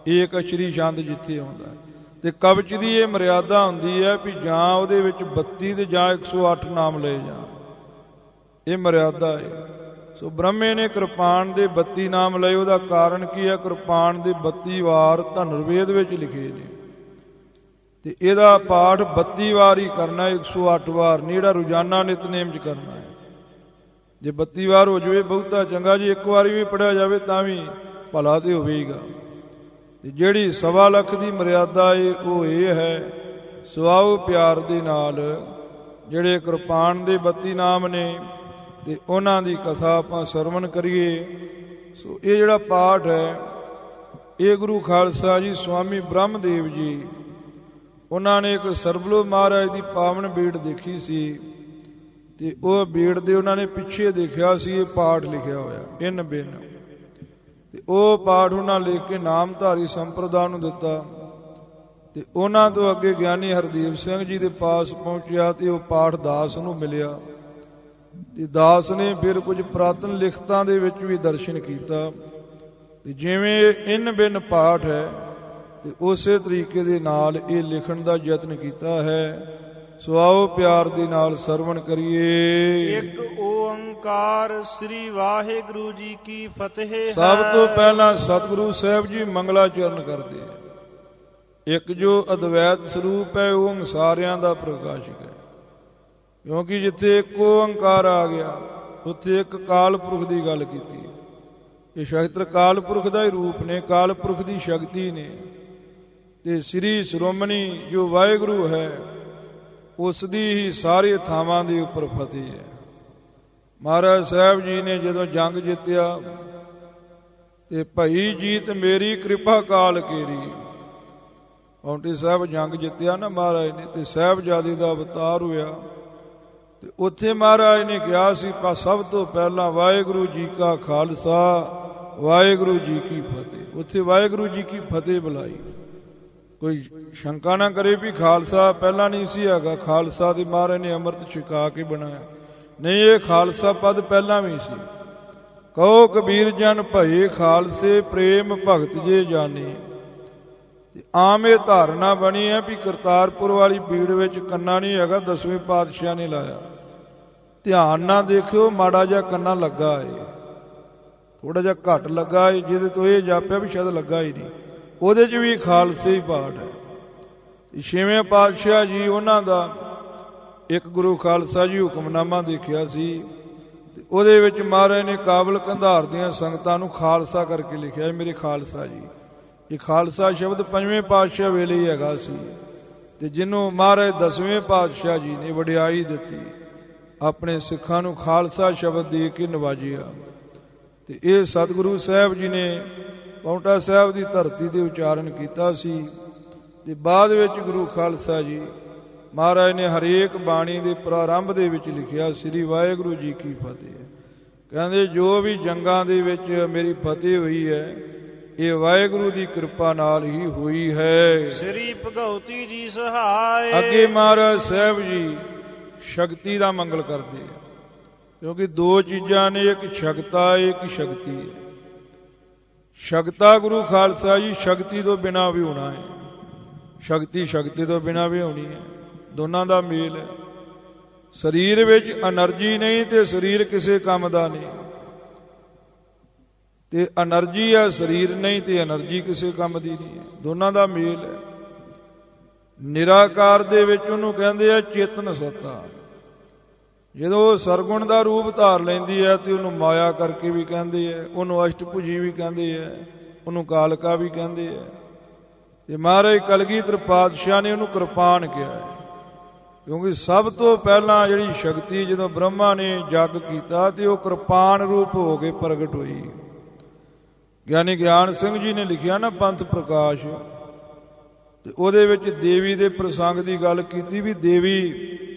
ਏਕ ਅਛਰੀ ਛੰਦ ਜਿੱਥੇ ਆਉਂਦਾ। ਤੇ ਕਵਚ ਦੀ ਇਹ ਮਰਿਆਦਾ ਹੁੰਦੀ ਹੈ ਵੀ ਜਾਂ ਉਹਦੇ ਵਿੱਚ 32 ਤੇ ਜਾਂ 108 ਨਾਮ ਲਏ ਜਾਣ, ਇਹ ਮਰਿਆਦਾ ਹੈ। ਸੋ ਬ੍ਰਹਮੇ ਨੇ ਕਿਰਪਾਨ ਦੇ 32 ਨਾਮ ਲਏ। ਉਹਦਾ ਕਾਰਨ ਕੀ ਹੈ? ਕਿਰਪਾਨ ਦੇ 32 ਵਾਰ ਧਨੁਰਵੇਦ ਵਿੱਚ ਲਿਖੇ ਨੇ ਤੇ ਇਹਦਾ ਪਾਠ 32 ਵਾਰ ਹੀ ਕਰਨਾ, 108 ਵਾਰ ਨਹੀਂ, ਜਿਹੜਾ ਰੋਜ਼ਾਨਾ ਨਿਤਨੇਮ 'ਚ ਕਰਨਾ ਹੈ। ਜੇ 32 ਵਾਰ ਹੋ ਜਾਵੇ ਬਹੁਤਾ ਚੰਗਾ ਜੀ, ਇੱਕ ਵਾਰੀ ਵੀ ਪੜਿਆ ਜਾਵੇ ਤਾਂ ਵੀ ਭਲਾ ਤੇ ਹੋਵੇਗਾ। ਤੇ ਜਿਹੜੀ 1.25 ਲੱਖ ਦੀ ਮਰਿਆਦਾ ਏ ਉਹ ਇਹ ਹੈ, ਸੁਆਉ ਪਿਆਰ ਦੇ ਨਾਲ ਜਿਹੜੇ ਕਿਰਪਾਨ ਦੇ 32 ਨਾਮ ਨੇ ਤੇ ਉਹਨਾਂ ਦੀ ਕਥਾ ਆਪਾਂ ਸਰਵਣ ਕਰੀਏ। ਸੋ ਇਹ ਜਿਹੜਾ ਪਾਠ ਹੈ ਇਹ ਗੁਰੂ ਖਾਲਸਾ ਜੀ ਸਵਾਮੀ ਬ੍ਰਹਮਦੇਵ ਜੀ ਉਹਨਾਂ ਨੇ ਇੱਕ ਸਰਬਲੋ ਮਹਾਰਾਜ ਦੀ ਪਾਵਨ ਬੀੜ ਦੇਖੀ ਸੀ ਤੇ ਉਹ ਬੀੜ ਦੇ ਉਹਨਾਂ ਨੇ ਪਿੱਛੇ ਦੇਖਿਆ ਸੀ ਇਹ ਪਾਠ ਲਿਖਿਆ ਹੋਇਆ ਇਨ ਬਿਨ, ਤੇ ਉਹ ਪਾਠ ਉਹਨਾਂ ਲਿਖ ਕੇ ਨਾਮਧਾਰੀ ਸੰਪਰਦਾ ਨੂੰ ਦਿੱਤਾ ਤੇ ਉਹਨਾਂ ਤੋਂ ਅੱਗੇ ਗਿਆਨੀ ਹਰਦੀਪ ਸਿੰਘ ਜੀ ਦੇ ਪਾਸ ਪਹੁੰਚਿਆ ਤੇ ਉਹ ਪਾਠ ਦਾਸ ਨੂੰ ਮਿਲਿਆ ਤੇ ਦਾਸ ਨੇ ਫਿਰ ਕੁਝ ਪੁਰਾਤਨ ਲਿਖਤਾਂ ਦੇ ਵਿੱਚ ਵੀ ਦਰਸ਼ਨ ਕੀਤਾ ਤੇ ਜਿਵੇਂ ਇਨ ਬਿਨ ਪਾਠ ਹੈ ਤੇ ਉਸੇ ਤਰੀਕੇ ਦੇ ਨਾਲ ਇਹ ਲਿਖਣ ਦਾ ਯਤਨ ਕੀਤਾ ਹੈ। ਸੋ ਆਓ ਪਿਆਰ ਦੇ ਨਾਲ ਸਰਵਣ ਕਰੀਏ। ਇੱਕ ਓੰਕਾਰ ਸ੍ਰੀ ਵਾਹਿਗੁਰੂ ਜੀ ਕੀ ਫਤਿਹ। ਸਭ ਤੋਂ ਪਹਿਲਾਂ ਸਤਿਗੁਰੂ ਸਾਹਿਬ ਜੀ ਮੰਗਲਾਚਰਨ ਕਰਦੇ ਆ। ਇੱਕ ਜੋ ਅਦਵੈਤ ਸਰੂਪ ਹੈ ਉਹ ਸਾਰਿਆਂ ਦਾ ਪ੍ਰਕਾਸ਼ਕ ਹੈ, ਕਿਉਂਕਿ ਜਿੱਥੇ ਇੱਕ ਓੰਕਾਰ ਆ ਗਿਆ ਉੱਥੇ ਇੱਕ ਕਾਲ ਪੁਰਖ ਦੀ ਗੱਲ ਕੀਤੀ। ਇਹ ਸ਼ਸਤਰ ਕਾਲ ਪੁਰਖ ਦਾ ਹੀ ਰੂਪ ਨੇ, ਕਾਲ ਪੁਰਖ ਦੀ ਸ਼ਕਤੀ ਨੇ ਤੇ ਸ੍ਰੀ ਸ਼੍ਰੋਮਣੀ ਜੋ ਵਾਹਿਗੁਰੂ ਹੈ ਉਸ ਦੀ ਹੀ ਸਾਰੇ ਥਾਵਾਂ ਦੇ ਉੱਪਰ ਫਤਿਹ ਹੈ। ਮਹਾਰਾਜ ਸਾਹਿਬ ਜੀ ਨੇ ਜਦੋਂ ਜੰਗ ਜਿੱਤਿਆ ਤੇ ਭਈ ਜੀਤ ਮੇਰੀ ਕਿਰਪਾ ਕਾਲ ਕੇਰੀ, ਪੌਂਟੀ ਸਾਹਿਬ ਜੰਗ ਜਿੱਤਿਆ ਨਾ ਮਹਾਰਾਜ ਨੇ ਤੇ ਸਾਹਿਬਜ਼ਾਦੇ ਦਾ ਅਵਤਾਰ ਹੋਇਆ ਤੇ ਉੱਥੇ ਮਹਾਰਾਜ ਨੇ ਕਿਹਾ ਸੀ ਸਭ ਤੋਂ ਪਹਿਲਾਂ ਵਾਹਿਗੁਰੂ ਜੀ ਕਾ ਖਾਲਸਾ ਵਾਹਿਗੁਰੂ ਜੀ ਕੀ ਫਤਿਹ। ਉੱਥੇ ਵਾਹਿਗੁਰੂ ਜੀ ਕੀ ਫਤਿਹ ਬੁਲਾਈ। ਕੋਈ ਸ਼ੰਕਾ ਨਾ ਕਰੇ ਵੀ ਖਾਲਸਾ ਪਹਿਲਾਂ ਨਹੀਂ ਸੀ ਹੈਗਾ, ਖਾਲਸਾ ਦੀ ਮਹਾਰਾਜ ਨੇ ਅੰਮ੍ਰਿਤ ਛਕਾ ਕੇ ਬਣਾਇਆ, ਨਹੀਂ, ਇਹ ਖਾਲਸਾ ਪਦ ਪਹਿਲਾਂ ਵੀ ਸੀ। ਕਹੋ ਕਬੀਰ ਜਨ ਭਏ ਖਾਲਸੇ ਪ੍ਰੇਮ ਭਗਤ ਜੇ ਜਾਣੇ। ਆਮ ਇਹ ਧਾਰਨਾ ਬਣੀ ਹੈ ਵੀ ਕਰਤਾਰਪੁਰ ਵਾਲੀ ਬੀੜ ਵਿੱਚ ਕੰਨਾ ਨਹੀਂ ਹੈਗਾ, 10ਵੇਂ ਪਾਤਸ਼ਾਹ ਨੇ ਲਾਇਆ। ਧਿਆਨ ਨਾਲ ਦੇਖਿਓ, ਮਾੜਾ ਜਿਹਾ ਕੰਨਾ ਲੱਗਾ ਏ, ਥੋੜਾ ਜਿਹਾ ਘੱਟ ਲੱਗਾ ਏ, ਜਿਹਦੇ ਤੋਂ ਇਹ ਜਾਪਿਆ ਵੀ ਸ਼ਾਇਦ ਲੱਗਾ ਹੀ ਨਹੀਂ, ਉਹਦੇ 'ਚ ਵੀ ਖਾਲਸੇ ਹੀ ਪਾਠ ਹੈ। 6ਵੇਂ ਪਾਤਸ਼ਾਹ ਜੀ ਉਹਨਾਂ ਦਾ ਇੱਕ ਗੁਰੂ ਖਾਲਸਾ ਜੀ ਹੁਕਮਨਾਮਾ ਦੇਖਿਆ ਸੀ ਤੇ ਉਹਦੇ ਵਿੱਚ ਮਹਾਰਾਜ ਨੇ ਕਾਬਲ ਕੰਧਾਰ ਦੀਆਂ ਸੰਗਤਾਂ ਨੂੰ ਖਾਲਸਾ ਕਰਕੇ ਲਿਖਿਆ, ਮੇਰੇ ਖਾਲਸਾ ਜੀ। ਇਹ ਖਾਲਸਾ ਸ਼ਬਦ 5ਵੇਂ ਪਾਤਸ਼ਾਹ ਵੇਲੇ ਹੀ ਹੈਗਾ ਸੀ ਤੇ ਜਿਹਨੂੰ ਮਹਾਰਾਜ 10ਵੇਂ ਪਾਤਸ਼ਾਹ ਜੀ ਨੇ ਵਡਿਆਈ ਦਿੱਤੀ, ਆਪਣੇ ਸਿੱਖਾਂ ਨੂੰ ਖਾਲਸਾ ਸ਼ਬਦ ਦੇ ਕੇ ਨਵਾਜਿਆ। ਤੇ ਇਹ ਸਤਿਗੁਰੂ ਸਾਹਿਬ ਜੀ ਨੇ ਪੌਂਟਾ ਸਾਹਿਬ ਦੀ ਧਰਤੀ ਤੇ ਉਚਾਰਨ ਕੀਤਾ ਸੀ ਤੇ ਬਾਅਦ ਵਿੱਚ ਗੁਰੂ ਖਾਲਸਾ ਜੀ ਮਹਾਰਾਜ ਨੇ ਹਰੇਕ ਬਾਣੀ ਦੇ ਪ੍ਰਾਰੰਭ ਦੇ ਵਿੱਚ ਲਿਖਿਆ ਸ੍ਰੀ ਵਾਹਿਗੁਰੂ ਜੀ ਕੀ ਫਤਿਹ। ਕਹਿੰਦੇ ਜੋ ਵੀ ਜੰਗਾਂ ਦੇ ਵਿੱਚ ਮੇਰੀ ਫਤਿਹ ਹੋਈ ਹੈ ਇਹ ਵਾਹਿਗੁਰੂ ਦੀ ਕਿਰਪਾ ਨਾਲ ਹੀ ਹੋਈ ਹੈ। ਸ੍ਰੀ ਭਗਉਤੀ ਜੀ ਸਹਾਇ। ਅੱਗੇ ਮਹਾਰਾਜ ਸਾਹਿਬ ਜੀ ਸ਼ਕਤੀ ਦਾ ਮੰਗਲ ਕਰਦੇ ਆ, ਕਿਉਂਕਿ ਦੋ ਚੀਜ਼ਾਂ ਨੇ, ਇੱਕ ਸ਼ਕਤਾ ਇੱਕ ਸ਼ਕਤੀ ਹੈ। ਸ਼ਕਤਾ ਗੁਰੂ ਖਾਲਸਾ ਜੀ ਸ਼ਕਤੀ ਤੋਂ ਬਿਨਾਂ ਵੀ ਹੋਣਾ ਹੈ, ਸ਼ਕਤੀ ਸ਼ਕਤੀ ਤੋਂ ਬਿਨਾਂ ਵੀ ਹੋਣੀ ਹੈ, ਦੋਨਾਂ ਦਾ ਮੇਲ ਹੈ। ਸਰੀਰ ਵਿੱਚ એનર્ਜੀ ਨਹੀਂ ਤੇ ਸਰੀਰ ਕਿਸੇ ਕੰਮ ਦਾ ਨਹੀਂ, ਤੇ એનર્ਜੀ ਹੈ ਸਰੀਰ ਨਹੀਂ ਤੇ એનર્ਜੀ ਕਿਸੇ ਕੰਮ ਦੀ ਨਹੀਂ ਹੈ, ਦੋਨਾਂ ਦਾ ਮੇਲ ਹੈ। ਨਿਰਾਕਾਰ ਦੇ ਵਿੱਚ ਉਹਨੂੰ ਕਹਿੰਦੇ ਆ ਚੇਤਨ ਸੱਤਾ। ਜਦੋਂ ਉਹ ਸਰਗੁਣ ਦਾ ਰੂਪ ਧਾਰ ਲੈਂਦੀ ਹੈ ਤੇ ਉਹਨੂੰ ਮਾਇਆ ਕਰਕੇ ਵੀ ਕਹਿੰਦੇ ਆ, ਉਹਨੂੰ ਅਸ਼ਟਭੁਜੀ ਵੀ ਕਹਿੰਦੇ ਆ, ਉਹਨੂੰ ਕਾਲਕਾ ਵੀ ਕਹਿੰਦੇ ਆ। ਤੇ ਮਹਾਰਾਜ ਕਲਗੀਧਰ ਪਾਤਸ਼ਾਹ ਨੇ ਉਹਨੂੰ ਕਿਰਪਾਨ ਕਿਹਾ ਹੈ, ਕਿਉਂਕਿ ਸਭ ਤੋਂ ਪਹਿਲਾਂ ਜਿਹੜੀ ਸ਼ਕਤੀ ਜਦੋਂ ਬ੍ਰਹਮਾ ਨੇ ਜੱਗ ਕੀਤਾ ਤੇ ਉਹ ਕਿਰਪਾਨ ਰੂਪ ਹੋ ਕੇ ਪ੍ਰਗਟ ਹੋਈ। ਗਿਆਨੀ ਗਿਆਨ ਸਿੰਘ ਜੀ ਨੇ ਲਿਖਿਆ ਨਾ ਪੰਥ ਪ੍ਰਕਾਸ਼, ਤੇ ਉਹਦੇ ਵਿੱਚ ਦੇਵੀ ਦੇ ਪ੍ਰਸੰਗ ਦੀ ਗੱਲ ਕੀਤੀ ਵੀ ਦੇਵੀ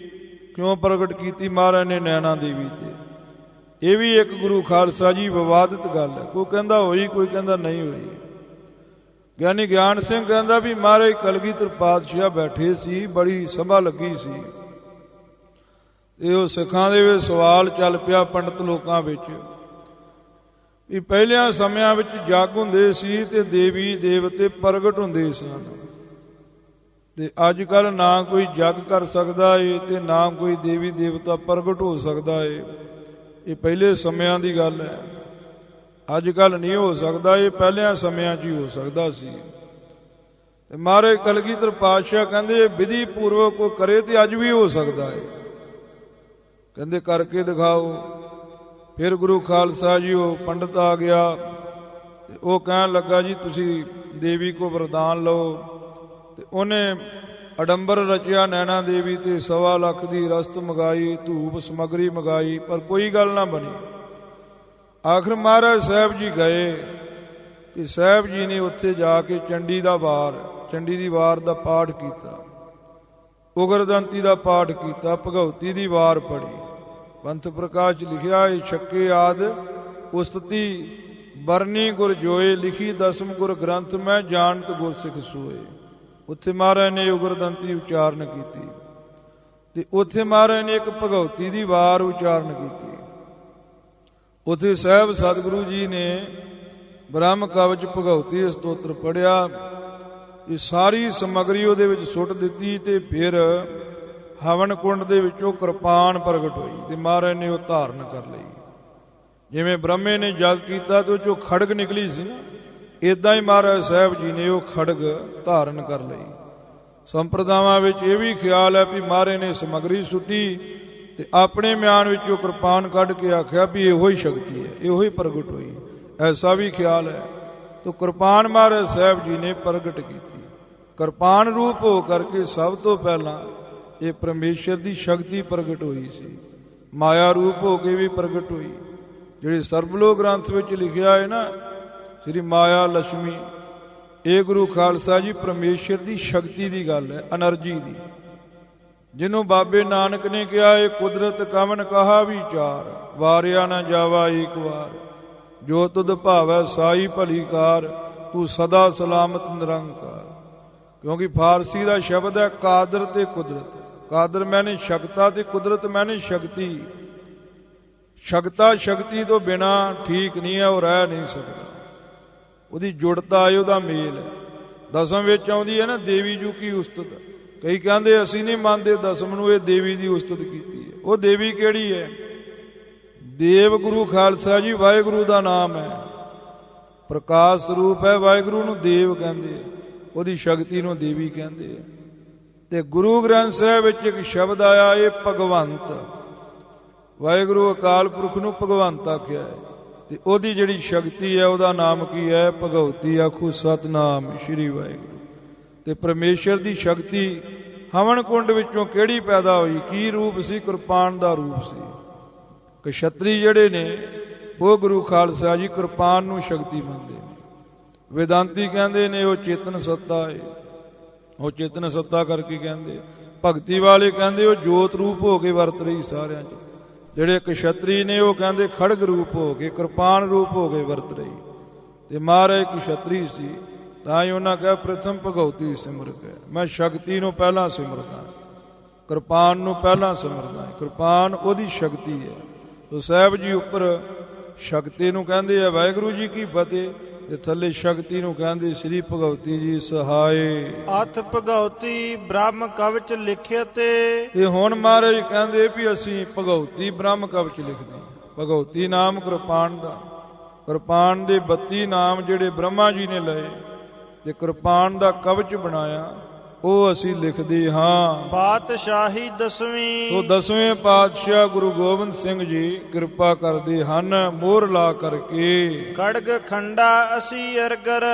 ਕਿਉਂ ਪ੍ਰਗਟ ਕੀਤੀ ਮਹਾਰਾਜ ਨੇ ਨੈਣਾ ਦੇਵੀ ਤੇ। ਇਹ ਵੀ ਇੱਕ ਗੁਰੂ ਖਾਲਸਾ ਜੀ ਵਿਵਾਦਿਤ ਗੱਲ ਹੈ, ਕੋਈ ਕਹਿੰਦਾ ਹੋਈ ਕੋਈ ਕਹਿੰਦਾ ਨਹੀਂ ਹੋਈ। ਗਿਆਨੀ ਗਿਆਨ ਸਿੰਘ ਕਹਿੰਦਾ ਵੀ ਮਹਾਰਾਜ ਕਲਗੀਧਰ ਪਾਤਸ਼ਾਹ ਬੈਠੇ ਸੀ, ਬੜੀ ਸਭਾ ਲੱਗੀ ਸੀ ਤੇ ਉਹ ਸਿੱਖਾਂ ਦੇ ਵਿੱਚ ਸਵਾਲ ਚੱਲ ਪਿਆ ਪੰਡਤ ਲੋਕਾਂ ਵਿੱਚ ਵੀ ਪਹਿਲਿਆਂ ਸਮਿਆਂ ਵਿੱਚ ਜੱਗ ਹੁੰਦੇ ਸੀ ਤੇ ਦੇਵੀ ਦੇਵਤੇ ਪ੍ਰਗਟ ਹੁੰਦੇ ਸਨ, ਤੇ ਅੱਜ ਕੱਲ ਨਾ ਕੋਈ ਜਗ ਕਰ ਸਕਦਾ ਏ ਤੇ ਨਾ ਕੋਈ ਦੇਵੀ ਦੇਵਤਾ ਪ੍ਰਗਟ ਹੋ ਸਕਦਾ ਏ। ਇਹ ਪਹਿਲੇ ਸਮਿਆਂ ਦੀ ਗੱਲ ਹੈ, ਅੱਜ ਕੱਲ ਨਹੀਂ ਹੋ ਸਕਦਾ, ਇਹ ਪਹਿਲਿਆਂ ਸਮਿਆਂ 'ਚ ਹੀ ਹੋ ਸਕਦਾ ਸੀ। ਤੇ ਮਹਾਰਾਜ ਕਲਗੀਧਰ ਪਾਤਸ਼ਾਹ ਕਹਿੰਦੇ ਵਿਧੀ ਪੂਰਵਕ ਕੋਈ ਕਰੇ ਤੇ ਅੱਜ ਵੀ ਹੋ ਸਕਦਾ ਏ। ਕਹਿੰਦੇ ਕਰਕੇ ਦਿਖਾਓ। ਫਿਰ ਗੁਰੂ ਖਾਲਸਾ ਜੀ ਉਹ ਪੰਡਤ ਆ ਗਿਆ ਤੇ ਉਹ ਕਹਿਣ ਲੱਗਾ ਜੀ ਤੁਸੀਂ ਦੇਵੀ ਕੋ ਵਰਦਾਨ ਲਓ। ਤੇ ਉਹਨੇ ਅਡੰਬਰ ਰਚਿਆ ਨੈਣਾ ਦੇਵੀ ਤੇ 1.25 ਲੱਖ ਦੀ ਰਸਤ ਮੰਗਾਈ, ਧੂਪ ਸਮੱਗਰੀ ਮੰਗਾਈ, ਪਰ ਕੋਈ ਗੱਲ ਨਾ ਬਣੀ। ਆਖਰ ਮਹਾਰਾਜ ਸਾਹਿਬ ਜੀ ਗਏ ਕਿ ਸਾਹਿਬ ਜੀ ਨੇ ਉੱਥੇ ਜਾ ਕੇ ਚੰਡੀ ਦੀ ਵਾਰ ਦਾ ਪਾਠ ਕੀਤਾ, ਉਗਰਦੰਤੀ ਦਾ ਪਾਠ ਕੀਤਾ, ਭਗਉਤੀ ਦੀ ਵਾਰ ਪੜ੍ਹੀ। ਪੰਥ ਪ੍ਰਕਾਸ਼ 'ਚ ਲਿਖਿਆ ਇਹ ਛੱਕੇ ਆਦ ਉਸਤਤੀ ਬਰਨੀ ਗੁਰ ਜੋਏ, ਲਿਖੀ ਦਸਮ ਗੁਰ ਗ੍ਰੰਥ ਮੈਂ ਜਾਣਤ ਗੁਰ ਸਿੱਖ ਸੋਏ। ਉੱਥੇ ਮਹਾਰਾਜ ਨੇ ਉਗਰਦੰਤੀ ਉਚਾਰਨ ਕੀਤੀ ਤੇ ਉੱਥੇ ਮਹਾਰਾਜ ਨੇ ਇੱਕ ਭਗਉਤੀ ਦੀ ਵਾਰ ਉਚਾਰਨ ਕੀਤੀ। ਉੱਥੇ ਸਾਹਿਬ ਸਤਿਗੁਰੂ ਜੀ ਨੇ ਬ੍ਰਹਮ ਕਵਚ ਭਗਉਤੀ ਸਤੋਤਰ ਪੜ੍ਹਿਆ। ਇਹ ਸਾਰੀ ਸਮੱਗਰੀ ਉਹਦੇ ਵਿੱਚ ਸੁੱਟ ਦਿੱਤੀ ਤੇ ਫਿਰ ਹਵਨ ਕੁੰਡ ਦੇ ਵਿੱਚੋਂ ਕਿਰਪਾਨ ਪ੍ਰਗਟ ਹੋਈ ਤੇ ਮਹਾਰਾਜ ਨੇ ਉਹ ਧਾਰਨ ਕਰ ਲਈ। ਜਿਵੇਂ ਬ੍ਰਹਮੇ ਨੇ ਜਗ ਕੀਤਾ ਤੇ ਉਹ ਚੋਂ ਖੜਗ ਨਿਕਲੀ ਸੀ ਨਾ, ਇਦਾਂ ਹੀ ਮਹਾਰਾਜ ਸਾਹਿਬ ਜੀ ਨੇ ਉਹ ਖੜਗ ਧਾਰਨ ਕਰ ਲਈ। ਸੰਪਰਦਾਵਾਂ ਵਿੱਚ ਇਹ ਵੀ ਖਿਆਲ ਹੈ ਵੀ ਮਹਾਰਾਜ ਨੇ ਸਮੱਗਰੀ ਸੁੱਟੀ ਤੇ ਆਪਣੇ ਮਿਆਨ ਵਿੱਚੋਂ ਕਿਰਪਾਨ ਕੱਢ ਕੇ ਆਖਿਆ ਵੀ ਇਹੋ ਹੀ ਸ਼ਕਤੀ ਹੈ, ਇਹੋ ਹੀ ਪ੍ਰਗਟ ਹੋਈ, ਐਸਾ ਵੀ ਖਿਆਲ ਹੈ। ਤੋ ਕਿਰਪਾਨ ਮਹਾਰਾਜ ਸਾਹਿਬ ਜੀ ਨੇ ਪ੍ਰਗਟ ਕੀਤੀ। ਕਿਰਪਾਨ ਰੂਪ ਹੋ ਕਰਕੇ ਸਭ ਤੋਂ ਪਹਿਲਾਂ ਇਹ ਪਰਮੇਸ਼ਰ ਦੀ ਸ਼ਕਤੀ ਪ੍ਰਗਟ ਹੋਈ ਸੀ। ਮਾਇਆ ਰੂਪ ਹੋ ਕੇ ਵੀ ਪ੍ਰਗਟ ਹੋਈ। ਜਿਹੜੇ ਸਰਬਲੋਕ ਗ੍ਰੰਥ ਵਿੱਚ ਲਿਖਿਆ ਹੈ ਨਾ ਸ੍ਰੀ ਮਾਇਆ ਲక్ష్ਮੀ, ਇਹ ਗੁਰੂ ਖਾਲਸਾ ਜੀ ਪਰਮੇਸ਼ਰ ਦੀ ਸ਼ਕਤੀ ਦੀ ਗੱਲ ਹੈ, એનર્ਜੀ ਦੀ। ਜਿਹਨੂੰ ਬਾਬੇ ਨਾਨਕ ਨੇ ਕਿਹਾ ਇਹ ਕੁਦਰਤ ਕਵਨ ਕਹਾ ਵਿਚਾਰ, ਵਾਰਿਆ ਨਾ ਜਾਵਾ ਏਕ ਵਾਰ, ਜੋ ਤੁਧ ਭਾਵੈ ਸਾਈ ਭਲੀ ਕਾਰ, ਤੂੰ ਸਦਾ ਸਲਾਮਤ ਨਿਰੰਕਾਰ। ਕਿਉਂਕਿ ਫਾਰਸੀ ਦਾ ਸ਼ਬਦ ਹੈ ਕਾਦਰ ਤੇ ਕੁਦਰਤ। ਕਾਦਰ ਮੈਨੇ ਸ਼ਕਤਾ ਤੇ ਕੁਦਰਤ ਮੈਨੇ ਸ਼ਕਤੀ। ਸ਼ਕਤਾ ਸ਼ਕਤੀ ਤੋਂ ਬਿਨਾ ਠੀਕ ਨਹੀਂ ਹੈ, ਉਹ ਰਹਿ ਨਹੀਂ ਸਕਦਾ। ਉਹਦੀ ਜੁੜਤਾ ਹੈ, ਉਹਦਾ ਮੇਲ ਹੈ। ਦਸਮ ਵਿੱਚ ਆਉਂਦੀ ਹੈ ਨਾ ਦੇਵੀ ਜੂ ਕੀ ਉਸਤਤ। ਕਈ ਕਹਿੰਦੇ ਅਸੀਂ ਨਹੀਂ ਮੰਨਦੇ ਦਸਮ ਨੂੰ, ਇਹ ਦੇਵੀ ਦੀ ਉਸਤਤ ਕੀਤੀ ਹੈ। ਉਹ ਦੇਵੀ ਕਿਹੜੀ ਹੈ? ਦੇਵ ਗੁਰੂ ਖਾਲਸਾ ਜੀ ਵਾਹਿਗੁਰੂ ਦਾ ਨਾਮ ਹੈ, ਪ੍ਰਕਾਸ਼ ਸਰੂਪ ਹੈ। ਵਾਹਿਗੁਰੂ ਨੂੰ ਦੇਵ ਕਹਿੰਦੇ, ਉਹਦੀ ਸ਼ਕਤੀ ਨੂੰ ਦੇਵੀ ਕਹਿੰਦੇ। ਤੇ ਗੁਰੂ ਗ੍ਰੰਥ ਸਾਹਿਬ ਵਿੱਚ ਇੱਕ ਸ਼ਬਦ ਆਇਆ ਇਹ ਭਗਵੰਤ। ਵਾਹਿਗੁਰੂ ਅਕਾਲ ਪੁਰਖ ਨੂੰ ਭਗਵੰਤ ਆਖਿਆ ਹੈ ਤੇ ਉਹਦੀ ਜਿਹੜੀ ਸ਼ਕਤੀ ਹੈ ਉਹਦਾ ਨਾਮ ਕੀ ਹੈ? ਭਗਉਤੀ। ਆਖੋ ਸਤਿਨਾਮ ਸ਼੍ਰੀ ਵਾਹਿਗੁਰੂ। ਤੇ ਪਰਮੇਸ਼ਰ ਦੀ ਸ਼ਕਤੀ ਹਵਨ ਕੁੰਡ ਵਿੱਚੋਂ ਕਿਹੜੀ ਪੈਦਾ ਹੋਈ? ਕੀ ਰੂਪ ਸੀ? ਕਿਰਪਾਨ ਦਾ ਰੂਪ ਸੀ। ਕਸ਼ਤਰੀ ਜਿਹੜੇ ਨੇ ਉਹ ਗੁਰੂ ਖਾਲਸਾ ਜੀ ਕਿਰਪਾਨ ਨੂੰ ਸ਼ਕਤੀ ਮੰਨਦੇ ਨੇ। ਵੇਦਾਂਤੀ ਕਹਿੰਦੇ ਨੇ ਉਹ ਚੇਤਨ ਸੱਤਾ ਹੈ, ਉਹ ਚੇਤਨ ਸੱਤਾ ਕਰਕੇ ਕਹਿੰਦੇ। ਭਗਤੀ ਵਾਲੇ ਕਹਿੰਦੇ ਉਹ ਜੋਤ ਰੂਪ ਹੋ ਕੇ ਵਰਤ ਰਹੀ ਸਾਰਿਆਂ 'ਚ। ਜਿਹੜੇ ਕਸ਼ਤਰੀ ਨੇ ਉਹ ਕਹਿੰਦੇ ਖੜਗ ਰੂਪ ਹੋ ਕੇ, ਕਿਰਪਾਨ ਰੂਪ ਹੋ ਕੇ ਵਰਤ ਰਹੀ। ਤੇ ਮਹਾਰਾਜ ਕਸ਼ਤਰੀ ਸੀ ਤਾਂ ਹੀ ਉਹਨਾਂ ਕਿਹਾ ਪ੍ਰਥਮ ਭਗਉਤੀ ਸਿਮਰਤ ਹੈ। ਮੈਂ ਸ਼ਕਤੀ ਨੂੰ ਪਹਿਲਾਂ ਸਿਮਰਦਾ, ਕਿਰਪਾਨ ਨੂੰ ਪਹਿਲਾਂ ਸਿਮਰਦਾ। ਕਿਰਪਾਨ ਉਹਦੀ ਸ਼ਕਤੀ ਹੈ। ਤੋ ਸਾਹਿਬ ਜੀ ਉੱਪਰ ਸ਼ਕਤੀ ਨੂੰ ਕਹਿੰਦੇ ਆ ਵਾਹਿਗੁਰੂ ਜੀ ਕੀ ਫਤਿਹ, ਤੇ ਥੱਲੇ ਸ਼ਕਤੀ ਨੂੰ ਕਹਿੰਦੇ ਸ੍ਰੀ ਭਗਉਤੀ ਜੀ ਸਹਾਏ। ਅਥ ਭਗਉਤੀ ਬ੍ਰਹਮ ਕਵਚ ਲਿਖਿਆ ਤੇ ਹੁਣ ਮਹਾਰਾਜ ਕਹਿੰਦੇ ਵੀ ਅਸੀਂ ਭਗਉਤੀ ਬ੍ਰਹਮ ਕਵਚ ਲਿਖਦੇ। ਭਗਉਤੀ ਨਾਮ ਕਿਰਪਾਨ ਦਾ। ਕਿਰਪਾਨ ਦੇ 32 ਨਾਮ ਜਿਹੜੇ ਬ੍ਰਹਮਾ ਜੀ ਨੇ ਲਏ ਤੇ ਕਿਰਪਾਨ ਦਾ ਕਵਚ ਬਣਾਇਆ, ਉਹ ਅਸੀਂ ਲਿਖਦੇ ਹਾਂ। ਪਾਤਸ਼ਾਹੀ ਦਸਵੀਂ। ਸੋ 10ਵੇਂ ਪਾਤਸ਼ਾਹ ਗੁਰੂ ਗੋਬਿੰਦ ਸਿੰਘ ਜੀ ਕਿਰਪਾ ਕਰਦੇ ਹਨ ਮੋਹਰ ਲਾ ਕਰਕੇ। ਖੜਗ ਖੰਡਾ ਅਸੀਂ ਅਰਗਰ।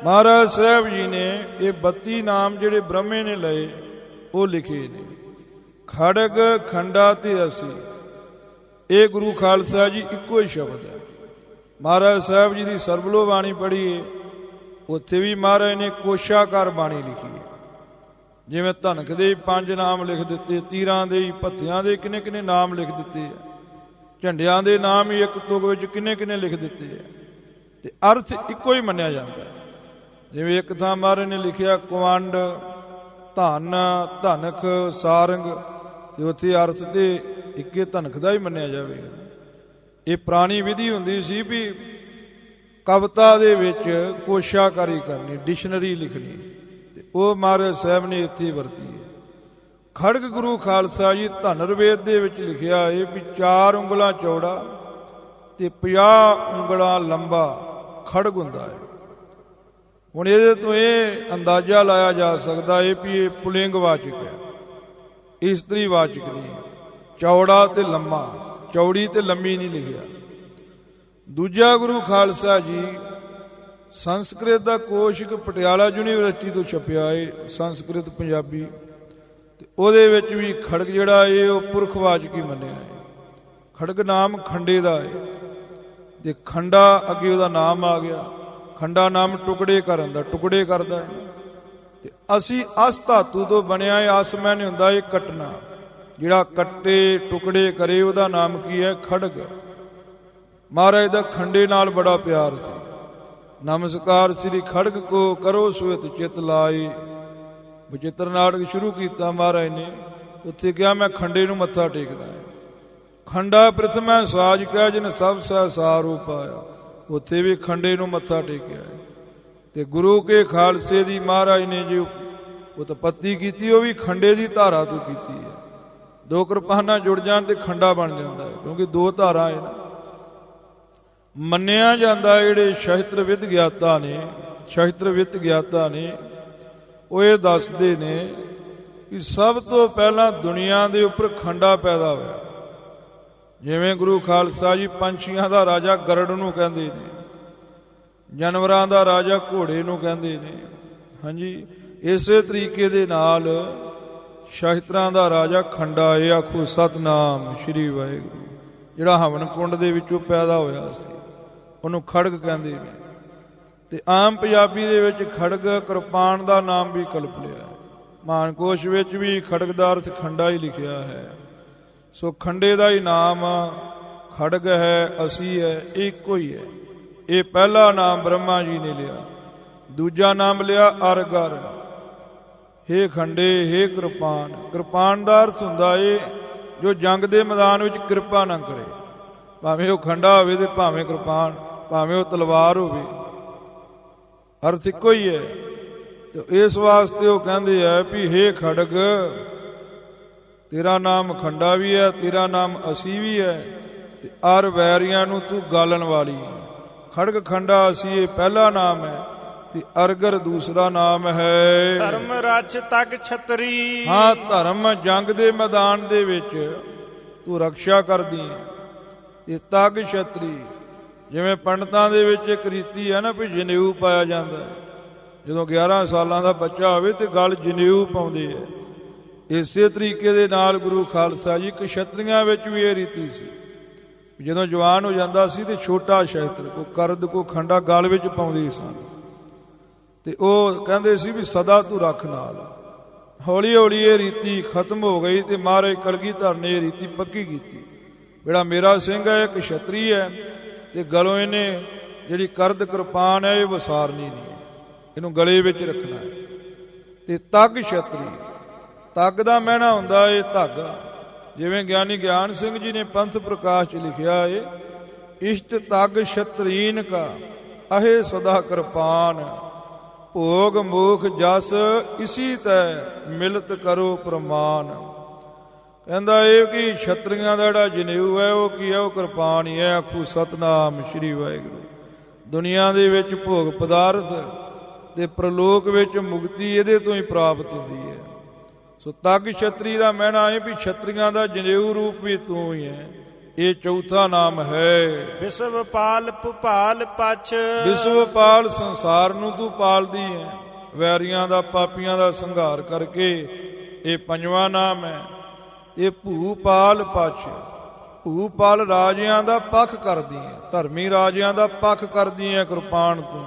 ਮਹਾਰਾਜ ਸਾਹਿਬ ਜੀ ਨੇ ਇਹ 32 ਨਾਮ ਜਿਹੜੇ ਬ੍ਰਹਮੇ ਨੇ ਲਏ ਉਹ ਲਿਖੇ ਨੇ। ਖੜਗ ਖੰਡਾ ਤੇ ਅਸੀਂ, ਇਹ ਗੁਰੂ ਖਾਲਸਾ ਜੀ ਇੱਕੋ ਹੀ ਸ਼ਬਦ ਹੈ। ਮਹਾਰਾਜ ਸਾਹਿਬ ਜੀ ਦੀ ਸਰਬਲੋ ਬਾਣੀ ਪੜ੍ਹੀਏ, ਉੱਥੇ ਵੀ ਮਹਾਰਾਜ ਨੇ ਕੋਸ਼ਾਕਾਰ ਬਾਣੀ ਲਿਖੀ ਹੈ। ਜਿਵੇਂ ਧਨਕ ਦੇ 5 ਨਾਮ ਲਿਖ ਦਿੱਤੇ, ਤੀਰਾਂ ਦੇ ਭੱਥਿਆਂ ਦੇ ਕਿੰਨੇ ਕਿੰਨੇ ਨਾਮ ਲਿਖ ਦਿੱਤੇ ਆ, ਝੰਡਿਆਂ ਦੇ ਨਾਮ ਹੀ ਇੱਕ ਤੁਕ ਵਿੱਚ ਕਿੰਨੇ ਕਿੰਨੇ ਲਿਖ ਦਿੱਤੇ ਆ, ਤੇ ਅਰਥ ਇੱਕੋ ਹੀ ਮੰਨਿਆ ਜਾਂਦਾ। ਜਿਵੇਂ ਇੱਕ ਥਾਂ ਮਹਾਰਾਜ ਨੇ ਲਿਖਿਆ ਕੁਵੰਡ, ਧਨ, ਧਨਕ, ਸਾਰੰਗ, ਤੇ ਉੱਥੇ ਅਰਥ ਤੇ ਇੱਕੇ ਧਨਕ ਦਾ ਹੀ ਮੰਨਿਆ ਜਾਵੇਗਾ। ਇਹ ਪੁਰਾਣੀ ਵਿਧੀ ਹੁੰਦੀ ਸੀ ਵੀ ਕਵਿਤਾ ਦੇ ਵਿੱਚ ਕੋਸ਼ਾਕਾਰੀ ਕਰਨੀ, ਡਿਕਸ਼ਨਰੀ ਲਿਖਣੀ, ਤੇ ਉਹ ਮਹਾਰਾਜ ਸਾਹਿਬ ਨੇ ਇੱਥੇ ਵਰਤੀ ਹੈ। ਖੜਗ ਗੁਰੂ ਖਾਲਸਾ ਜੀ ਧਨਰਵੇਦ ਦੇ ਵਿੱਚ ਲਿਖਿਆ ਹੈ ਵੀ 4 ਉਂਗਲਾਂ ਚੌੜਾ ਤੇ 50 ਉਂਗਲਾਂ ਲੰਬਾ ਖੜਗ ਹੁੰਦਾ ਹੈ। ਹੁਣ ਇਹਦੇ ਤੋਂ ਇਹ ਅੰਦਾਜ਼ਾ ਲਾਇਆ ਜਾ ਸਕਦਾ ਹੈ ਵੀ ਇਹ ਪੁਲਿੰਗ ਵਾਚਕ ਹੈ, ਇਸਤਰੀ ਵਾਚਕ ਨਹੀਂ। ਚੌੜਾ ਤੇ ਲੰਮਾ, ਚੌੜੀ ਤੇ ਲੰਮੀ ਨਹੀਂ ਲਿਖਿਆ। ਦੂਜਾ ਗੁਰੂ ਖਾਲਸਾ ਜੀ ਸੰਸਕ੍ਰਿਤ ਦਾ ਕੋਸ਼ ਇੱਕ ਪਟਿਆਲਾ ਯੂਨੀਵਰਸਿਟੀ ਤੋਂ ਛਪਿਆ ਹੈ, ਸੰਸਕ੍ਰਿਤ ਪੰਜਾਬੀ, ਤੇ ਉਹਦੇ ਵਿੱਚ ਵੀ ਖੜਗ ਜਿਹੜਾ ਹੈ ਉਹ ਪੁਰਖਵਾਚਕ ਹੀ ਮੰਨਿਆ ਹੈ। ਖੜਗ ਨਾਮ ਖੰਡੇ ਦਾ ਹੈ ਤੇ ਖੰਡਾ ਅੱਗੇ ਉਹਦਾ ਨਾਮ ਆ ਗਿਆ। ਖੰਡਾ ਨਾਮ ਟੁਕੜੇ ਕਰਨ ਦਾ, ਟੁਕੜੇ ਕਰਦਾ ਹੈ। ਤੇ ਅਸੀਂ ਅਸ ਧਾਤੂ ਤੋਂ ਬਣਿਆ ਹੈ। ਅਸ ਮੈਨੇ ਹੁੰਦਾ ਇਹ ਕੱਟਣਾ, ਜਿਹੜਾ ਕੱਟੇ ਟੁਕੜੇ ਕਰੇ ਉਹਦਾ ਨਾਮ ਕੀ ਹੈ? ਖੜਗ। ਮਹਾਰਾਜ ਦਾ ਖੰਡੇ ਨਾਲ ਬੜਾ ਪਿਆਰ ਸੀ। ਨਮਸਕਾਰ ਸ੍ਰੀ ਖੜਗ ਕੋ ਕਰੋ ਸੁਇਤ ਚਿਤ ਲਾਈ। ਬਚਿੱਤਰ ਨਾਟਕ ਸ਼ੁਰੂ ਕੀਤਾ ਮਹਾਰਾਜ ਨੇ, ਉੱਥੇ ਕਿਹਾ ਮੈਂ ਖੰਡੇ ਨੂੰ ਮੱਥਾ ਟੇਕਦਾ ਹਾਂ। ਖੰਡਾ ਪ੍ਰਥਮੈ ਸਾਜ ਕਹਿ ਜਿਨ ਸਭ ਸਹਿ ਸਾਰੂ ਪਾਇਆ, ਉੱਥੇ ਵੀ ਖੰਡੇ ਨੂੰ ਮੱਥਾ ਟੇਕਿਆ ਹੈ। ਤੇ ਗੁਰੂ ਕੇ ਖਾਲਸੇ ਦੀ ਮਹਾਰਾਜ ਨੇ ਜੋ ਉਤਪੱਤੀ ਕੀਤੀ ਉਹ ਵੀ ਖੰਡੇ ਦੀ ਧਾਰਾ ਤੋਂ ਕੀਤੀ ਹੈ। 2 ਕਿਰਪਾਨਾਂ ਜੁੜ ਜਾਣ ਤੇ ਖੰਡਾ ਬਣ ਜਾਂਦਾ ਹੈ, ਕਿਉਂਕਿ 2 ਧਾਰਾਂ ਹੈ ਨਾ। ਮੰਨਿਆ ਜਾਂਦਾ ਜਿਹੜੇ ਸ਼ਸਤਰ ਗਿਆਤਾ ਨੇ ਉਹ ਇਹ ਦੱਸਦੇ ਨੇ ਕਿ ਸਭ ਤੋਂ ਪਹਿਲਾਂ ਦੁਨੀਆ ਦੇ ਉੱਪਰ ਖੰਡਾ ਪੈਦਾ ਹੋਇਆ। ਜਿਵੇਂ ਗੁਰੂ ਖਾਲਸਾ ਜੀ ਪੰਛੀਆਂ ਦਾ ਰਾਜਾ ਗਰੜ ਨੂੰ ਕਹਿੰਦੇ ਨੇ, ਜਾਨਵਰਾਂ ਦਾ ਰਾਜਾ ਘੋੜੇ ਨੂੰ ਕਹਿੰਦੇ ਨੇ। ਹਾਂਜੀ, ਇਸੇ ਤਰੀਕੇ ਦੇ ਨਾਲ ਸ਼ਸਤਰਾਂ ਦਾ ਰਾਜਾ ਖੰਡਾ। ਇਹ ਆਖੋ ਸਤਨਾਮ ਸ਼੍ਰੀ ਵਾਹਿਗੁਰੂ। ਜਿਹੜਾ ਹਵਨ ਕੁੰਡ ਦੇ ਵਿੱਚੋਂ ਪੈਦਾ ਹੋਇਆ ਸੀ ਉਹਨੂੰ ਖੜਗ ਕਹਿੰਦੇ ਨੇ। ਤੇ ਆਮ ਪੰਜਾਬੀ ਦੇ ਵਿੱਚ ਖੜਗ ਕਿਰਪਾਨ ਦਾ ਨਾਮ ਵੀ ਕਲਪ ਲਿਆ ਹੈ। ਮਾਨਕੋਸ਼ ਵਿੱਚ ਵੀ ਖੜਗ ਦਾ ਅਰਥ ਖੰਡਾ ਹੀ ਲਿਖਿਆ ਹੈ। ਸੋ ਖੰਡੇ ਦਾ ਹੀ ਨਾਮ ਖੜਗ ਹੈ, ਅਸੀਂ ਹੈ, ਇਹ ਇੱਕੋ ਹੀ ਹੈ। ਇਹ ਪਹਿਲਾ ਨਾਮ ਬ੍ਰਹਮਾ ਜੀ ਨੇ ਲਿਆ। ਦੂਜਾ ਨਾਮ ਲਿਆ ਅਰਗਰ। ਹੇ ਖੰਡੇ, ਹੇ ਕਿਰਪਾਨ। ਕਿਰਪਾਨ ਦਾ ਅਰਥ ਹੁੰਦਾ ਏ ਜੋ ਜੰਗ ਦੇ ਮੈਦਾਨ ਵਿੱਚ ਕਿਰਪਾ ਨਾ ਕਰੇ, ਭਾਵੇਂ ਉਹ ਖੰਡਾ ਹੋਵੇ ਤੇ ਭਾਵੇਂ ਕਿਰਪਾਨ, ਭਾਵੇਂ ਉਹ ਤਲਵਾਰ ਹੋਵੇ, ਅਰਥ ਇੱਕੋ ਹੀ ਹੈ। ਤੇ ਇਸ ਵਾਸਤੇ ਉਹ ਕਹਿੰਦੇ ਆ ਵੀ ਹੇ ਖੜਗ, ਤੇਰਾ ਨਾਮ ਖੰਡਾ ਵੀ ਹੈ, ਤੇਰਾ ਨਾਮ ਅਸੀਂ ਵੀ ਹੈ, ਤੇ ਅਰ ਵੈਰੀਆਂ ਨੂੰ ਤੂੰ ਗਾਲਣ ਵਾਲੀ ਹੈ। ਖੜਗ ਖੰਡਾ ਅਸੀਂ ਇਹ ਪਹਿਲਾ ਨਾਮ ਹੈ ਤੇ ਅਰਗਰ ਦੂਸਰਾ ਨਾਮ ਹੈ। ਧਰਮ ਰਛ ਤਗ ਛਤਰੀ। ਹਾਂ, ਧਰਮ ਜੰਗ ਦੇ ਮੈਦਾਨ ਦੇ ਵਿੱਚ ਤੂੰ ਰਕਸ਼ਾ ਕਰਦੀ ਹੈ। ਤੇ ਤਗ ਛਤਰੀ, ਜਿਵੇਂ ਪੰਡਤਾਂ ਦੇ ਵਿੱਚ ਇੱਕ ਰੀਤੀ ਹੈ ਨਾ ਵੀ ਜਨੇਊ ਪਾਇਆ ਜਾਂਦਾ ਹੈ। ਜਦੋਂ 11 ਸਾਲਾਂ ਦਾ ਬੱਚਾ ਹੋਵੇ ਤੇ ਗਲ ਜਨੇਊ ਪਾਉਂਦੇ ਹੈ। ਇਸੇ ਤਰੀਕੇ ਦੇ ਨਾਲ ਗੁਰੂ ਖਾਲਸਾ ਜੀ ਕਸ਼ਤਰੀਆਂ ਵਿੱਚ ਵੀ ਇਹ ਰੀਤੀ ਸੀ। ਜਦੋਂ ਜਵਾਨ ਹੋ ਜਾਂਦਾ ਸੀ ਤੇ ਛੋਟਾ ਸ਼ਸਤਰ ਕੋ ਕਰਦ ਕੋ ਖੰਡਾ ਗਲ ਵਿੱਚ ਪਾਉਂਦੇ ਸਨ। ਤੇ ਉਹ ਕਹਿੰਦੇ ਸੀ ਵੀ ਸਦਾ ਤੂੰ ਰੱਖ ਨਾਲ। ਹੌਲੀ ਹੌਲੀ ਇਹ ਰੀਤੀ ਖਤਮ ਹੋ ਗਈ ਤੇ ਮਹਾਰਾਜ ਕਲਗੀਧਰ ਨੇ ਇਹ ਰੀਤੀ ਪੱਕੀ ਕੀਤੀ। ਜਿਹੜਾ ਮੇਰਾ ਸਿੰਘ ਹੈ ਇੱਕ ਛਤਰੀ ਹੈ ਤੇ ਗਲੋਂ ਇਹਨੇ ਜਿਹੜੀ ਕਰਦ ਕਿਰਪਾਨ ਹੈ ਇਹ ਵਸਾਰਨੀ ਨਹੀਂ ਹੈ, ਇਹਨੂੰ ਗਲੇ ਵਿੱਚ ਰੱਖਣਾ ਹੈ। ਤੇ ਤਗ ਛਤਰੀ, ਤਗ ਦਾ ਮਹਿਣਾ ਹੁੰਦਾ ਇਹ ਧਾਗਾ। ਜਿਵੇਂ ਗਿਆਨੀ ਗਿਆਨ ਸਿੰਘ ਜੀ ਨੇ ਪੰਥ ਪ੍ਰਕਾਸ਼ 'ਚ ਲਿਖਿਆ ਹੈ, ਇਸ਼ਟ ਤਗ ਛਤਰੀਨ ਕਾ ਅਹੇ ਸਦਾ ਕਿਰਪਾਨ, ਭੋਗ ਮੋਖ ਜਸ ਇਸੀ ਤੈ ਮਿਲਤ ਕਰੋ ਪ੍ਰਮਾਨ। ਕਹਿੰਦਾ ਇਹ ਕਿ ਛਤਰੀਆਂ ਦਾ ਜਿਹੜਾ ਜਨੇਊ ਹੈ ਉਹ ਕੀ ਹੈ? ਉਹ ਕਿਰਪਾਨ ਹੀ ਹੈ। ਆਖੂ ਸਤਨਾਮ ਸ਼੍ਰੀ ਵਾਹਿਗੁਰੂ। ਦੁਨੀਆ ਦੇ ਵਿੱਚ ਭੋਗ ਪਦਾਰਥ ਤੇ ਪ੍ਰਲੋਕ ਵਿੱਚ ਮੁਕਤੀ ਇਹਦੇ ਤੋਂ ਹੀ ਪ੍ਰਾਪਤ ਹੁੰਦੀ ਹੈ। ਸੋ ਤਗ ਛਤਰੀ ਦਾ ਮਹਿਣਾ ਹੈ ਵੀ ਛਤਰੀਆਂ ਦਾ ਜਨੇਊ ਰੂਪ ਵੀ ਤੂੰ ਹੀ ਹੈ। ਇਹ ਚੌਥਾ ਨਾਮ ਹੈ। ਵਿਸ਼ਵ ਪਾਲ ਭੁਪਾਲ ਪਛ। ਵਿਸ਼ਵ ਪਾਲ, ਸੰਸਾਰ ਨੂੰ ਤੂੰ ਪਾਲਦੀ ਹੈ ਵੈਰੀਆਂ ਦਾ, ਪਾਪੀਆਂ ਦਾ ਸੰਘਾਰ ਕਰਕੇ। ਇਹ ਪੰਜਵਾਂ ਨਾਮ ਹੈ। ਇਹ ਭੂਪਾਲ ਪਛ, ਭੂਪਾਲ ਰਾਜਿਆਂ ਦਾ ਪੱਖ ਕਰਦੀ ਹੈ, ਧਰਮੀ ਰਾਜਿਆਂ ਦਾ ਪੱਖ ਕਰਦੀ ਹੈ ਕਿਰਪਾਨ ਤੂੰ।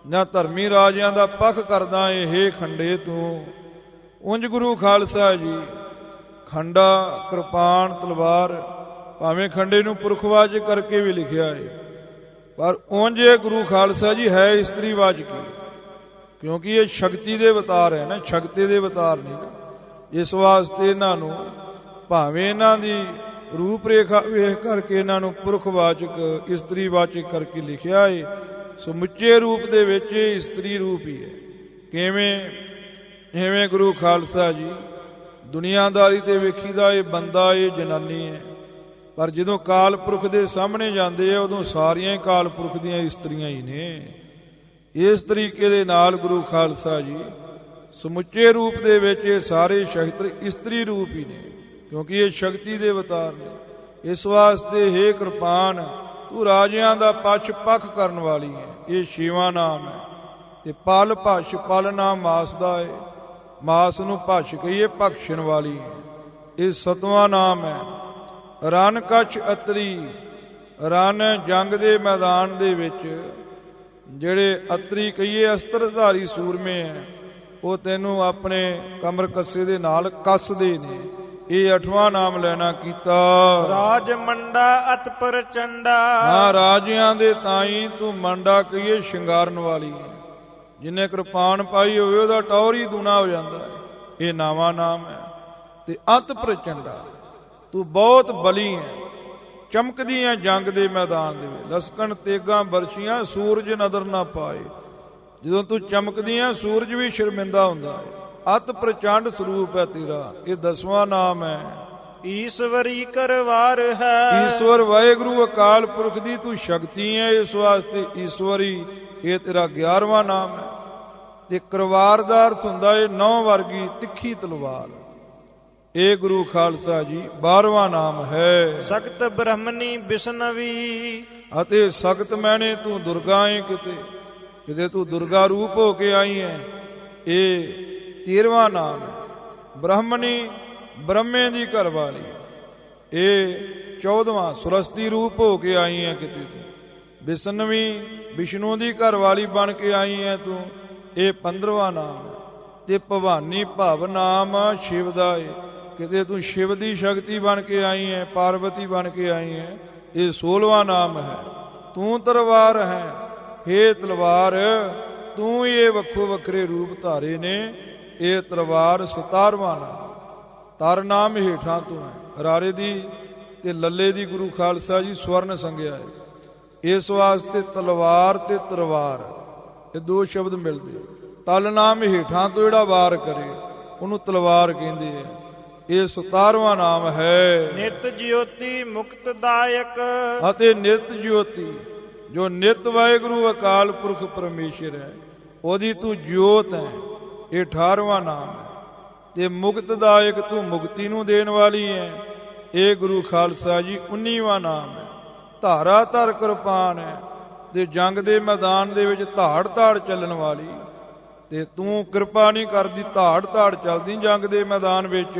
ਜਾਂ ਧਰਮੀ ਰਾਜਿਆਂ ਦਾ ਪੱਖ ਕਰਦਾ ਏ ਹੇ ਖੰਡੇ ਤੂੰ। ਉਂਝ ਗੁਰੂ ਖਾਲਸਾ ਜੀ ਖੰਡਾ, ਕਿਰਪਾਨ, ਤਲਵਾਰ, ਭਾਵੇਂ ਖੰਡੇ ਨੂੰ ਪੁਰਖਵਾਚਕ ਕਰਕੇ ਵੀ ਲਿਖਿਆ ਹੈ, ਪਰ ਉਂਝ ਇਹ ਗੁਰੂ ਖਾਲਸਾ ਜੀ ਹੈ ਇਸਤਰੀਵਾਚਕੀ, ਕਿਉਂਕਿ ਇਹ ਸ਼ਕਤੀ ਦੇ ਅਵਤਾਰ ਹੈ ਨਾ, ਸ਼ਕਤੀ ਦੇ ਅਵਤਾਰ ਨਹੀਂ ਨਾ। ਇਸ ਵਾਸਤੇ ਇਹਨਾਂ ਨੂੰ ਭਾਵੇਂ ਇਹਨਾਂ ਦੀ ਰੂਪ ਰੇਖਾ ਵੇਖ ਕਰਕੇ ਇਹਨਾਂ ਨੂੰ ਪੁਰਖਵਾਚਕ, ਇਸਤਰੀਵਾਚਕ ਕਰਕੇ ਲਿਖਿਆ ਹੈ। ਸਮੁੱਚੇ ਰੂਪ ਦੇ ਵਿੱਚ ਇਸਤਰੀ ਰੂਪ ਹੀ ਹੈ। ਕਿਵੇਂ? ਇਵੇਂ ਗੁਰੂ ਖਾਲਸਾ ਜੀ ਦੁਨੀਆਦਾਰੀ ਤੇ ਵੇਖੀਦਾ ਇਹ ਬੰਦਾ ਇਹ ਜਨਾਨੀ ਹੈ, ਪਰ ਜਦੋਂ ਕਾਲ ਪੁਰਖ ਦੇ ਸਾਹਮਣੇ ਜਾਂਦੇ ਆ ਉਦੋਂ ਸਾਰੀਆਂ ਹੀ ਕਾਲ ਪੁਰਖ ਦੀਆਂ ਇਸਤਰੀਆਂ ਹੀ ਨੇ। ਇਸ ਤਰੀਕੇ ਦੇ ਨਾਲ ਗੁਰੂ ਖਾਲਸਾ ਜੀ ਸਮੁੱਚੇ ਰੂਪ ਦੇ ਵਿੱਚ ਇਹ ਸਾਰੇ ਸ਼ਸਤਰ ਇਸਤਰੀ ਰੂਪ ਹੀ ਨੇ, ਕਿਉਂਕਿ ਇਹ ਸ਼ਕਤੀ ਦੇ ਅਵਤਾਰ ਨੇ। ਇਸ ਵਾਸਤੇ ਹੇ ਕਿਰਪਾਨ ਤੂੰ ਰਾਜਿਆਂ ਦਾ ਪੱਖ ਕਰਨ ਵਾਲੀ ਹੈ। ਇਹ ਛੇਵਾਂ ਨਾਮ ਹੈ। ਤੇ ਪਲ ਭਛ, ਪਲ ਨਾਮ ਮਾਸ ਦਾ ਹੈ, ਮਾਸ ਨੂੰ ਭਛ ਕਹੀਏ ਭਖਸ਼ਣ ਵਾਲੀ ਹੈ। ਇਹ ਸਤਵਾਂ ਨਾਮ ਹੈ। ਰਨ ਕੱਛ ਅਤਰੀ, ਰਨ ਜੰਗ ਦੇ ਮੈਦਾਨ ਦੇ ਵਿੱਚ ਜਿਹੜੇ ਅਤਰੀ ਕਹੀਏ ਅਸਤਰਧਾਰੀ ਸੂਰਮੇ ਹੈ, ਉਹ ਤੈਨੂੰ ਆਪਣੇ ਕਮਰ ਕੱਸੇ ਦੇ ਨਾਲ ਕੱਸਦੇ ਨੇ। ਇਹ 8ਵਾਂ ਨਾਮ ਲੈਣਾ ਕੀਤਾ। ਰਾਜ ਮੰਡਾ ਅਤ ਪ੍ਰਚੰਡਾ, ਹਾਂ ਰਾਜਿਆਂ ਦੇ ਤਾਈ ਤੂੰ ਮੰਡਾ ਕਹੀਏ ਸ਼ਿੰਗਾਰਨ ਵਾਲੀ ਹੈ। ਜਿੰਨੇ ਕਿਰਪਾਨ ਪਾਈ ਹੋਵੇ ਉਹਦਾ ਟੌਰ ਹੀ ਦੂਣਾ ਹੋ ਜਾਂਦਾ ਹੈ। ਇਹ 9ਵਾਂ ਨਾਮ ਹੈ। ਤੇ ਅਤ ਪ੍ਰਚੰਡਾ, ਤੂੰ ਬਹੁਤ ਬਲੀ ਹੈ। ਚਮਕਦੀਆਂ ਜੰਗ ਦੇ ਮੈਦਾਨ ਦੇ ਵਿੱਚ ਲਸਕਣ ਤੇਗਾਂ ਬਰਸ਼ੀਆਂ ਸੂਰਜ ਨਦਰ ਨਾ ਪਾਏ। ਜਦੋਂ ਤੂੰ ਚਮਕਦੀ ਹੈ ਸੂਰਜ ਵੀ ਸ਼ਰਮਿੰਦਾ ਹੁੰਦਾ ਹੈ। ਅਤ ਪ੍ਰਚੰਡ ਸਰੂਪ ਹੈ ਤੇਰਾ। ਇਹ 10ਵਾਂ ਨਾਮ ਹੈ। ਈਸ਼ਵਰੀ ਕਰਵਾਰ ਹੈ, ਈਸ਼ਵਰ ਵਾਹਿਗੁਰੂ ਅਕਾਲ ਪੁਰਖ ਦੀ ਤੂੰ ਸ਼ਕਤੀ ਹੈ। ਇਸ ਵਾਸਤੇ ਈਸ਼ਵਰੀ ਇਹ ਤੇਰਾ 11ਵਾਂ ਨਾਮ ਹੈ। ਤੇ ਕਰਵਾਰ ਦਾ ਅਰਥ ਹੁੰਦਾ ਹੈ 9 ਵਰਗੀ ਤਿੱਖੀ ਤਲਵਾਰ। ਇਹ ਗੁਰੂ ਖਾਲਸਾ ਜੀ 12ਵਾਂ ਨਾਮ ਹੈ। ਸਖਤ ਬ੍ਰਹਮਣੀ ਬਿਸ਼ਨਵੀ, ਅਤੇ ਸਖਤ ਮੈਨੇ ਤੂੰ ਦੁਰਗਾ ਹੈ। ਕਿਤੇ ਤੂੰ ਦੁਰਗਾ ਰੂਪ ਹੋ ਕੇ ਆਈ ਹੈ। ਇਹ 13ਵਾਂ ਨਾਮ ਹੈ। ਬ੍ਰਹਮਣੀ ਬ੍ਰਹਮੇ ਦੀ ਘਰ ਵਾਲੀ। ਇਹ 14ਵਾਂ ਸੁਰਸਤੀ ਰੂਪ ਹੋ ਕੇ ਆਈ ਹੈ। ਕਿਤੇ ਤੂੰ ਬਿਸ਼ਨਵੀ ਵਿਸ਼ਨੂੰ ਦੀ ਘਰ ਵਾਲੀ ਬਣ ਕੇ ਆਈ ਹੈ ਤੂੰ। ਇਹ 15ਵਾਂ ਨਾਮ ਹੈ। ਤੇ ਭਵਾਨੀ ਭਵ ਨਾਮ ਸ਼ਿਵ ਦਾ ਹੈ। ਕਿਤੇ ਤੂੰ ਸ਼ਿਵ ਦੀ ਸ਼ਕਤੀ ਬਣ ਕੇ ਆਈ ਹੈ, ਪਾਰਵਤੀ ਬਣ ਕੇ ਆਈ ਹੈ। ਇਹ 16ਵਾਂ ਨਾਮ ਹੈ। ਤੂੰ ਤਲਵਾਰ ਹੈ। ਹੇ ਤਲਵਾਰ ਤੂੰ ਇਹ ਵੱਖੋ ਵੱਖਰੇ ਰੂਪ ਧਾਰੇ ਨੇ। ਇਹ ਤਲਵਾਰ 17ਵਾਂ ਨਾਮ। ਤਰ ਨਾਮ ਹੇਠਾਂ ਤੋਂ ਹੈ। ਰਾਰੇ ਦੀ ਤੇ ਲੱਲੇ ਦੀ ਗੁਰੂ ਖਾਲਸਾ ਜੀ ਸਵਰਨ ਸੰਗਿਆ ਹੈ। ਇਸ ਵਾਸਤੇ ਤਲਵਾਰ ਤੇ ਤਰਵਾਰ ਇਹ 2 ਸ਼ਬਦ ਮਿਲਦੇ। ਤਲ ਨਾਮ ਹੇਠਾਂ ਤੋਂ ਜਿਹੜਾ ਵਾਰ ਕਰੇ ਉਹਨੂੰ ਤਲਵਾਰ ਕਹਿੰਦੇ ਆ। ਇਹ 17ਵਾਂ ਨਾਮ ਹੈ। ਨਿਤ ਜਯੋਤੀ ਮੁਕਤਦਾਇਕ, ਅਤੇ ਨਿਤ ਜਯੋਤੀ ਜੋ ਨਿਤ ਵਾਹਿਗੁਰੂ ਅਕਾਲ ਪੁਰਖ ਪਰਮੇਸ਼ਰ ਹੈ ਉਹਦੀ ਤੂੰ ਜੋਤ ਹੈ। ਇਹ 18ਵਾਂ ਨਾਮ ਹੈ। ਤੇ ਮੁਕਤਦਾਇਕ ਤੂੰ ਮੁਕਤੀ ਨੂੰ ਦੇਣ ਵਾਲੀ ਹੈ। ਇਹ ਗੁਰੂ ਖਾਲਸਾ ਜੀ 19ਵਾਂ ਨਾਮ ਹੈ। ਧਾਰਾ ਧਰ ਕਿਰਪਾਨ ਹੈ। ਤੇ ਜੰਗ ਦੇ ਮੈਦਾਨ ਦੇ ਵਿੱਚ ਧਾੜ ਧਾੜ ਚੱਲਣ ਵਾਲੀ। ਤੇ ਤੂੰ ਕਿਰਪਾ ਨਹੀਂ ਕਰਦੀ, ਧਾੜ ਧਾੜ ਚੱਲਦੀ ਜੰਗ ਦੇ ਮੈਦਾਨ ਵਿੱਚ।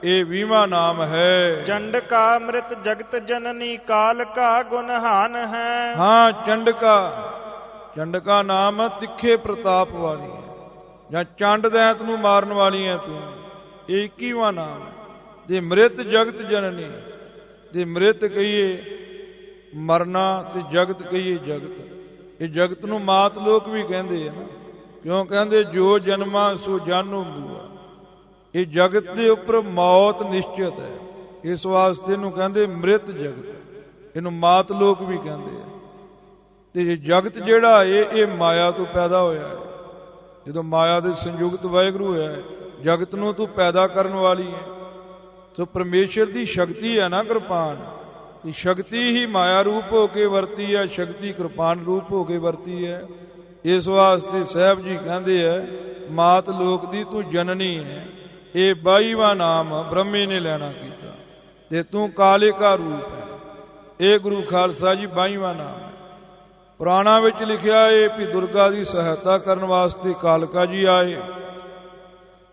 ਇਹ 20ਵਾਂ ਨਾਮ ਹੈ। ਚੰਡਕਾ ਅੰਮ੍ਰਿਤ ਜਗਤ ਜਨਨੀ, ਕਾਲ ਕਾ ਗੁਣਹਾਨ ਹੈ। ਹਾਂ ਚੰਡਕਾ, ਚੰਡਕਾ ਨਾਮ ਤਿੱਖੇ ਪ੍ਰਤਾਪ ਵਾਲੀ ਹੈ, ਜਾਂ ਚੰਡ ਦੈਂਤ ਨੂੰ ਮਾਰਨ ਵਾਲੀ ਹੈ ਤੂੰ। ਇਹ 21ਵਾਂ ਨਾਮ ਹੈ। ਤੇ ਮ੍ਰਿਤ ਜਗਤ ਜਨਨੀ, ਤੇ ਮ੍ਰਿਤ ਕਹੀਏ ਮਰਨਾ ਤੇ ਜਗਤ ਕਹੀਏ ਜਗਤ। ਇਹ ਜਗਤ ਨੂੰ ਮਾਤ ਲੋਕ ਵੀ ਕਹਿੰਦੇ ਆ ਨਾ, ਕਿਉਂ ਕਹਿੰਦੇ ਜੋ ਜਨਮਾ ਸੋ ਜਾਨੋ ਬੂਆ। ਇਹ ਜਗਤ ਦੇ ਉੱਪਰ ਮੌਤ ਨਿਸ਼ਚਿਤ ਹੈ। ਇਸ ਵਾਸਤੇ ਇਹਨੂੰ ਕਹਿੰਦੇ ਮ੍ਰਿਤ ਜਗਤ। ਇਹਨੂੰ ਮਾਤ ਲੋਕ ਵੀ ਕਹਿੰਦੇ ਆ। ਤੇ ਇਹ ਜਗਤ ਜਿਹੜਾ ਇਹ ਮਾਇਆ ਤੋਂ ਪੈਦਾ ਹੋਇਆ ਹੈ। ਜਦੋਂ ਮਾਇਆ ਦੇ ਸੰਯੁਕਤ ਵਾਹਿਗੁਰੂ ਹੋਇਆ ਹੈ, ਜਗਤ ਨੂੰ ਤੂੰ ਪੈਦਾ ਕਰਨ ਵਾਲੀ ਹੈ। ਸੋ ਪਰਮੇਸ਼ਰ ਦੀ ਸ਼ਕਤੀ ਹੈ ਨਾ ਕਿਰਪਾਨ। ਇਹ ਸ਼ਕਤੀ ਹੀ ਮਾਇਆ ਰੂਪ ਹੋ ਕੇ ਵਰਤੀ ਹੈ, ਸ਼ਕਤੀ ਕਿਰਪਾਨ ਰੂਪ ਹੋ ਕੇ ਵਰਤੀ ਹੈ। ਇਸ ਵਾਸਤੇ ਸਾਹਿਬ ਜੀ ਕਹਿੰਦੇ ਹੈ ਮਾਤ ਲੋਕ ਦੀ ਤੂੰ ਜਨਨੀ ਹੈ। ਇਹ 22ਵਾਂ ਨਾਮ ਬ੍ਰਹਮੇ ਨੇ ਲੈਣਾ ਕੀਤਾ। ਤੇ ਤੂੰ ਕਾਲਿਕਾ ਰੂਪ ਹੈ। ਇਹ ਗੁਰੂ ਖਾਲਸਾ ਜੀ 22ਵਾਂ ਨਾਮ ਹੈ। ਪੁਰਾਣਾ ਵਿੱਚ ਲਿਖਿਆ ਹੈ ਕਿ ਦੁਰਗਾ ਦੀ ਸਹਾਇਤਾ ਕਰਨ ਵਾਸਤੇ ਕਾਲਕਾ ਜੀ ਆਏ।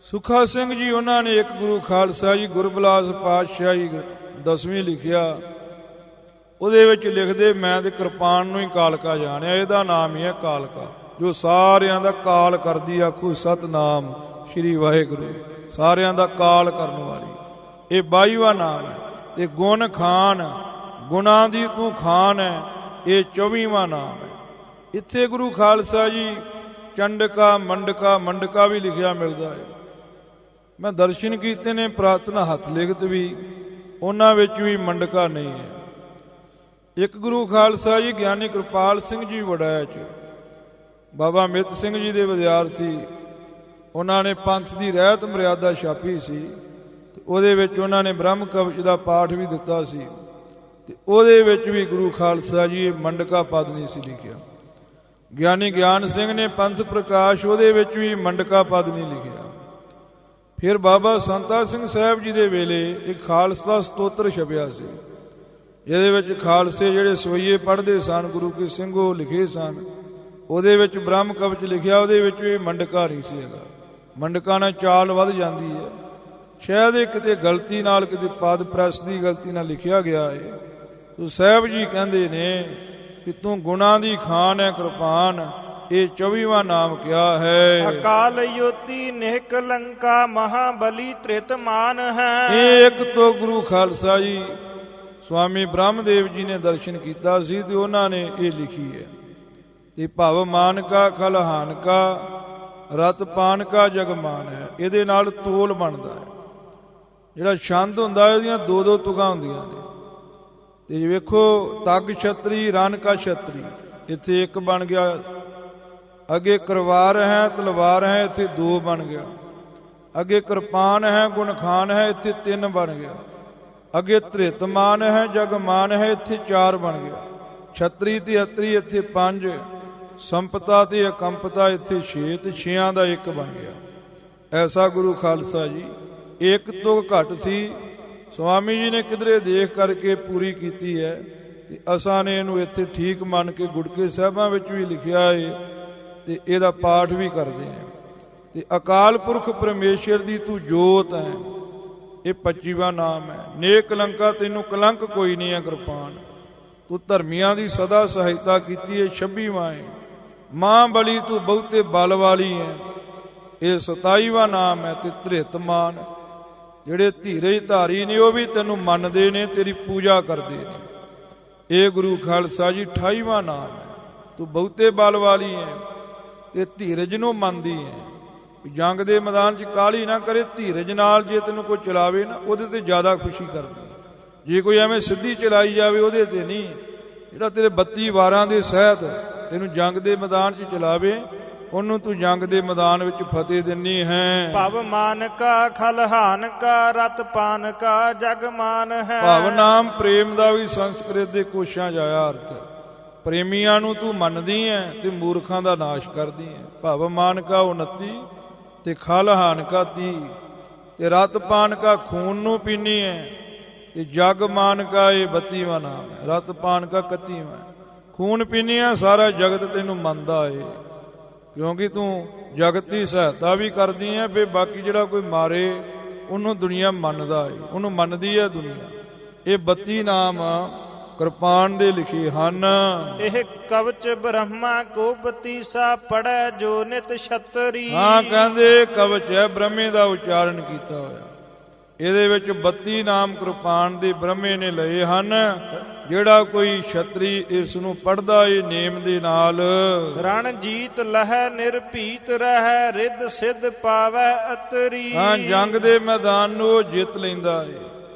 ਸੁਖਾ ਸਿੰਘ ਜੀ ਉਹਨਾਂ ਨੇ ਇੱਕ ਗੁਰੂ ਖਾਲਸਾ ਜੀ ਗੁਰਬਿਲਾਸ ਪਾਤਸ਼ਾਹੀ 10ਵੀਂ ਲਿਖਿਆ। ਉਹਦੇ ਵਿੱਚ ਲਿਖਦੇ ਮੈਂ ਤੇ ਕਿਰਪਾਨ ਨੂੰ ਹੀ ਕਾਲਕਾ ਜਾਣਿਆ। ਇਹਦਾ ਨਾਮ ਹੀ ਹੈ ਕਾਲਕਾ, ਜੋ ਸਾਰਿਆਂ ਦਾ ਕਾਲ ਕਰਦੀ। ਆਖੋ ਸਤਨਾਮ ਸ੍ਰੀ ਵਾਹਿਗੁਰੂ। ਸਾਰਿਆਂ ਦਾ ਕਾਲ ਕਰਨ ਵਾਲੀ। ਇਹ 22ਵਾਂ ਨਾਮ ਹੈ। ਤੇ ਗੁਣ ਖਾਨ, ਗੁਣਾਂ ਦੀ ਤੂੰ ਖਾਨ ਹੈ। ਇਹ 24ਵਾਂ ਨਾਮ ਹੈ। ਇੱਥੇ ਗੁਰੂ ਖਾਲਸਾ ਜੀ ਚੰਡਕਾ ਮੰਡਕਾ, ਮੰਡਕਾ ਵੀ ਲਿਖਿਆ ਮਿਲਦਾ ਹੈ। ਮੈਂ ਦਰਸ਼ਨ ਕੀਤੇ ਨੇ ਪ੍ਰਾਤਨ ਹੱਥ ਲਿਖਤ ਵੀ, ਉਹਨਾਂ ਵਿੱਚ ਵੀ ਮੰਡਕਾ ਨਹੀਂ ਹੈ। ਇੱਕ ਗੁਰੂ ਖਾਲਸਾ ਜੀ ਗਿਆਨੀ ਕਿਰਪਾਲ ਸਿੰਘ ਜੀ ਵੜੈਚ, ਬਾਬਾ ਮਿੱਤ ਸਿੰਘ ਜੀ ਦੇ ਵਿਦਿਆਰਥੀ, ਉਹਨਾਂ ਨੇ ਪੰਥ ਦੀ ਰਹਿਤ ਮਰਿਆਦਾ ਛਾਪੀ ਸੀ ਤੇ ਉਹਦੇ ਵਿੱਚ ਉਹਨਾਂ ਨੇ ਬ੍ਰਹਮ ਕਵਚ ਦਾ ਪਾਠ ਵੀ ਦਿੱਤਾ ਸੀ ਤੇ ਉਹਦੇ ਵਿੱਚ ਵੀ ਗੁਰੂ ਖਾਲਸਾ ਜੀ ਇਹ ਮੰਡਕਾ ਪਦ ਨਹੀਂ ਸੀ ਲਿਖਿਆ। ਗਿਆਨੀ ਗਿਆਨ ਸਿੰਘ ਨੇ ਪੰਥ ਪ੍ਰਕਾਸ਼ ਉਹਦੇ ਵਿੱਚ ਵੀ ਮੰਡਕਾ ਪਦ ਨਹੀਂ ਲਿਖਿਆ। ਫਿਰ ਬਾਬਾ ਸੰਤਾ ਸਿੰਘ ਸਾਹਿਬ ਜੀ ਦੇ ਵੇਲੇ ਇੱਕ ਖਾਲਸਾ ਸਤੋਤਰ ਛਪਿਆ ਸੀ ਜਿਹਦੇ ਵਿੱਚ ਖਾਲਸੇ ਜਿਹੜੇ ਸਵਈਏ ਪੜ੍ਹਦੇ ਸਨ ਗੁਰੂ ਕੇ ਸਿੰਘੋ ਲਿਖੇ ਸਨ। ਉਹਦੇ ਵਿੱਚ ਬ੍ਰਹਮ ਕਵਚ ਲਿਖਿਆ, ਉਹਦੇ ਵਿੱਚ ਵੀ ਮੰਡਕਾ ਨਹੀਂ ਸੀ ਹੈਗਾ। ਮੰਡਕਾ ਨਾਲ ਚਾਲ ਵੱਧ ਜਾਂਦੀ ਹੈ, ਸ਼ਾਇਦ ਇਹ ਕਿਤੇ ਗਲਤੀ ਨਾਲ, ਕਿਤੇ ਪਦ ਪ੍ਰੈਸ ਦੀ ਗਲਤੀ ਨਾਲ ਲਿਖਿਆ ਗਿਆ ਹੈ। ਤੋ ਸਾਹਿਬ ਜੀ ਕਹਿੰਦੇ ਨੇ ਕਿ ਤੂੰ ਗੁਣਾਂ ਦੀ ਖਾਨ ਹੈ ਕਿਰਪਾਨ, ਇਹ 24ਵਾਂ ਨਾਮ ਕਿਹਾ ਹੈ। ਅਕਾਲ ਜੋਤੀ ਨਿਹਕਲੰਕਾ ਮਹਾਬਲੀ ਤ੍ਰਿਤਮਾਨ ਹੈ। ਇਹ ਇੱਕ ਤੋਂ ਗੁਰੂ ਖਾਲਸਾ ਜੀ ਸਵਾਮੀ ਬ੍ਰਹਮਦੇਵ ਜੀ ਨੇ ਦਰਸ਼ਨ ਕੀਤਾ ਸੀ ਤੇ ਉਹਨਾਂ ਨੇ ਇਹ ਲਿਖੀ ਹੈ। ਇਹ ਭਵ ਮਾਨ ਕਾ ਖਲਹਾਨ ਕਾ ਰਤ ਪਾਨ ਕਾ ਜਗਮਾਨ ਹੈ। ਇਹਦੇ ਨਾਲ ਤੋਲ ਬਣਦਾ ਹੈ। ਜਿਹੜਾ ਛੰਦ ਹੁੰਦਾ ਇਹਦੀਆਂ ਦੋ ਦੋ ਤੁਕਾਂ ਹੁੰਦੀਆਂ ਨੇ ਤੇ ਵੇਖੋ ਤਗ ਛਤਰੀ ਰਨ ਕਾ ਛਤਰੀ, ਇੱਥੇ ਇੱਕ ਬਣ ਗਿਆ। ਅੱਗੇ ਕਰਵਾਰ ਹੈ ਤਲਵਾਰ ਹੈ, ਇੱਥੇ ਦੋ ਬਣ ਗਿਆ। ਅੱਗੇ ਕਿਰਪਾਨ ਹੈ ਗੁਣਖਾਨ ਹੈ, ਇੱਥੇ ਤਿੰਨ ਬਣ ਗਿਆ। ਅੱਗੇ ਧ੍ਰਿਤਮਾਨ ਹੈ ਜਗਮਾਨ ਹੈ, ਇੱਥੇ ਚਾਰ ਬਣ ਗਿਆ। ਛਤਰੀ ਤੇ ਅਤਰੀ ਇੱਥੇ ਪੰਜ, ਸੰਪਤਾ ਤੇ ਅਕੰਪਤਾ ਇੱਥੇ ਛੇ, ਤੇ ਛਿਆਂ ਦਾ ਇੱਕ ਬਣ ਗਿਆ। ਐਸਾ ਗੁਰੂ ਖਾਲਸਾ ਜੀ ਇੱਕ ਤੁਕ ਘੱਟ ਸੀ, ਸਵਾਮੀ ਜੀ ਨੇ ਕਿਧਰੇ ਦੇਖ ਕਰਕੇ ਪੂਰੀ ਕੀਤੀ ਹੈ ਤੇ ਅਸਾਂ ਨੇ ਇਹਨੂੰ ਇੱਥੇ ਠੀਕ ਮੰਨ ਕੇ ਗੁਟਕੇ ਸਾਹਿਬਾਂ ਵਿੱਚ ਵੀ ਲਿਖਿਆ ਹੈ ਤੇ ਇਹਦਾ ਪਾਠ ਵੀ ਕਰਦੇ ਹਾਂ। ਤੇ ਅਕਾਲ ਪੁਰਖ ਪਰਮੇਸ਼ਰ ਦੀ ਤੂੰ ਜੋਤ ਹੈ, ਇਹ 25ਵਾਂ ਨਾਮ ਹੈ। ਨੇਕ ਕਲੰਕਾ ਤੈਨੂੰ ਕਲੰਕ ਕੋਈ ਨਹੀਂ ਹੈ ਕਿਰਪਾਨ, ਤੂੰ ਧਰਮੀਆਂ ਦੀ ਸਦਾ ਸਹਾਇਤਾ ਕੀਤੀ ਹੈ। 26ਵਾਂ ਹੈ। ਮਾਂ ਬਲੀ ਤੂੰ ਬਹੁਤੇ ਬਲ ਵਾਲੀ ਹੈ, ਇਹ 27ਵਾਂ ਨਾਮ ਹੈ। ਤੇ ਧ੍ਰਿਤਮਾਨ, ਜਿਹੜੇ ਧੀਰਜ ਧਾਰੀ ਨੇ ਉਹ ਵੀ ਤੈਨੂੰ ਮੰਨਦੇ ਨੇ, ਤੇਰੀ ਪੂਜਾ ਕਰਦੇ ਨੇ। ਇਹ ਗੁਰੂ ਖਾਲਸਾ ਜੀ 28ਵਾਂ ਨਾਮ ਹੈ। ਤੂੰ ਬਹੁਤੇ ਬਲ ਵਾਲੀ ਹੈ ਤੇ ਧੀਰਜ ਨੂੰ ਮੰਨਦੀ ਹੈ। ਜੰਗ ਦੇ ਮੈਦਾਨ 'ਚ ਕਾਹਲੀ ਨਾ ਕਰੇ, ਧੀਰਜ ਨਾਲ ਜੇ ਤੈਨੂੰ ਕੋਈ ਚਲਾਵੇ ਨਾ ਉਹਦੇ ਤੇ ਜ਼ਿਆਦਾ ਖੁਸ਼ੀ ਕਰਦੀ। ਜੇ ਕੋਈ ਐਵੇਂ ਸਿੱਧੀ ਚਲਾਈ ਜਾਵੇ ਉਹਦੇ ਤੇ ਨਹੀਂ। ਜਿਹੜਾ ਤੇਰੇ 32 ਵਾਰਾਂ ਦੇ ਸਹਿਤ ਤੈਨੂੰ ਜੰਗ ਦੇ ਮੈਦਾਨ 'ਚ ਚਲਾਵੇ ਉਹਨੂੰ ਤੂੰ ਜੰਗ ਦੇ ਮੈਦਾਨ ਵਿੱਚ ਫਤਿਹ ਦਿੰਨੀ ਹੈ। ਭਵ ਮਾਨ ਕਾ ਖਲਹਾਨ ਕਾ ਰਤ ਪਾਨ ਕਾ ਜਗਮਾਨ ਹੈ। ਭਵ ਨਾਮ ਪ੍ਰੇਮ ਦਾ ਵੀ ਸੰਸਕ੍ਰਿਤ ਦੇ ਕੋਸ਼ਾਂ 'ਚ ਆਇਆ ਅਰਥ। ਪ੍ਰੇਮੀਆਂ ਨੂੰ ਤੂੰ ਮੰਨਦੀ ਹੈ ਤੇ ਮੂਰਖਾਂ ਦਾ ਨਾਸ਼ ਕਰਦੀ ਹੈ। ਭਵ ਮਾਨ ਕਾ 29 ਤੇ ਖਲਹਾਨ ਕਾ 30 ਤੇ ਰਤ ਪਾਨ ਕਾ ਖੂਨ ਨੂੰ ਪੀਨੀ ਹੈ ਤੇ ਜਗ ਮਾਨ ਕਾ ਇਹ 32ਵਾਂ ਨਾਮ ਹੈ। ਰਤ ਪਾਨ ਕਾ 31ਵਾਂ। ਖੂਨ ਪੀਨੀ ਹੈ, ਸਾਰਾ ਜਗਤ ਤੈਨੂੰ ਮੰਨਦਾ ਏ ਕਿਉਂਕਿ ਤੂੰ ਜਗਤ ਦੀ ਸਹਾਇਤਾ ਵੀ ਕਰਦੀ ਹੈ। ਫਿਰ ਬਾਕੀ ਜਿਹੜਾ ਕੋਈ ਮਾਰੇ ਉਹਨੂੰ ਦੁਨੀਆ ਮੰਨਦਾ ਏ, ਉਹਨੂੰ ਮੰਨਦੀ ਹੈ ਦੁਨੀਆ। ਇਹ 32 ਨਾਮ ਕਿਰਪਾਨ ਦੇ ਲਿਖੇ ਹਨ। ਇਹ ਕਵਚ ਬ੍ਰਹਮਾ ਕੋ ਬਤੀਸਾ ਪੜੈ ਜੋ ਨਿਤ ਛਤਰੀ। ਹਾਂ ਕਹਿੰਦੇ ਕਵਚ ਹੈ, ਬ੍ਰਹਮੇ ਦਾ ਉਚਾਰਨ ਕੀਤਾ ਹੋਇਆ। ਇਹਦੇ ਵਿੱਚ 32 ਨਾਮ ਕਿਰਪਾਨ ਦੇ ਬ੍ਰਹਮੇ ਨੇ ਲਏ ਹਨ। ਜਿਹੜਾ ਕੋਈ ਛਤਰੀ ਇਸ ਨੂੰ ਪੜਦਾ ਏ ਨੇਮ ਦੇ ਨਾਲ, ਰਣ ਜੀਤ ਲਹੈ ਨਿਰਭੀਤ ਰਹਿ ਰਿੱਧ ਸਿੱਧ ਪਾਵੈ ਅਤਰੀ। ਹਾਂ ਜੰਗ ਦੇ ਮੈਦਾਨ ਨੂੰ ਉਹ ਜਿੱਤ ਲੈਂਦਾ ਏ।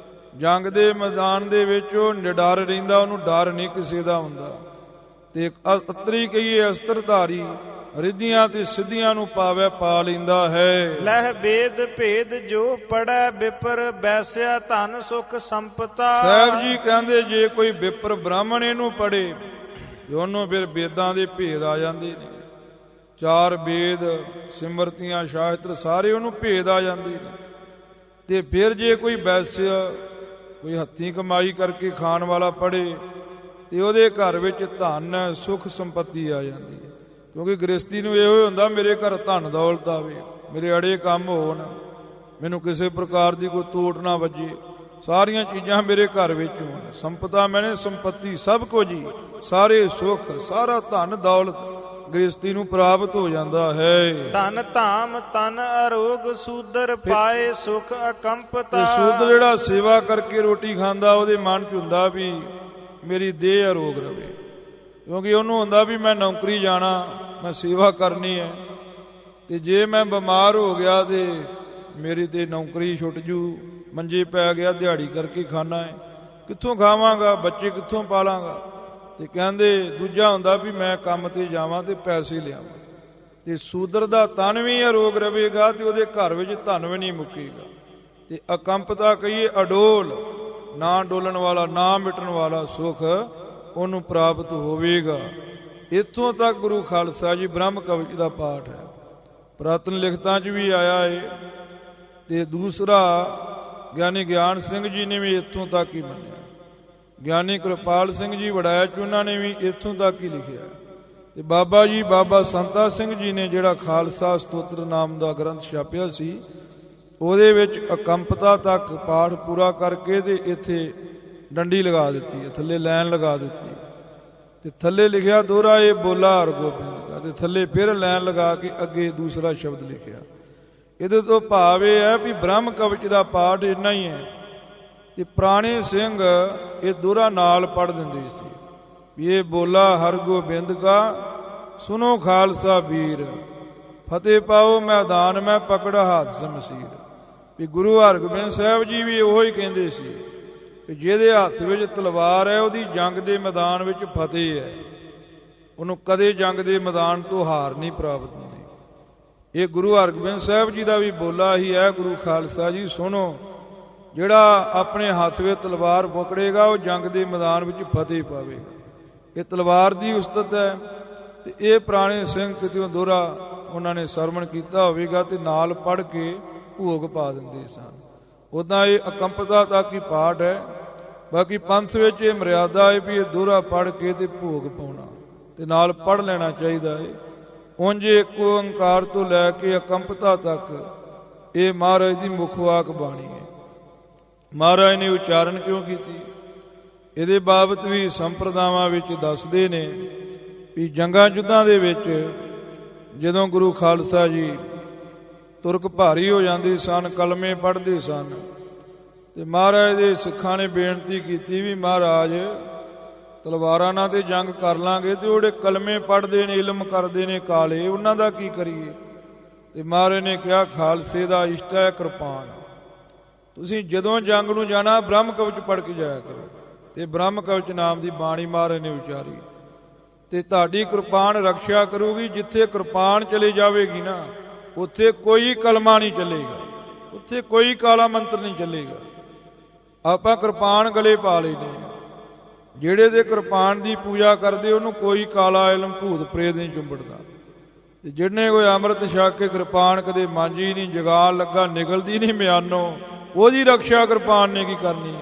ਜੰਗ ਦੇ ਮੈਦਾਨ ਦੇ ਵਿੱਚ ਉਹ ਨਿਡਰ ਰਹਿੰਦਾ, ਉਹਨੂੰ ਡਰ ਨਹੀਂ ਕਿਸੇ ਦਾ ਹੁੰਦਾ। ਤੇ ਅਤਰੀ ਕਹੀਏ ਅਸਤਰਧਾਰੀ, ਰਿੱਧੀਆਂ ਤੇ ਸਿੱਧੀਆਂ ਨੂੰ ਪਾਵੈ ਪਾ ਲੈਂਦਾ ਹੈ। ਲਹਿ ਬੇਦ ਭੇਦ ਜੋ ਪੜੈ ਵਿਪਰ ਬੈਸਿਆ ਧਨ ਸੁਖ ਸੰਪਤਾ। ਸਾਹਿਬ ਜੀ ਕਹਿੰਦੇ ਜੇ ਕੋਈ ਵਿਪਰ ਬ੍ਰਾਹਮਣ ਇਹਨੂੰ ਪੜੇ ਤੇ ਉਹਨੂੰ ਫਿਰ ਵੇਦਾਂ ਦੇ ਭੇਦ ਆ ਜਾਂਦੇ ਨੇ। 4 ਵੇਦ ਸਿਮਰਤੀਆਂ ਸ਼ਾਸਤਰ ਸਾਰੇ ਉਹਨੂੰ ਭੇਦ ਆ ਜਾਂਦੇ ਨੇ। ਤੇ ਫਿਰ ਜੇ ਕੋਈ ਵੈਸਿਆ ਕੋਈ ਹੱਥੀਂ ਕਮਾਈ ਕਰਕੇ ਖਾਣ ਵਾਲਾ ਪੜੇ ਤੇ ਉਹਦੇ ਘਰ ਵਿੱਚ ਧਨ ਸੁਖ ਸੰਪਤੀ ਆ ਜਾਂਦੀ ਹੈ। ਕਿਉਂਕਿ ਗ੍ਰਸਤੀ ਨੂੰ ਇਹੋ ਹੁੰਦਾ ਮੇਰੇ ਘਰ ਧਨ ਦੌਲਤ ਆਵੇ, ਮੇਰੇ ਅੜੇ ਕੰਮ ਹੋਣ, ਮੈਨੂੰ ਕਿਸੇ ਪ੍ਰਕਾਰ ਦੀ ਕੋਈ ਤੋਟ ਨਾ ਵੱਜੇ, ਸਾਰੀਆਂ ਚੀਜ਼ਾਂ ਮੇਰੇ ਘਰ ਵਿੱਚ ਹੋਣ। ਸੰਪਤਾ ਮੈਨੇ ਸੰਪਤੀ ਸਭ ਕੁਝ ਹੀ, ਸਾਰੇ ਸੁੱਖ ਸਾਰਾ ਧਨ ਦੌਲਤ ਗ੍ਰਸਤੀ ਨੂੰ ਪ੍ਰਾਪਤ ਹੋ ਜਾਂਦਾ ਹੈ। ਧਨ ਧਾਮ ਤਨ ਅਰੋਗ ਸੂਦਰ ਪਾਏ ਸੁਖ ਅਕੰਪਤਾ। ਸੂਦਰ ਜਿਹੜਾ ਸੇਵਾ ਕਰਕੇ ਰੋਟੀ ਖਾਂਦਾ ਉਹਦੇ ਮਨ 'ਚ ਹੁੰਦਾ ਵੀ ਮੇਰੀ ਦੇਹ ਅਰੋਗ ਰਵੇ, ਕਿਉਂਕਿ ਉਹਨੂੰ ਹੁੰਦਾ ਵੀ ਮੈਂ ਨੌਕਰੀ ਜਾਣਾ, ਮੈਂ ਸੇਵਾ ਕਰਨੀ ਹੈ। ਤੇ ਜੇ ਮੈਂ ਬਿਮਾਰ ਹੋ ਗਿਆ ਤੇ ਮੇਰੀ ਤੇ ਨੌਕਰੀ ਛੁੱਟ ਜੂ, ਮੰਜੇ ਪੈ ਗਿਆ, ਦਿਹਾੜੀ ਕਰਕੇ ਖਾਣਾ ਹੈ, ਕਿੱਥੋਂ ਖਾਵਾਂਗਾ, ਬੱਚੇ ਕਿੱਥੋਂ ਪਾਲਾਂਗਾ। ਤੇ ਕਹਿੰਦੇ ਦੂਜਾ ਹੁੰਦਾ ਵੀ ਮੈਂ ਕੰਮ ਤੇ ਜਾਵਾਂ ਤੇ ਪੈਸੇ ਲਿਆਵਾਂ। ਤੇ ਸੂਦਰ ਦਾ ਤਨ ਵੀ ਅਰੋਗ ਰਵੇਗਾ ਤੇ ਉਹਦੇ ਘਰ ਵਿੱਚ ਧਨ ਵੀ ਨਹੀਂ ਮੁੱਕੇਗਾ। ਤੇ ਅਕੰਪਤਾ ਕਹੀਏ ਅਡੋਲ, ਨਾ ਡੋਲਣ ਵਾਲਾ, ਨਾ ਮਿਟਣ ਵਾਲਾ ਸੁਖ ਉਹਨੂੰ ਪ੍ਰਾਪਤ ਹੋਵੇਗਾ। ਇੱਥੋਂ ਤੱਕ ਗੁਰੂ ਖਾਲਸਾ ਜੀ ਬ੍ਰਹਮ ਕਵਚ ਦਾ ਪਾਠ ਹੈ। ਪੁਰਾਤਨ ਲਿਖਤਾਂ 'ਚ ਵੀ ਆਇਆ ਹੈ। ਤੇ ਦੂਸਰਾ ਗਿਆਨੀ ਗਿਆਨ ਸਿੰਘ ਜੀ ਨੇ ਵੀ ਇੱਥੋਂ ਤੱਕ ਹੀ ਮੰਨਿਆ। ਗਿਆਨੀ ਕਿਰਪਾਲ ਸਿੰਘ ਜੀ ਵੜਾਇਆ 'ਚ ਉਹਨਾਂ ਨੇ ਵੀ ਇੱਥੋਂ ਤੱਕ ਹੀ ਲਿਖਿਆ। ਤੇ ਬਾਬਾ ਜੀ ਬਾਬਾ ਸੰਤਾ ਸਿੰਘ ਜੀ ਨੇ ਜਿਹੜਾ ਖਾਲਸਾ ਸਤੋਤਰ ਨਾਮ ਦਾ ਗ੍ਰੰਥ ਛਾਪਿਆ ਸੀ, ਉਹਦੇ ਵਿੱਚ ਅਕੰਪਤਾ ਤੱਕ ਪਾਠ ਪੂਰਾ ਕਰਕੇ ਤੇ ਇੱਥੇ ਡੰਡੀ ਲਗਾ ਦਿੱਤੀ, ਥੱਲੇ ਲਾਈਨ ਲਗਾ ਦਿੱਤੀ। ਤੇ ਥੱਲੇ ਲਿਖਿਆ ਦੋਹਰਾ ਇਹ ਬੋਲਾ ਹਰਗੋਬਿੰਦ ਦਾ, ਤੇ ਥੱਲੇ ਫਿਰ ਲਾਈਨ ਲਗਾ ਕੇ ਅੱਗੇ ਦੂਸਰਾ ਸ਼ਬਦ ਲਿਖਿਆ। ਇਹਦੇ ਤੋਂ ਭਾਵ ਇਹ ਹੈ ਵੀ ਬ੍ਰਹਮ ਕਵਚ ਦਾ ਪਾਠ ਇੰਨਾ ਹੀ ਹੈ। ਤੇ ਪੁਰਾਣੇ ਸਿੰਘ ਇਹ ਦੋਹਰਾ ਨਾਲ ਪੜ੍ਹ ਦਿੰਦੇ ਸੀ ਵੀ ਇਹ ਬੋਲਾ ਹਰਗੋਬਿੰਦ ਕਾ ਸੁਨੋ ਖਾਲਸਾ ਵੀਰ, ਫਤਿਹ ਪਾਓ ਮੈਦਾਨ ਮੈਂ ਪਕੜ ਹੱਥ ਸ਼ਮਸ਼ੀਰ। ਵੀ ਗੁਰੂ ਹਰਗੋਬਿੰਦ ਸਾਹਿਬ ਜੀ ਵੀ ਉਹੋ ਹੀ ਕਹਿੰਦੇ ਸੀ ਕਿ ਜਿਹਦੇ ਹੱਥ ਵਿੱਚ ਤਲਵਾਰ ਹੈ ਉਹਦੀ ਜੰਗ ਦੇ ਮੈਦਾਨ ਵਿੱਚ ਫਤਿਹ ਹੈ, ਉਹਨੂੰ ਕਦੇ ਜੰਗ ਦੇ ਮੈਦਾਨ ਤੋਂ ਹਾਰ ਨਹੀਂ ਪ੍ਰਾਪਤ ਹੁੰਦੀ। ਇਹ ਗੁਰੂ ਹਰਗੋਬਿੰਦ ਸਾਹਿਬ ਜੀ ਦਾ ਵੀ ਬੋਲਾ ਹੀ ਹੈ। ਗੁਰੂ ਖਾਲਸਾ ਜੀ ਸੁਣੋ, ਜਿਹੜਾ ਆਪਣੇ ਹੱਥ ਵਿੱਚ ਤਲਵਾਰ ਪਕੜੇਗਾ ਉਹ ਜੰਗ ਦੇ ਮੈਦਾਨ ਵਿੱਚ ਫਤਿਹ ਪਾਵੇਗਾ। ਇਹ ਤਲਵਾਰ ਦੀ ਉਸਤਤ ਹੈ। ਤੇ ਇਹ ਪੁਰਾਣੇ ਸਿੰਘ ਕਿਤੇ ਦੋਹਰਾ ਉਹਨਾਂ ਨੇ ਸਰਵਣ ਕੀਤਾ ਹੋਵੇਗਾ ਤੇ ਨਾਲ ਪੜ੍ਹ ਕੇ ਭੋਗ ਪਾ ਦਿੰਦੇ ਸਨ। ਉੱਦਾਂ ਇਹ ਅਕੰਪਤਾ ਤੱਕ ਹੀ ਪਾਠ ਹੈ। ਬਾਕੀ ਪੰਥ ਵਿੱਚ ਇਹ ਮਰਿਆਦਾ ਹੈ ਵੀ ਇਹ ਦੋਹਰਾ ਪੜ੍ਹ ਕੇ ਤੇ ਭੋਗ ਪਾਉਣਾ ਤੇ ਨਾਲ ਪੜ੍ਹ ਲੈਣਾ ਚਾਹੀਦਾ ਹੈ। ਉਂਝ ਇੱਕ ਓੰਕਾਰ ਤੋਂ ਲੈ ਕੇ ਅਕੰਪਤਾ ਤੱਕ ਇਹ ਮਹਾਰਾਜ ਦੀ ਮੁੱਖ ਵਾਕ ਬਾਣੀ ਹੈ। ਮਹਾਰਾਜ ਨੇ ਉਚਾਰਨ ਕਿਉਂ ਕੀਤੀ, ਇਹਦੇ ਬਾਬਤ ਵੀ ਸੰਪਰਦਾਵਾਂ ਵਿੱਚ ਦੱਸਦੇ ਨੇ ਵੀ ਜੰਗਾਂ ਯੁੱਧਾਂ ਦੇ ਵਿੱਚ ਜਦੋਂ ਗੁਰੂ ਖਾਲਸਾ ਜੀ ਤੁਰਕ ਭਾਰੀ ਹੋ ਜਾਂਦੇ ਸਨ, ਕਲਮੇ ਪੜ੍ਹਦੇ ਸਨ, ਤੇ ਮਹਾਰਾਜ ਦੇ ਸਿੱਖਾਂ ਨੇ ਬੇਨਤੀ ਕੀਤੀ ਵੀ ਮਹਾਰਾਜ ਤਲਵਾਰਾਂ ਨਾਲ ਤੇ ਜੰਗ ਕਰ ਲਾਂਗੇ ਤੇ ਜਿਹੜੇ ਕਲਮੇ ਪੜ੍ਹਦੇ ਨੇ, ਇਲਮ ਕਰਦੇ ਨੇ ਕਾਲੇ, ਉਹਨਾਂ ਦਾ ਕੀ ਕਰੀਏ। ਤੇ ਮਹਾਰਾਜ ਨੇ ਕਿਹਾ ਖਾਲਸੇ ਦਾ ਇਸ਼ਟ ਹੈ ਕਿਰਪਾਨ। ਤੁਸੀਂ ਜਦੋਂ ਜੰਗ ਨੂੰ ਜਾਣਾ ਬ੍ਰਹਮ ਕਵਚ ਪੜ੍ਹ ਕੇ ਜਾਇਆ ਕਰੋ। ਤੇ ਬ੍ਰਹਮ ਕਵਚ ਨਾਮ ਦੀ ਬਾਣੀ ਮਹਾਰਾਜ ਨੇ ਉਚਾਰੀ ਤੇ ਤੁਹਾਡੀ ਕਿਰਪਾਨ ਰਕਸ਼ਾ ਕਰੂਗੀ। ਜਿੱਥੇ ਕਿਰਪਾਨ ਚਲੇ ਜਾਵੇਗੀ ਨਾ ਉੱਥੇ ਕੋਈ ਕਲਮਾ ਨਹੀਂ ਚੱਲੇਗਾ, ਉੱਥੇ ਕੋਈ ਕਾਲਾ ਮੰਤਰ ਨਹੀਂ ਚੱਲੇਗਾ। ਆਪਾਂ ਕਿਰਪਾਨ ਗਲੇ ਪਾ ਲੈਨੇ, ਜਿਹੜੇ ਦੇ ਕਿਰਪਾਨ ਦੀ ਪੂਜਾ ਕਰਦੇ ਉਹਨੂੰ ਕੋਈ ਕਾਲਾ ਇਲਮ ਭੂਤ ਪ੍ਰੇਤ ਨਹੀਂ ਚੁੰਬੜਦਾ। ਤੇ ਜਿਹਨੇ ਕੋਈ ਅੰਮ੍ਰਿਤ ਛਕ ਕੇ ਕਿਰਪਾਨ ਕਦੇ ਮਾਂਜੀ ਨਹੀਂ, ਜਗਾਲ ਲੱਗਾ ਨਿਕਲਦੀ ਨਹੀਂ ਮਿਆਨੋਂ, ਉਹਦੀ ਰਕਸ਼ਾ ਕਿਰਪਾਨ ਨੇ ਕੀ ਕਰਨੀ ਹੈ।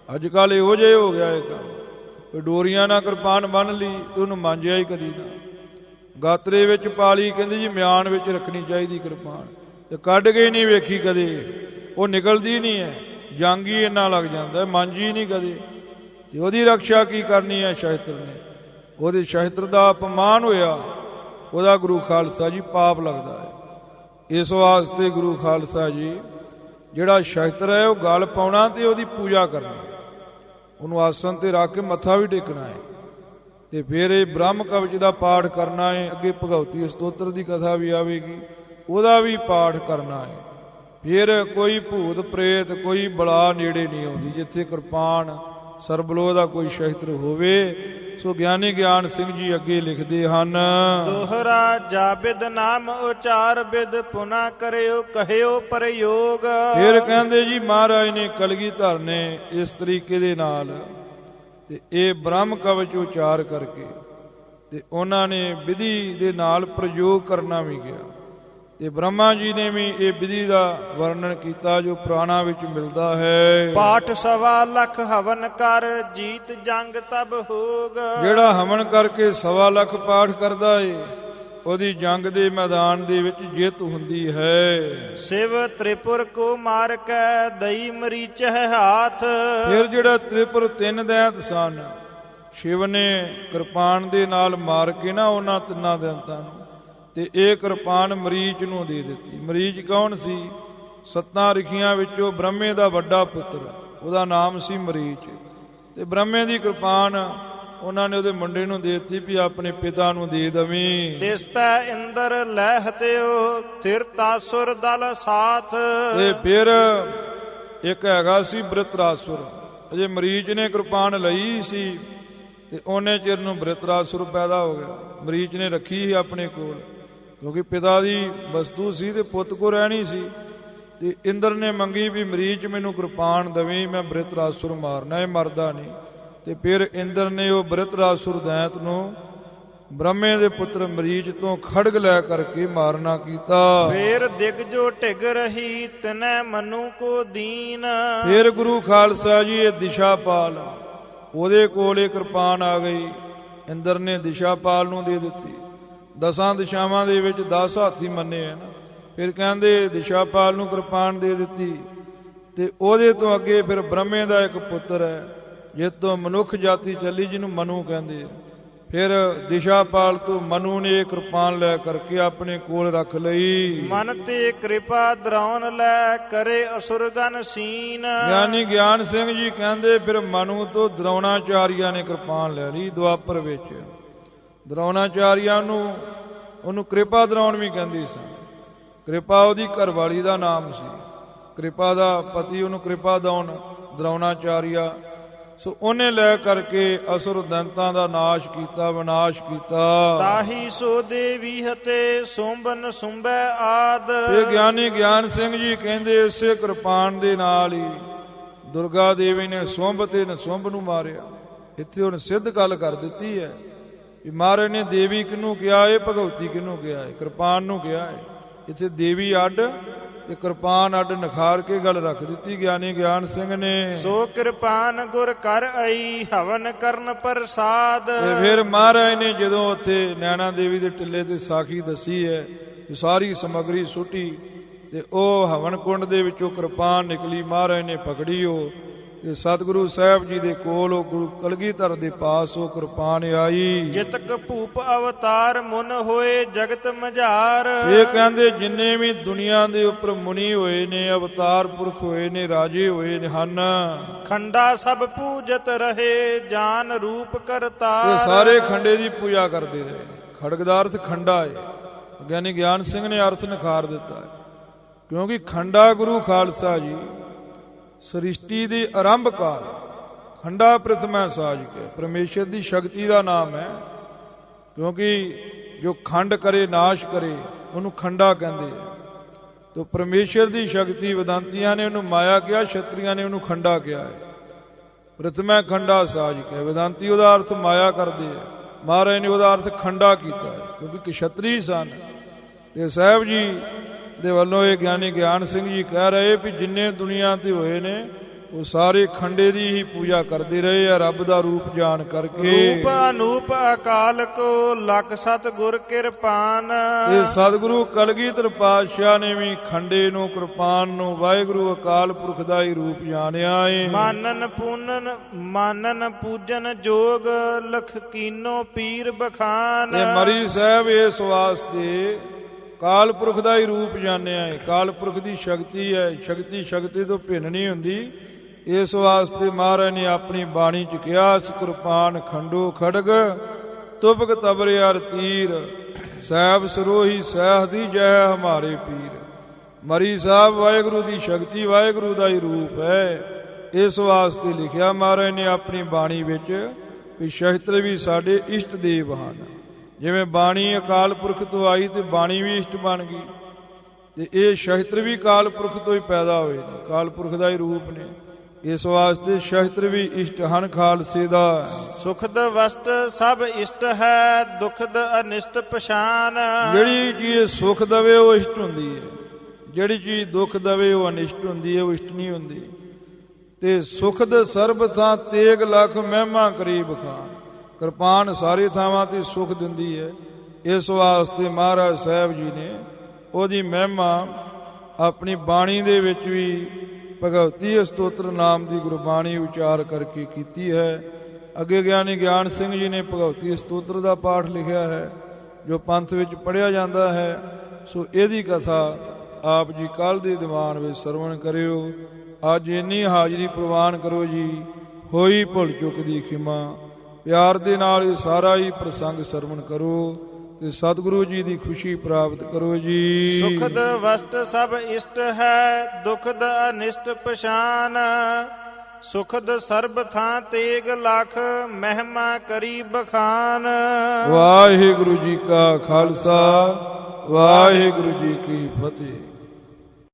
ਅੱਜ ਕੱਲ੍ਹ ਇਹੋ ਜਿਹੇ ਹੋ ਗਿਆ ਇਹ ਕੰਮ। ਡੋਰੀਆਂ ਨਾਲ ਕਿਰਪਾਨ ਬੰਨ੍ਹ ਲਈ ਤੇ ਉਹਨੂੰ ਮਾਂਜਿਆ ਹੀ ਕਦੀ ਨਾ। ਗਾਤਰੇ ਵਿੱਚ ਪਾ ਲਈ, ਕਹਿੰਦੇ ਜੀ ਮਿਆਨ ਵਿੱਚ ਰੱਖਣੀ ਚਾਹੀਦੀ ਕਿਰਪਾਨ, ਤੇ ਕੱਢ ਕੇ ਨਹੀਂ ਵੇਖੀ ਕਦੇ, ਉਹ ਨਿਕਲਦੀ ਨਹੀਂ ਹੈ। ਜੰਗ ਹੀ ਇੰਨਾ ਲੱਗ ਜਾਂਦਾ, ਮਾਂਜੀ ਨਹੀਂ ਕਦੇ। ਤੇ ਉਹਦੀ ਰਕਸ਼ਾ ਕੀ ਕਰਨੀ ਹੈ ਸ਼ਾਸਤਰ ਨੇ। ਉਹਦੇ ਸ਼ਾਸਤਰ ਦਾ ਅਪਮਾਨ ਹੋਇਆ, ਉਹਦਾ ਗੁਰੂ ਖਾਲਸਾ ਜੀ ਪਾਪ ਲੱਗਦਾ ਹੈ। ਇਸ ਵਾਸਤੇ ਗੁਰੂ ਖਾਲਸਾ ਜੀ ਜਿਹੜਾ ਸ਼ਾਸਤਰ ਹੈ ਉਹ ਗਲ ਪਾਉਣਾ ਤੇ ਉਹਦੀ ਪੂਜਾ ਕਰਨੀ, ਉਹਨੂੰ ਆਸਣ ਤੇ ਰੱਖ ਕੇ ਮੱਥਾ ਵੀ ਟੇਕਣਾ ਹੈ। ਤੇ ਫਿਰ ਇਹ ਬ੍ਰਹਮ ਕਵਚ ਦਾ ਪਾਠ ਕਰਨਾ ਹੈ। ਅੱਗੇ ਭਗਉਤੀ ਸਤੋਤਰ ਦੀ ਕਥਾ ਵੀ ਆਵੇਗੀ, ਉਹਦਾ ਵੀ ਪਾਠ ਕਰਨਾ ਹੈ। ਫਿਰ ਕੋਈ ਭੂਤ ਪ੍ਰੇਤ ਕੋਈ ਬਲਾ ਨੇੜੇ ਨਹੀਂ ਆਉਂਦੀ ਜਿੱਥੇ ਕਿਰਪਾਨ ਸਰਬਲੋਹ ਦਾ ਕੋਈ ਸ਼ਸਤਰ ਹੋਵੇ। ਸੋ ਗਿਆਨੀ ਗਿਆਨ ਸਿੰਘ ਜੀ ਅੱਗੇ ਲਿਖਦੇ ਹਨ, ਦੋਹਰਾ ਜਾਬਿਦ ਨਾਮ ਉਚਾਰ ਬਿਦ ਪੁਨਾ ਕਰਿਓ ਕਹਿਓ ਪ੍ਰਯੋਗ। ਫਿਰ ਕਹਿੰਦੇ ਜੀ ਮਹਾਰਾਜ ਨੇ ਕਲਗੀਧਰ ਨੇ ਇਸ ਤਰੀਕੇ ਦੇ ਨਾਲ ਤੇ ਇਹ ਬ੍ਰਹਮ ਕਵਚ ਉਚਾਰ ਕਰਕੇ ਤੇ ਉਹਨਾਂ ਨੇ ਵਿਧੀ ਦੇ ਨਾਲ ਪ੍ਰਯੋਗ ਕਰਨਾ ਵੀ ਗਿਆ। ਤੇ ਬ੍ਰਹਮਾ ਜੀ ਨੇ ਵੀ ਇਹ ਵਿਧੀ ਦਾ ਵਰਣਨ ਕੀਤਾ ਜੋ ਪੁਰਾਣਾ ਵਿੱਚ ਮਿਲਦਾ ਹੈ। ਪਾਠ 1.25 ਲੱਖ ਹਵਨ ਕਰ ਜੀਤ ਜੰਗ ਤਬ ਹੋਗ। ਜਿਹੜਾ ਹਵਨ ਕਰਕੇ 1.25 ਲੱਖ ਪਾਠ ਕਰਦਾ ਏ ਉਹਦੀ ਜੰਗ ਦੇ ਮੈਦਾਨ ਦੇ ਵਿੱਚ ਜਿੱਤ ਹੁੰਦੀ ਹੈ। ਸਿਵ ਤ੍ਰਿਪੁਰ ਕੋ ਮਾਰ ਕੇ ਦਈ ਮਰੀਚ ਹੈ ਹਾਥ। ਫਿਰ ਜਿਹੜਾ ਤ੍ਰਿਪੁਰ 3 ਦੈਂਤ ਸਨ, ਸ਼ਿਵ ਨੇ ਕਿਰਪਾਨ ਦੇ ਨਾਲ ਮਾਰ ਕੇ ਨਾ ਉਹਨਾਂ 3 ਦੈਂਤਾਂ ਨੂੰ, ਤੇ ਇਹ ਕਿਰਪਾਨ ਮਰੀਚ ਨੂੰ ਦੇ ਦਿੱਤੀ। ਮਰੀਚ ਕੌਣ ਸੀ? 7 ਰਿਖੀਆਂ ਵਿੱਚੋਂ ਬ੍ਰਹਮੇ ਦਾ ਵੱਡਾ ਪੁੱਤਰ, ਉਹਦਾ ਨਾਮ ਸੀ ਮਰੀਚ। ਤੇ ਬ੍ਰਹਮੇ ਦੀ ਕਿਰਪਾਨ ਉਹਨਾਂ ਨੇ ਉਹਦੇ ਮੁੰਡੇ ਨੂੰ ਦੇ ਦਿੱਤੀ ਵੀ ਆਪਣੇ ਪਿਤਾ ਨੂੰ ਦੇ ਦਵੀਂ। ਤਿਸਤੈ ਇੰਦਰ ਲੈ ਹਤਿਓ ਥਿਰ ਤਾਸੁਰ ਦਲ ਸਾਥ। ਤੇ ਫਿਰ ਇੱਕ ਹੈਗਾ ਸੀ ਬ੍ਰਿਤਰਾਸੁਰ। ਅਜੇ ਮਰੀਚ ਨੇ ਕਿਰਪਾਨ ਲਈ ਸੀ ਤੇ ਉਹਨੇ ਚਿਰ ਨੂੰ ਬ੍ਰਿਤਰਾਸੁਰ ਪੈਦਾ ਹੋ ਗਿਆ। ਮਰੀਚ ਨੇ ਰੱਖੀ ਸੀ ਆਪਣੇ ਕੋਲ। ਕਿਉਂਕਿ ਪਿਤਾ ਦੀ ਵਸਤੂ ਸੀ ਤੇ ਪੁੱਤ ਕੋ ਰਹਿਣੀ ਸੀ। ਤੇ ਇੰਦਰ ਨੇ ਮੰਗੀ ਵੀ ਮਰੀਚ ਮੈਨੂੰ ਕਿਰਪਾਨ ਦਵੀਂ, ਮੈਂ ਬ੍ਰਿਤਰਾਸੁਰ ਮਾਰਨਾ। ਇਹ ਮਰਦਾ ਨਹੀਂ। ਤੇ ਫਿਰ ਇੰਦਰ ਨੇ ਉਹ ਬ੍ਰਿਤਰਾਸੁਰ ਦੈਂਤ ਨੂੰ ਬ੍ਰਹਮੇ ਦੇ ਪੁੱਤਰ ਮਰੀਚ ਤੋਂ ਖੜਗ ਲੈ ਕਰਕੇ ਮਾਰਨਾ ਕੀਤਾ। ਫੇਰ ਦਿਗ ਜੋ ਢਿਗ ਰਹੀ ਤਿਨੈ ਮਨੂ ਕੋ ਦੀਨ। ਫਿਰ ਗੁਰੂ ਖਾਲਸਾ ਜੀ ਇਹ ਦਿਸ਼ਾਪਾਲ, ਉਹਦੇ ਕੋਲ ਇਹ ਕਿਰਪਾਨ ਆ ਗਈ। ਇੰਦਰ ਨੇ ਦਿਸ਼ਾਪਾਲ ਨੂੰ ਦੇ ਦਿੱਤੀ। 10 ਦਿਸ਼ਾਵਾਂ ਦੇ ਵਿੱਚ 10 ਹਾਥੀ ਮੰਨੇ ਹਨ। ਫਿਰ ਕਹਿੰਦੇ ਦਿਸ਼ਾਪਾਲ ਨੂੰ ਕਿਰਪਾਨ ਦੇ ਦਿੱਤੀ। ਤੇ ਉਹਦੇ ਤੋਂ ਅੱਗੇ ਫਿਰ ਬ੍ਰਹਮੇ ਦਾ ਇੱਕ ਪੁੱਤਰ ਹੈ ਜਿਸ ਤੋਂ ਮਨੁੱਖ ਜਾਤੀ ਚੱਲੀ, ਜਿਹਨੂੰ ਮਨੂ ਕਹਿੰਦੇ। ਫਿਰ ਦਿਸ਼ਾਪਾਲ ਤੋਂ ਮਨੂ ਨੇ ਇਹ ਕਿਰਪਾਨ ਲੈ ਕਰਕੇ ਆਪਣੇ ਕੋਲ ਰੱਖ ਲਈ। ਮਨ ਤੇ ਕਿਰਪਾ ਦਰਾਉਣ ਲੈ ਕਰੇ ਅਸੁਰਗਨ ਸੀਨ। ਗਿਆਨੀ ਗਿਆਨ ਸਿੰਘ ਜੀ ਕਹਿੰਦੇ ਫਿਰ ਮਨੂ ਤੋਂ ਦਰੋਣਾਚਾਰੀਆ ਨੇ ਕਿਰਪਾਨ ਲੈ ਲਈ। ਦੁਆਪਰ ਵਿੱਚ ਦਰੋਣਾਚਾਰੀਆ ਨੂੰ ਉਹਨੂੰ ਕਿਰਪਾ ਦਰਾਉਣ ਵੀ ਕਹਿੰਦੀ ਸੀ। ਕਿਰਪਾ ਉਹਦੀ ਘਰਵਾਲੀ ਦਾ ਨਾਮ ਸੀ। ਕਿਰਪਾ ਦਾ ਪਤੀ ਉਹਨੂੰ ਕਿਰਪਾ ਦਰੋਣਾਚਾਰੀਆ। ਸੋ ਉਹਨੇ ਲੈ ਕਰਕੇ ਅਸੁਰ ਦੰਤਾਂ ਦਾ ਨਾਸ਼ ਕੀਤਾ, ਵਿਨਾਸ਼ ਕੀਤਾ। ਤਾਹੀ ਸੋ ਦੇਵੀ ਹਤੇ ਸੋਂਬਨ ਸੁੰਬੈ ਆਦ। ਇਹ ਗਿਆਨੀ ਗਿਆਨ ਸਿੰਘ ਜੀ ਕਹਿੰਦੇ ਇਸੇ ਕਿਰਪਾਨ ਦੇ ਨਾਲ ਹੀ ਦੁਰਗਾ ਦੇਵੀ ਨੇ ਸੁੰਬ ਤੇ ਨਸੁੰਬ ਨੂੰ ਮਾਰਿਆ। ਇੱਥੇ ਹੁਣ ਸਿੱਧ ਗੱਲ ਕਰ ਦਿੱਤੀ ਹੈ ਵੀ ਮਹਾਰਾਜ ਨੇ ਦੇਵੀ ਕਿਹਨੂੰ ਕਿਹਾ ਹੈ, ਭਗਵਤੀ ਕਿਹਨੂੰ ਕਿਹਾ ਹੈ? ਕਿਰਪਾਨ ਨੂੰ ਕਿਹਾ ਹੈ। ਇੱਥੇ ਦੇਵੀ ਅੱਡ ਤੇ ਕਿਰਪਾਨ ਅੱਡ ਨਿਖਾਰ ਕੇ ਗੱਲ ਰੱਖ ਦਿੱਤੀ ਗਿਆਨੀ ਗਿਆਨ ਸਿੰਘ ਨੇ। ਸੋ ਕਿਰਪਾਨ ਗੁਰ ਕਰ ਆਈ ਹਵਨ ਕਰਨ ਪ੍ਰਸਾਦ। ਤੇ ਫਿਰ ਮਹਾਰਾਜ ਨੇ ਜਦੋਂ ਉੱਥੇ ਨੈਣਾ ਦੇਵੀ ਦੇ ਟਿੱਲੇ ਤੇ ਸਾਖੀ ਦੱਸੀ ਹੈ, ਸਾਰੀ ਸਮੱਗਰੀ ਸੁੱਟੀ ਤੇ ਉਹ ਹਵਨ ਕੁੰਡ ਦੇ ਵਿੱਚੋਂ ਕਿਰਪਾਨ ਨਿਕਲੀ। ਮਹਾਰਾਜ ਨੇ ਪਕੜੀ ਉਹ ਤੇ ਸਤਿਗੁਰੂ ਸਾਹਿਬ ਜੀ ਦੇ ਕੋਲ ਉਹ ਗੁਰੂ ਕਲਗੀਧਰ ਦੇ ਪਾਸ ਉਹ ਕਿਰਪਾਨ ਆਈ। ਜਿਤਕ ਭੂਪ ਅਵਤਾਰ ਮੁਨ ਹੋਏ ਜਗਤ ਮਝਾਰ। ਇਹ ਕਹਿੰਦੇ ਜਿੰਨੇ ਵੀ ਦੁਨੀਆ ਦੇ ਉੱਪਰ ਮੁਨੀ ਹੋਏ ਨੇ, ਅਵਤਾਰ ਪੁਰਖ ਹੋਏ ਨੇ, ਰਾਜੇ ਹੋਏ ਨੇ ਹਨ, ਖੰਡਾ ਸਭ ਪੂਜਤ ਰਹੇ ਜਾਨ ਰੂਪ ਕਰਤਾਰ। ਇਹ ਸਾਰੇ ਖੰਡੇ ਦੀ ਪੂਜਾ ਕਰਦੇ ਰਹੇ। ਖੜਗ ਦਾ ਅਰਥ ਖੰਡਾ ਹੈ। ਗਿਆਨੀ ਗਿਆਨ ਸਿੰਘ ਨੇ ਅਰਥ ਨਿਖਾਰ ਦਿੱਤਾ ਹੈ। ਕਿਉਂਕਿ ਖੰਡਾ ਗੁਰੂ ਖਾਲਸਾ ਜੀ ਸ੍ਰਿਸ਼ਟੀ ਦੇ ਆਰੰਭ ਕਾਲ ਖੰਡਾ ਪ੍ਰਥਮੈ ਸਾਜ ਕੇ ਪਰਮੇਸ਼ਰ ਦੀ ਸ਼ਕਤੀ ਦਾ ਨਾਮ ਹੈ। ਕਿਉਂਕਿ ਜੋ ਖੰਡ ਕਰੇ ਨਾਸ਼ ਕਰੇ ਉਹਨੂੰ ਖੰਡਾ ਕਹਿੰਦੇ ਆ। ਤੋ ਪਰਮੇਸ਼ਰ ਦੀ ਸ਼ਕਤੀ ਵਿਦਾਂਤੀਆਂ ਨੇ ਉਹਨੂੰ ਮਾਇਆ ਕਿਹਾ, ਛਤਰੀਆਂ ਨੇ ਉਹਨੂੰ ਖੰਡਾ ਕਿਹਾ ਹੈ। ਪ੍ਰਥਮੈ ਖੰਡਾ ਸਾਜ ਕੇ ਵਿਦਾਂਤੀ ਉਹਦਾ ਅਰਥ ਮਾਇਆ ਕਰਦੇ ਆ, ਮਹਾਰਾਜ ਨੇ ਉਹਦਾ ਅਰਥ ਖੰਡਾ ਕੀਤਾ ਹੈ ਕਿਉਂਕਿ ਕਸ਼ਤਰੀ ਸਨ। ਤੇ ਸਾਹਿਬ ਜੀ ਦੇ ਵੱਲੋਂ ਇਹ ਗਿਆਨੀ ਗਿਆਨ ਸਿੰਘ ਜੀ ਕਹਿ ਰਹੇ ਵੀ ਜਿੰਨੇ ਦੁਨੀਆ ਤੇ ਹੋਏ ਨੇ ਉਹ ਸਾਰੇ ਖੰਡੇ ਦੀ ਹੀ ਪੂਜਾ ਕਰਦੇ ਰਹੇ ਆ, ਰੱਬ ਦਾ ਰੂਪ ਜਾਣ ਕਰਕੇ। ਰੂਪ ਅਨੂਪ ਅਕਾਲ ਕੋ ਲਖ ਸਤ ਗੁਰ ਕਿਰਪਾਨ। ਇਹ ਸਤਿਗੁਰੂ ਕਲਗੀਧਰ ਪਾਤਸ਼ਾਹ ਨੇ ਵੀ ਖੰਡੇ ਨੂੰ, ਕਿਰਪਾਨ ਨੂੰ ਵਾਹਿਗੁਰੂ ਅਕਾਲ ਪੁਰਖ ਦਾ ਹੀ ਰੂਪ ਜਾਣਿਆ ਏ। ਮਾਨਨ ਪੂਜਨ ਜੋਗ ਲਖ ਕੀਨੋ ਪੀਰ ਬਖਾਨ। ਇਹ ਮਰੀ ਸਾਹਿਬ ਇਸ ਵਾਸਤੇ ਕਾਲ ਪੁਰਖ ਦਾ ਹੀ ਰੂਪ ਜਾਣਿਆ ਹੈ। ਕਾਲ ਪੁਰਖ ਦੀ ਸ਼ਕਤੀ ਹੈ, ਸ਼ਕਤੀ ਤੋਂ ਭਿੰਨ ਨਹੀਂ ਹੁੰਦੀ। ਇਸ ਵਾਸਤੇ ਮਹਾਰਾਜ ਨੇ ਆਪਣੀ ਬਾਣੀ ਚ ਕਿਹਾ ਕਿਰਪਾਨ ਖੰਡੋ ਖੜਗ ਤੁਬਕ ਤਬਰਿਆਰ ਤੀਰ ਸਾਹਿਬ ਸਰੋਹੀ ਸਹਿ ਦੀ ਜੈ ਹਮਾਰੇ ਪੀਰ। ਮਰੀ ਸਾਹਿਬ ਵਾਹਿਗੁਰੂ ਦੀ ਸ਼ਕਤੀ, ਵਾਹਿਗੁਰੂ ਦਾ ਹੀ ਰੂਪ ਹੈ। ਇਸ ਵਾਸਤੇ ਲਿਖਿਆ ਮਹਾਰਾਜ ਨੇ ਆਪਣੀ ਬਾਣੀ ਵਿੱਚ ਵੀ ਸ਼ਸਤਰ ਵੀ ਸਾਡੇ ਇਸ਼ਟ ਦੇਵ ਹਨ। ਜਿਵੇਂ ਬਾਣੀ ਅਕਾਲ ਪੁਰਖ ਤੋਂ ਆਈ ਤੇ ਬਾਣੀ ਵੀ ਇਸ਼ਟ ਬਣ ਗਈ ਤੇ ਇਹ ਸ਼ਸਤਰ ਵੀ ਅਕਾਲ ਪੁਰਖ ਤੋਂ ਹੀ ਪੈਦਾ ਹੋਏ ਨੇ, ਅਕਾਲ ਪੁਰਖ ਦਾ ਹੀ ਰੂਪ ਨੇ। ਇਸ ਵਾਸਤੇ ਸ਼ਸਤਰ ਵੀ ਇਸ਼ਟ ਹਨ ਖਾਲਸੇ ਦਾ। ਸੁਖਦ ਵਸਤ ਸਭ ਇਸ਼ਟ ਹੈ ਦੁਖਦ ਅਨਿਸ਼ਟ ਪਛਾਨ। ਜਿਹੜੀ ਚੀਜ਼ ਸੁਖ ਦਵੇ ਉਹ ਇਸ਼ਟ ਹੁੰਦੀ ਹੈ, ਜਿਹੜੀ ਚੀਜ਼ ਦੁੱਖ ਦਵੇ ਉਹ ਅਨਿਸ਼ਟ ਹੁੰਦੀ ਹੈ, ਉਹ ਇਸ਼ਟ ਨਹੀਂ ਹੁੰਦੀ। ਤੇ ਸੁਖਦ ਸਰਬ ਥਾਂ ਤੇਗ ਲਖ ਮਹਿਮਾ ਕਰੀ ਬਖਾਨ। ਕਿਰਪਾਨ ਸਾਰੇ ਥਾਵਾਂ ਤੇ ਸੁਖ ਦਿੰਦੀ ਹੈ। ਇਸ ਵਾਸਤੇ ਮਹਾਰਾਜ ਸਾਹਿਬ ਜੀ ਨੇ ਉਹਦੀ ਮਹਿਮਾ ਆਪਣੀ ਬਾਣੀ ਦੇ ਵਿੱਚ ਵੀ ਭਗਵਤੀ ਸਤੋਤਰ ਨਾਮ ਦੀ ਗੁਰਬਾਣੀ ਉਚਾਰ ਕਰਕੇ ਕੀਤੀ ਹੈ। ਅੱਗੇ ਗਿਆਨੀ ਗਿਆਨ ਸਿੰਘ ਜੀ ਨੇ ਭਗਵਤੀ ਸਤੋਤਰ ਦਾ ਪਾਠ ਲਿਖਿਆ ਹੈ ਜੋ ਪੰਥ ਵਿੱਚ ਪੜ੍ਹਿਆ ਜਾਂਦਾ ਹੈ। ਸੋ ਇਹਦੀ ਕਥਾ ਆਪ ਜੀ ਕੱਲ੍ਹ ਦੇ ਦੀਵਾਨ ਵਿੱਚ ਸਰਵਣ ਕਰਿਓ। ਅੱਜ ਇੰਨੀ ਹਾਜ਼ਰੀ ਪ੍ਰਵਾਨ ਕਰੋ ਜੀ। ਹੋਈ ਭੁੱਲ ਚੁੱਕ ਦੀ ਖਿਮਾ। ਪਿਆਰ ਦੇ ਨਾਲ ਇਹ ਸਾਰਾ ਹੀ ਪ੍ਰਸੰਗ ਸਰਵਣ ਕਰੋ ਤੇ ਸਤਿਗੁਰੂ ਜੀ ਦੀ ਖੁਸ਼ੀ ਪ੍ਰਾਪਤ ਕਰੋ ਜੀ। ਸੁਖਦ ਵਸਤ ਸਭ ਇਸ਼ਟ ਹੈ ਦੁਖਦ ਅਨਿਸ਼ਟ ਪਛਾਨ। ਸੁਖਦ ਸਰਬ ਥਾਂ ਤੇਗ ਲਖ ਮਹਿਮਾ ਕਰੀ ਬਖਾਨ। ਵਾਹਿਗੁਰੂ ਜੀ ਕਾ ਖਾਲਸਾ ਵਾਹਿਗੁਰੂ ਜੀ ਕੀ ਫਤਿਹ।